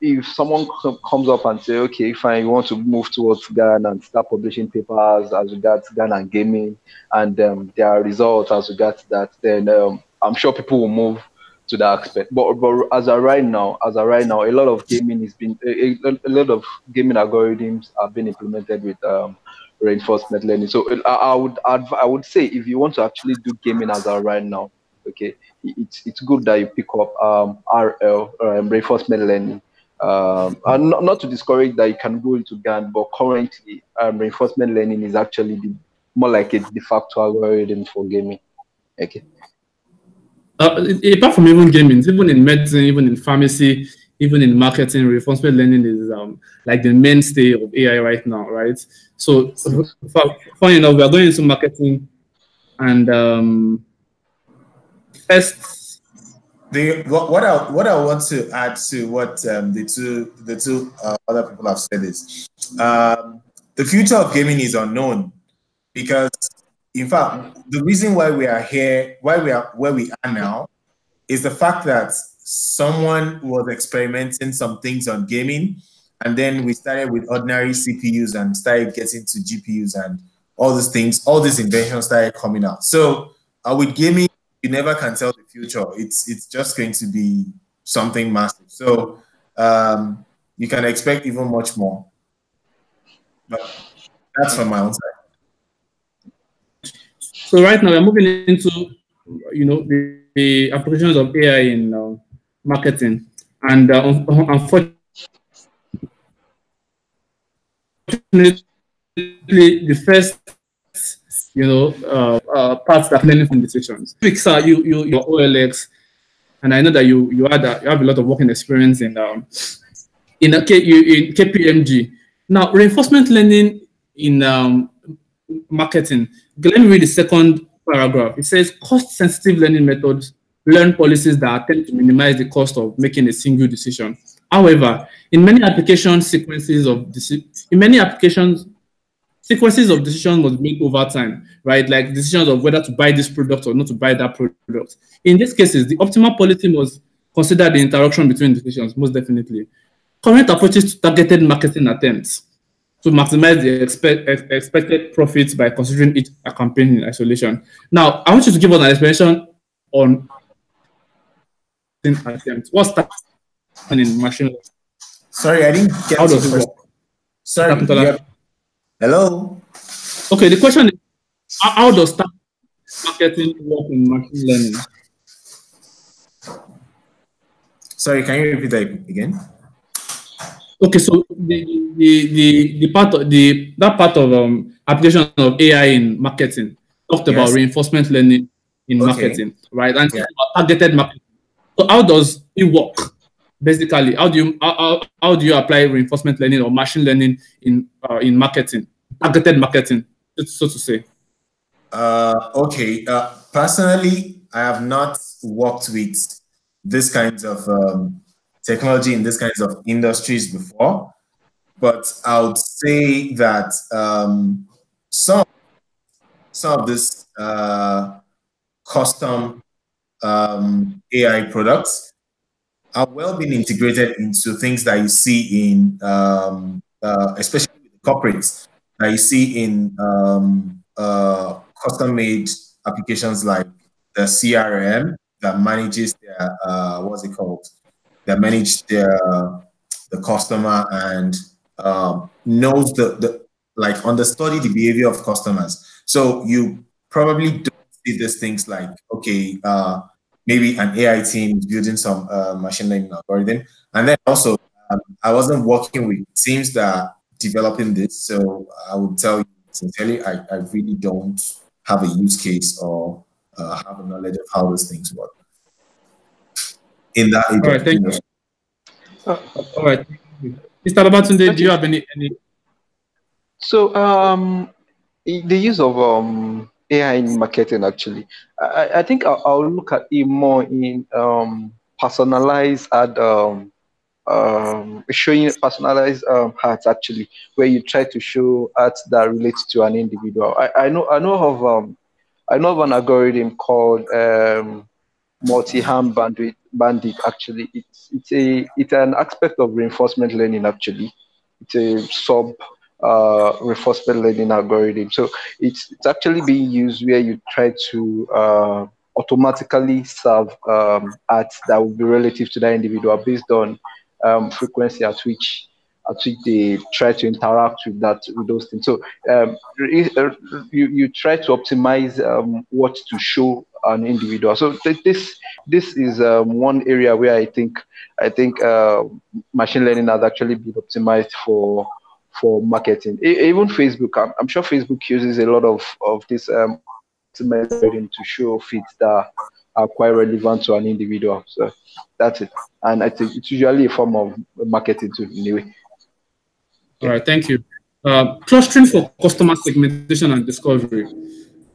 if someone comes up and say, okay, fine, you want to move towards GAN and start publishing papers as regards GAN and gaming, and there are results as regards that, then I'm sure people will move to that aspect. But as of right now, a lot of gaming is being a lot of gaming algorithms are being implemented with reinforcement learning. So I would say if you want to actually do gaming as of right now, okay, it's good that you pick up RL reinforcement learning. And not to discourage that you can go into GAN, but currently reinforcement learning is actually more like a de facto algorithm for gaming. Okay. Apart from even gaming, even in medicine, even in pharmacy, even in marketing, reinforcement learning is like the mainstay of AI right now, right? So, funny enough, we are going into marketing, and first, what I want to add to what the two other people have said is the future of gaming is unknown, because in fact the reason why we are here, why we are where we are now, is the fact that someone was experimenting some things on gaming, and then we started with ordinary CPUs and started getting to GPUs, and all these things, all these inventions started coming out. So with gaming, you never can tell the future. It's just going to be something massive. So you can expect even much more. But that's from my own side. So right now we're moving into, the applications of AI in marketing, and unfortunately, the first, parts that learning from decisions. Pixar, your OLX, and I know that you have a lot of working experience in KPMG. Now, reinforcement learning in marketing. Let me read the second paragraph. It says cost-sensitive learning methods learn policies that attempt to minimize the cost of making a single decision. However, in many applications, sequences of decisions must be made over time, right? Like decisions of whether to buy this product or not to buy that product. In these cases, the optimal policy must consider the interaction between decisions, most definitely. Current approaches to targeted marketing attempts to maximize the expected profits by considering each campaign in isolation. Now, I want you to give us an explanation on attempts. What's that in machine learning? Sorry, I didn't get. How does it work? Sorry. Hello. Okay, the question is, how does marketing work in machine learning? Sorry, can you repeat that again? Okay, so that part of application of AI in marketing talked about reinforcement learning in marketing, right? And targeted marketing. So how does it work? Basically, how do you apply reinforcement learning or machine learning in marketing, targeted marketing, so to say? Okay. Personally, I have not worked with this kinds of technology in this kinds of industries before, but I would say that some of this custom AI products are well being integrated into things that you see in, especially with corporates, that you see in custom-made applications like the CRM that manages their what's it called? That manage the customer and knows the like understudy the behavior of customers. So you probably don't see these things like, okay, maybe an AI team is building some machine learning algorithm, and then also I wasn't working with teams that are developing this, so I would tell you sincerely, I really don't have a use case or have a knowledge of how those things work. In that area. All right, thank you. All right, Mr. Babatunde, do you have any? So the use of AI in marketing, actually, I think I'll look at it more in personalized ad, showing personalized ads, actually, where you try to show ads that relates to an individual. I know of an algorithm called multi-ham bandit. Actually, it's an aspect of reinforcement learning. Actually, it's a sub reinforcement learning algorithm. So it's actually being used where you try to automatically serve ads that will be relative to that individual based on frequency at which they try to interact with those things. So you try to optimize what to show an individual. So this is one area where I think machine learning has actually been optimized for marketing. Even Facebook, I'm sure Facebook uses a lot of this optimizing to show feeds that are quite relevant to an individual. So that's it. And I think it's usually a form of marketing too, anyway. All right, thank you. Clustering for customer segmentation and discovery.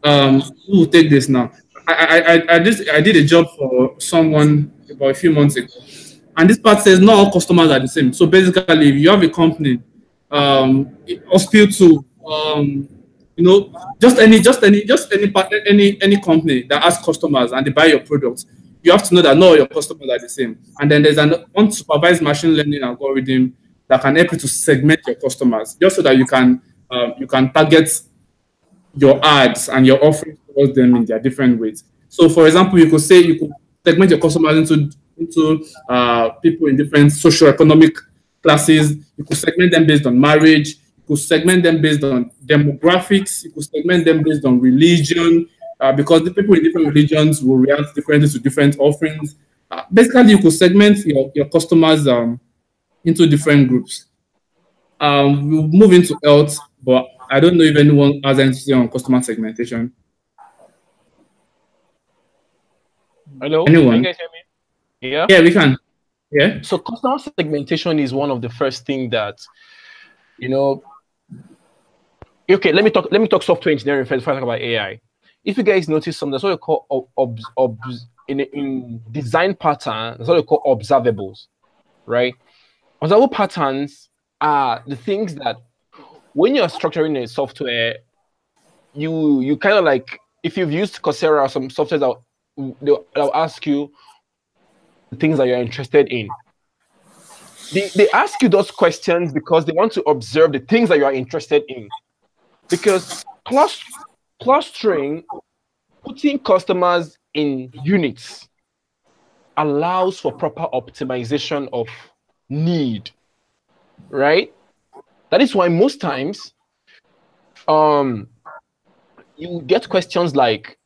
Who will take this now? I did a job for someone about a few months ago, and this part says not all customers are the same. So basically, if you have a company, hospital, just any company that has customers and they buy your products, you have to know that not all your customers are the same. And then there's an unsupervised machine learning algorithm that can help you to segment your customers, just so that you can target your ads and your offerings towards them in their different ways. So, for example, you could segment your customers into people in different socioeconomic classes. You could segment them based on marriage. You could segment them based on demographics. You could segment them based on religion, because the people in different religions will react differently to different offerings. Basically, you could segment your customers into different groups. We'll move into health, but I don't know if anyone has anything on customer segmentation. Hello? Anyone? Can you guys hear me? Yeah? Yeah, we can. Yeah. So customer segmentation is one of the first things that, okay, let me talk software engineering first before I talk about AI. If you guys notice something, that's what we call in design pattern, that's what we call observables, right? Observable patterns are the things that when you're structuring a software, you kind of like, if you've used Coursera or some software, they'll ask you the things that you're interested in. They ask you those questions because they want to observe the things that you are interested in. Because clustering, putting customers in units allows for proper optimization of need, right? That is why most times you get questions like,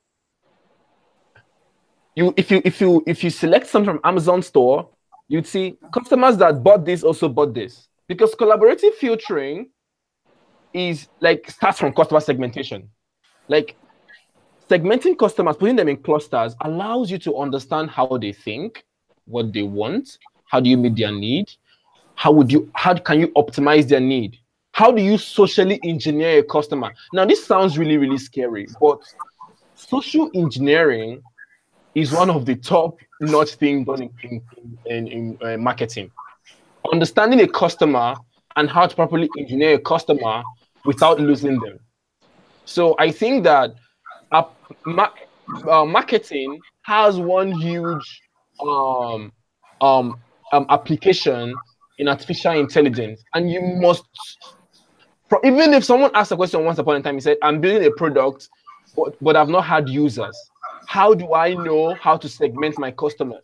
if you select something from Amazon store, you'd see customers that bought this also bought this, because collaborative filtering starts from customer segmentation. Like, segmenting customers, putting them in clusters allows you to understand how they think, what they want, how do you meet their need, how can you optimize their need, how do you socially engineer a customer. Now, this sounds really, really scary, but social engineering is one of the top-notch things done in marketing. Understanding a customer and how to properly engineer a customer without losing them. So I think that marketing has one huge application in artificial intelligence, and you must, even if someone asked a question once upon a time, he said, I'm building a product, but I've not had users. How do I know how to segment my customers?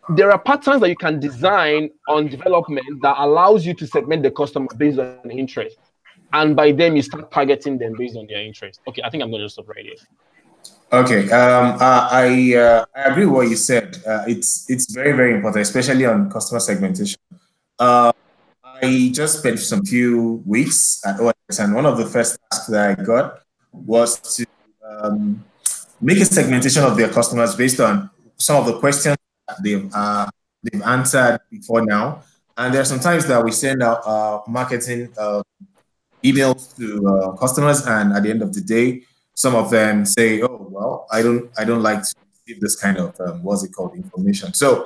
There are patterns that you can design on development that allows you to segment the customer based on interest. And by them, you start targeting them based on their interest. Okay, I think I'm going to stop right here. Okay, I agree with what you said. It's very, very important, especially on customer segmentation. I just spent some few weeks at OS, and one of the first tasks that I got was to make a segmentation of their customers based on some of the questions that they've answered before now. And there are some times that we send out marketing emails to customers, and at the end of the day, some of them say, "Oh, well, I don't like to receive this kind of information." So,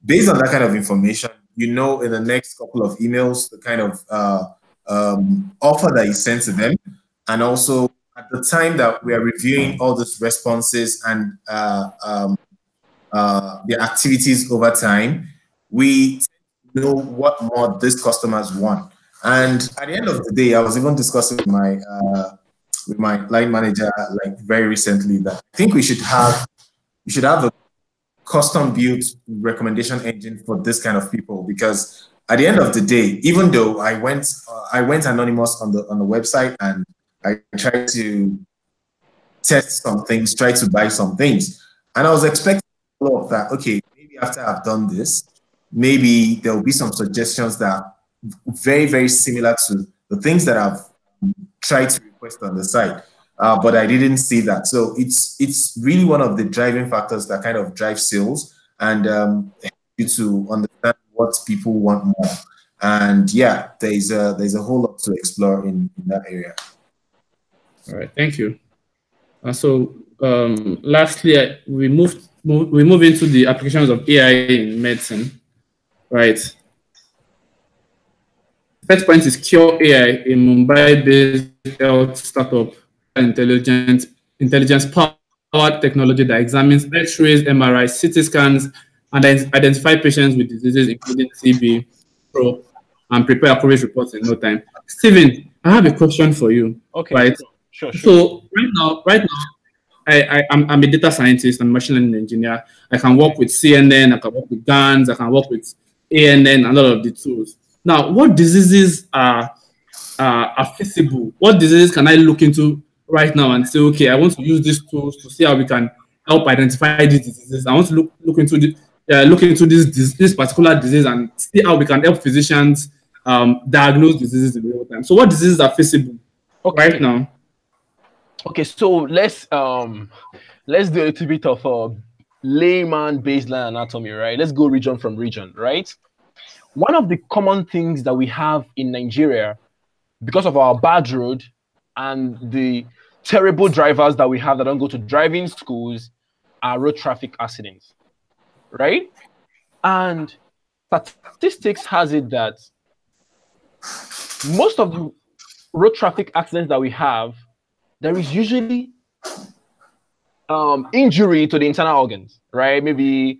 based on that kind of information, in the next couple of emails, the kind of offer that you send to them, and also at the time that we are reviewing all these responses and their activities over time, we know what more these customers want. And at the end of the day, I was even discussing with my with my line manager like very recently that I think we should have a custom built recommendation engine for this kind of people, because at the end of the day, even though I went anonymous on the website and I tried to test some things, try to buy some things, and I was expecting all of that. Okay, maybe after I've done this, maybe there will be some suggestions that are very, very similar to the things that I've tried to request on the site. But I didn't see that. So it's really one of the driving factors that kind of drive sales and help you to understand what people want more. And yeah, there's a whole lot to explore in that area. All right, thank you. Lastly, we move into the applications of AI in medicine, right? First point is Cure AI, a Mumbai-based health startup, intelligence-powered technology that examines X-rays, MRIs, CT scans, and identify patients with diseases including TB, Pro, and prepare accurate reports in no time. Stephen, I have a question for you. Okay. Right. Sure. So right now, I'm a data scientist and machine learning engineer. I can work with CNN, I can work with GANs, I can work with ANN, and a lot of the tools. Now, what diseases are feasible? What diseases can I look into right now and say, okay, I want to use these tools to see how we can help identify these diseases. I want to look into this particular disease and see how we can help physicians diagnose diseases in real time. So, what diseases are feasible right now? Okay, so let's do a little bit of a layman baseline anatomy, right? Let's go region from region, right? One of the common things that we have in Nigeria, because of our bad road and the terrible drivers that we have that don't go to driving schools, are road traffic accidents, right? And statistics has it that most of the road traffic accidents that we have, there is usually injury to the internal organs, right? Maybe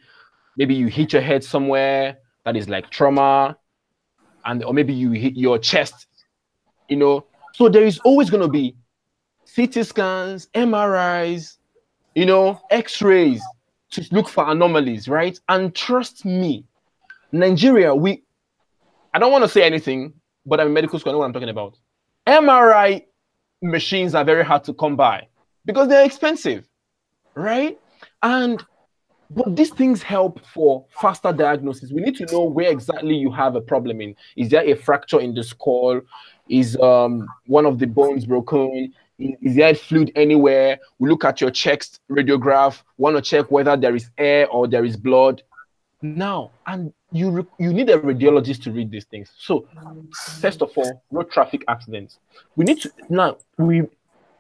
you hit your head somewhere that is like trauma, or maybe you hit your chest, you know. So there is always going to be CT scans, MRIs, you know, X-rays to look for anomalies, right? And trust me, Nigeria, I don't want to say anything, but I'm in medical school, I know what I'm talking about. MRI machines are very hard to come by because they're expensive, right? But these things help for faster diagnosis. We need to know where exactly you have a problem in. Is there a fracture in the skull? Is one of the bones broken? Is there fluid anywhere? We look at your chest radiograph, want to check whether there is air or there is blood. Now, and you need a radiologist to read these things. So, first of all, road traffic accidents. We're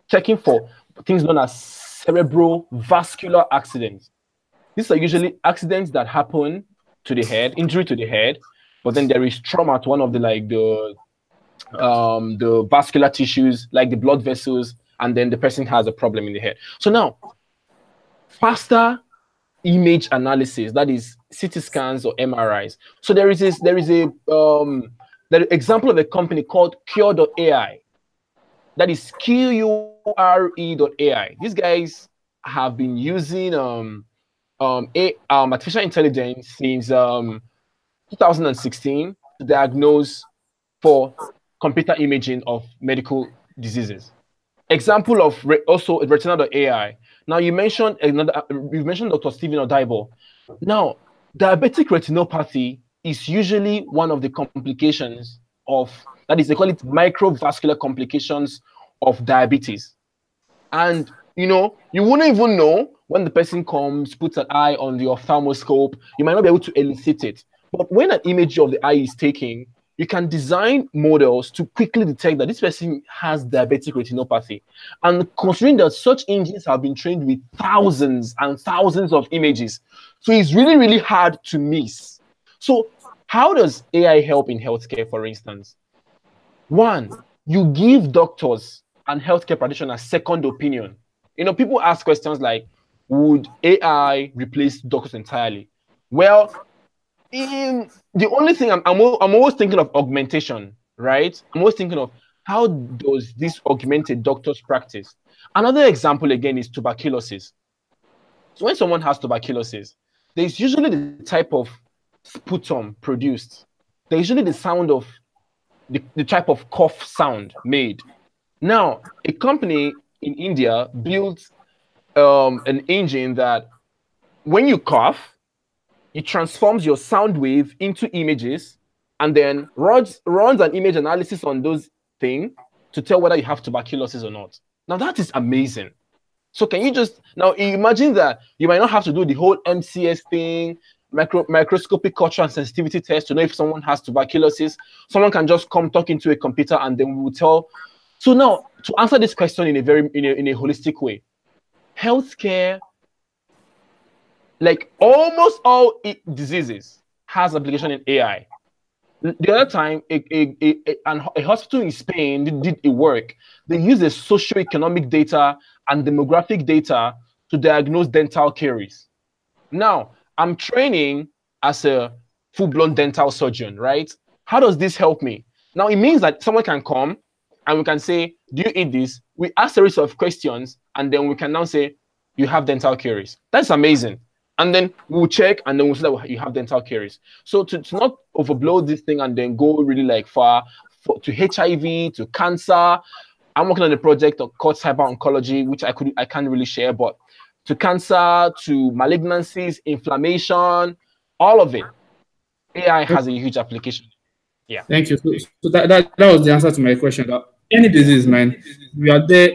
checking for things known as cerebrovascular accidents. These are usually accidents that happen to the head, injury to the head, but then there is trauma to one of the vascular tissues, like the blood vessels, and then the person has a problem in the head. So now, faster image analysis, that is CT scans or MRIs. So there is the example of a company called Cure.ai. That is QURE.ai. These guys have been using artificial intelligence since 2016 to diagnose for computer imaging of medical diseases. Example of also Retina.ai. Now you mentioned Dr. Stephen Gabriel. Now, diabetic retinopathy is usually one of the complications of, that is, they call it microvascular complications of diabetes. And you know, you wouldn't even know when the person comes, puts an eye on the ophthalmoscope, you might not be able to elicit it. But when an image of the eye is taken, you can design models to quickly detect that this person has diabetic retinopathy. And considering that such engines have been trained with thousands and thousands of images, so it's really, really hard to miss. So how does AI help in healthcare, for instance? One, you give doctors and healthcare practitioners second opinion. You know, people ask questions like, would AI replace doctors entirely? Well, the only thing I'm always thinking of augmentation, right? I'm always thinking of how does this augment a doctor's practice? Another example again is tuberculosis. So when someone has tuberculosis, there's usually the type of sputum produced. There's usually the sound of the type of cough sound made. Now, a company in India built an engine that when you cough, it transforms your sound wave into images and then runs an image analysis on those things to tell whether you have tuberculosis or not. Now, that is amazing. So can you just, now imagine that you might not have to do the whole MCS thing, microscopic culture and sensitivity test to know if someone has tuberculosis. Someone can just come talk into a computer and then we will tell. So now, to answer this question in a holistic way, healthcare, like almost all diseases, has application in AI. The other time, a hospital in Spain did a work. They used the socioeconomic data and demographic data to diagnose dental caries. Now, I'm training as a full-blown dental surgeon, right? How does this help me? Now, it means that someone can come and we can say, do you eat this? We ask a series of questions, and then we can now say, you have dental caries. That's amazing. And then we'll check, and then we'll say that you have dental caries. So to not overblow this thing and then go really like far to HIV, to cancer. I'm working on a project called cyber oncology, which I can't really share, but to cancer, to malignancies, inflammation, all of it. AI has a huge application. Yeah. Thank you. So that was the answer to my question. That any disease, man, we are there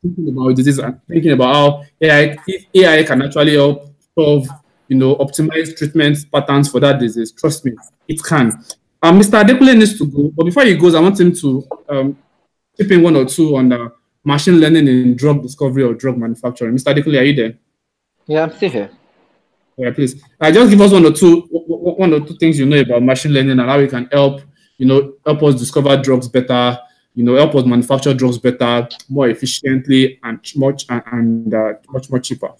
thinking about disease and thinking about how AI can actually help solve, optimize treatment patterns for that disease. Trust me, it can. Mr. Adekunle needs to go, but before he goes, I want him to chip in one or two on the machine learning in drug discovery or drug manufacturing. Mr. Adekunle, are you there? Yeah, I'm still here. Yeah, please. Just give us one or two things you know about machine learning and how it can help, help us discover drugs better, help us manufacture drugs better, more efficiently, and much more cheaper.